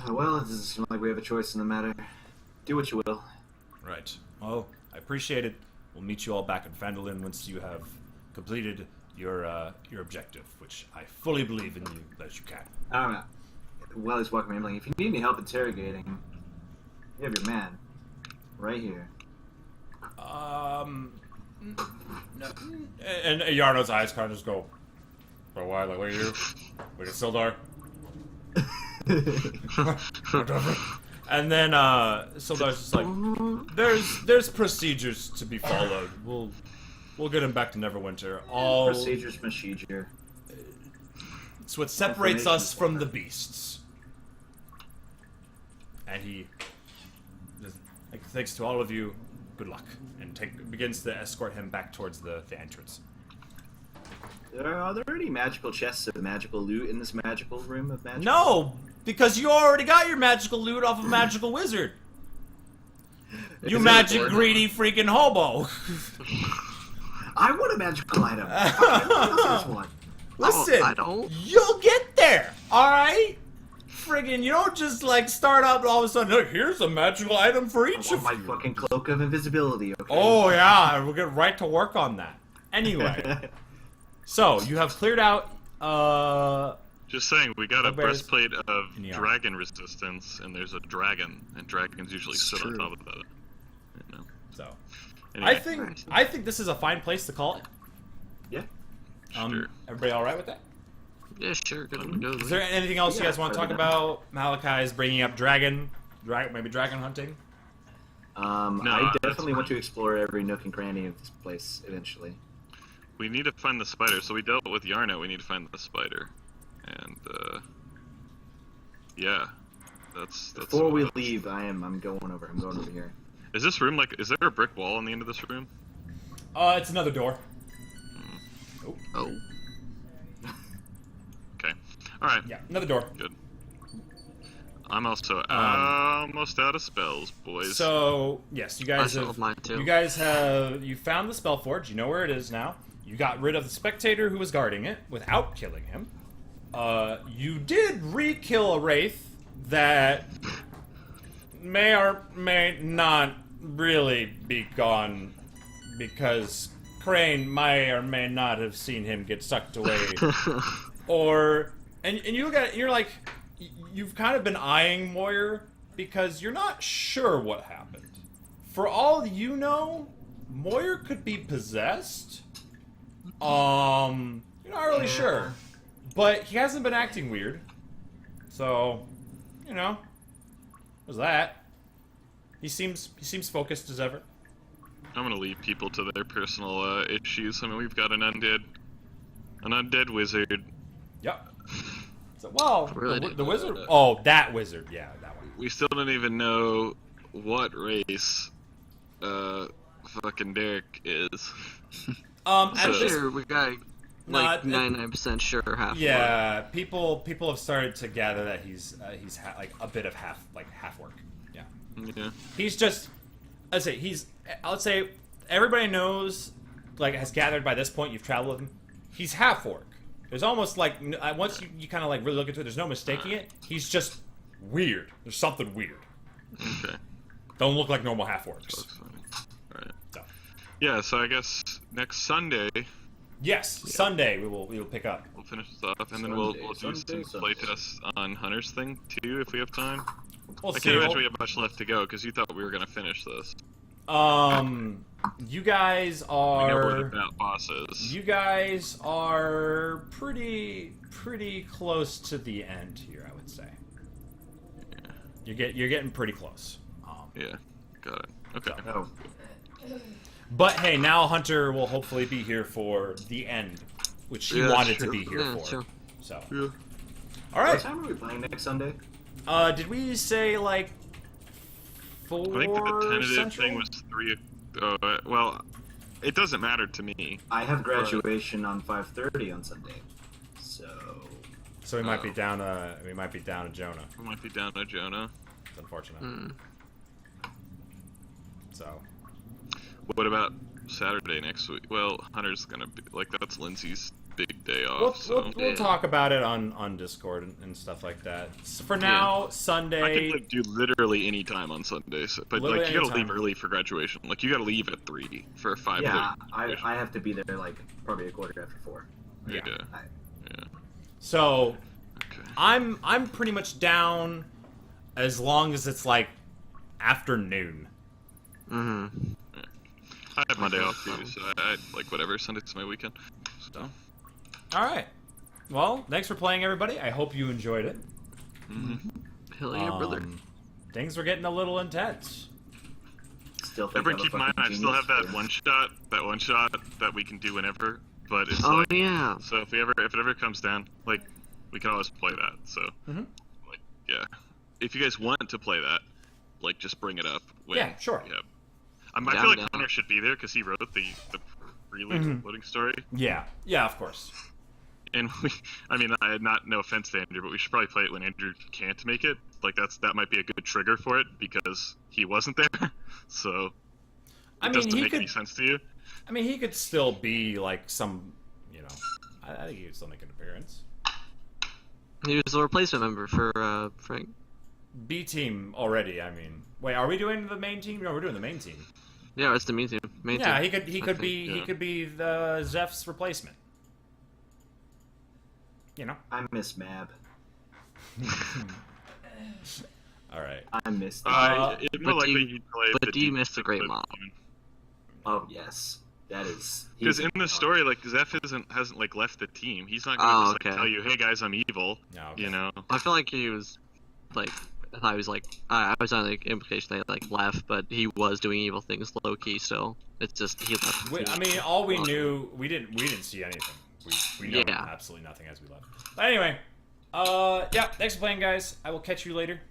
Well, it doesn't seem like we have a choice in the matter. Do what you will. Right. Well, I appreciate it. We'll meet you all back in Phandelver once you have completed your objective, which I fully believe in you that you can. Alright. Well, he's walking around like, if you need any help interrogating, you have your man right here. No. And Yarno's eyes kind of just go, for why? Like, what are you? Wait, it's Sildar? And then Sildar's just like, there's procedures to be followed. We'll get him back to Neverwinter. Procedures. It's what separates us from the beasts. And he, thanks to all of you, good luck, and begins to escort him back towards the entrance. Are there any magical chests of magical loot in this magical room of magic? No, because you already got your magical loot off of Magical Wizard. You magic greedy freaking hobo. I want a magical item. I want Listen, I don't. You'll get there, alright? Friggin', you don't just, like, start up and all of a sudden, look, here's a magical item for each of my you. fucking cloak of invisibility, okay? Oh, yeah, we'll get right to work on that. Anyway, so, you have cleared out, Just saying, we got a Bugbears breastplate of in the dragon resistance, and there's a dragon, and dragons usually sit on top of that. You know. So, Anyway, I think this is a fine place to call it. Yeah. Sure. Everybody alright with that? Yeah, sure. Go. Is there anything else you guys want to talk about? Malachi's bringing up maybe dragon hunting? I definitely want to explore every nook and cranny of this place eventually. We need to find the spider. So we dealt with Yarno. We need to find the spider, and yeah, that's. Before we leave, I'm going over. I'm going over here. Is this room is there a brick wall on the end of this room? It's another door. Oh. Okay. All right. Yeah, another door. Good. I'm also almost out of spells, boys. So yes, you guys I still have mine too. you found the spell forge. You know where it is now. You got rid of the spectator who was guarding it without killing him. You did re-kill a wraith that may or may not really be gone because Crane may or may not have seen him get sucked away. And you look at it and you're like, you've kind of been eyeing Moyer because you're not sure what happened. For all you know, Moyer could be possessed. You're not really sure. But he hasn't been acting weird. So, you know, there's that. He seems focused as ever. I'm gonna leave people to their personal issues. I mean, we've got an undead wizard. Yep. So, well, Really? the wizard. Oh, that wizard. Yeah, that one. We still don't even know what race fucking Derek is. At So- this, Sure, we got like 99% sure half. yeah, people have started to gather that he's like a bit of half work. Yeah. Yeah. He's just, let's say everybody knows, like, has gathered by this point. You've traveled with him. He's half orc. There's almost like once you kind of like really look into it, there's no mistaking it. He's just weird. There's something weird. Okay. Don't look like normal half orcs. That's funny. Alright. So, Yeah, so I guess next Sunday Yes, Sunday we will pick up. we'll finish this off, and then we'll do Sunday. some playtests on Hunter's thing too, if we have time. We'll I see. can't imagine we have much left to go because you thought we were gonna finish this. You guys We know we're are. about bosses. You guys are pretty close to the end here, I would say. You're getting pretty close. Yeah, got it. Okay. Oh, But hey, now Hunter will hopefully be here for the end, which he Yeah, that's wanted to true. be here Yeah, for. true. So, Yeah. all what right. time are we playing next Sunday? Did we say like 4 I think the tentative Central? thing was 3. Well, it doesn't matter to me. I have graduation on 5:30 on Sunday, so So we might be down. We might be down to Jonah. We might be down to Jonah. It's unfortunate. Mm. So. What about Saturday next week? Well, Hunter's gonna be like that's Lindsay's big day off. We'll, so we'll talk about it on Discord and stuff like that. So for now, I Sunday. could like, do literally any time on Sundays, but Literally like you gotta anytime. leave early for graduation. Like you gotta leave at 3 for a 5:30. yeah, graduation. I have to be there like probably a quarter after 4. Yeah. Yeah. So Okay. I'm pretty much down as long as it's like afternoon. Mm-hmm. I have Monday off too, so I like whatever. Sunday's my weekend. So. All right. Well, thanks for playing, everybody. I hope you enjoyed it. Mm-hmm. Hell yeah, brother. Things were getting a little intense. Still think Everyone I'm a keep in mind, fucking I still have that genius. one shot that we can do whenever. But it's Oh like, yeah. so if it ever comes down, like we can always play that. So, Mhm. like, yeah, if you guys want to play that, like, just bring it up. When, Yeah, sure. Yeah. I Yeah, feel like I'm down. Hunter should be there because he wrote the reloading story. Yeah. Yeah, of course. And I had no offense to Andrew, but we should probably play it when Andrew can't make it. Like that might be a good trigger for it because he wasn't there. So I it mean, doesn't he make could. any sense to you. I mean, he could still be like some. I think he could still make an appearance. He was the replacement member for Frank. B team already. I mean, wait, are we doing the main team? No, we're doing the main team. Yeah, it's the main team. Yeah, team. he could. He I could think, be. He yeah. could be the Zeph's replacement. You know. I miss Mab. All right. I miss. It's more but likely do you- he'd play. but do you miss the Great Mom? Oh yes, that is. Because he's- in the story, like Zeph hasn't like left the team. He's not gonna just like, okay. tell you, "Hey guys, I'm evil." No. Okay. You know. I feel like he was, like, I thought he was like, I was on like implication that he like left, but he was doing evil things low key. So it's just he left. the I team. mean, all we knew, we didn't see anything. We know Yeah. absolutely nothing as we left. But anyway, yeah. Thanks for playing, guys. I will catch you later.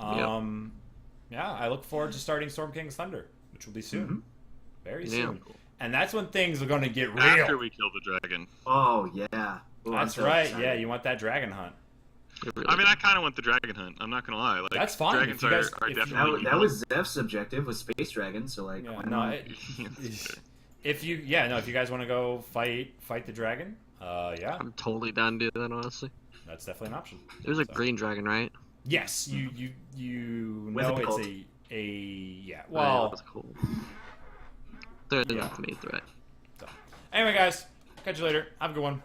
Yeah, I look forward to starting Storm King's Thunder, which will be soon, very Yeah. soon. And that's when things are going to get real. After we kill the dragon. Oh yeah. Ooh, I'm That's so right. excited. Yeah, you want that dragon hunt. It really I mean, did. I kind of want the dragon hunt. I'm not gonna lie. Like, That's fine. Dragons If you guys- are if you- definitely. That was Zeph's objective was space dragon. So like, Yeah, why no, not? if you guys want to go fight the dragon, yeah, I'm totally down to do that. Honestly, that's definitely an option. there's a So- green dragon, right? Yes, you With know a it's cult. yeah. Right, Well, that's cool. They're Yeah. not the main threat. anyway, guys, catch you later. Have a good one.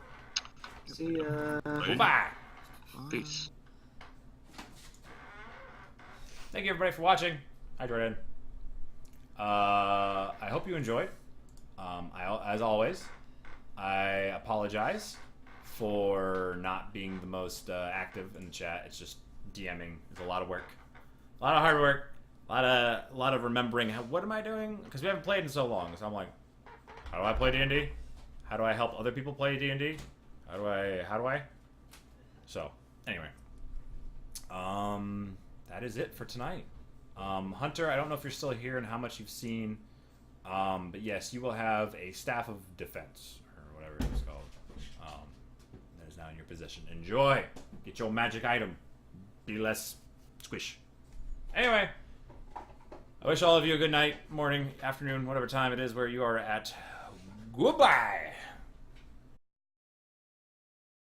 See ya. Bye. Peace. Thank you everybody for watching. Hi Jordan. I hope you enjoyed. As always, I apologize for not being the most active in the chat. It's just DMing is a lot of work, a lot of hard work, a lot of remembering. What am I doing? Because we haven't played in so long. So I'm like, how do I play D&D? How do I help other people play D&D? How do I? So anyway, that is it for tonight. Hunter, I don't know if you're still here and how much you've seen, but yes, you will have a staff of defense or whatever it's called. That is now in your possession. Enjoy. Get your magic item. Be less squish. Anyway, I wish all of you a good night, morning, afternoon, whatever time it is where you are at. Goodbye.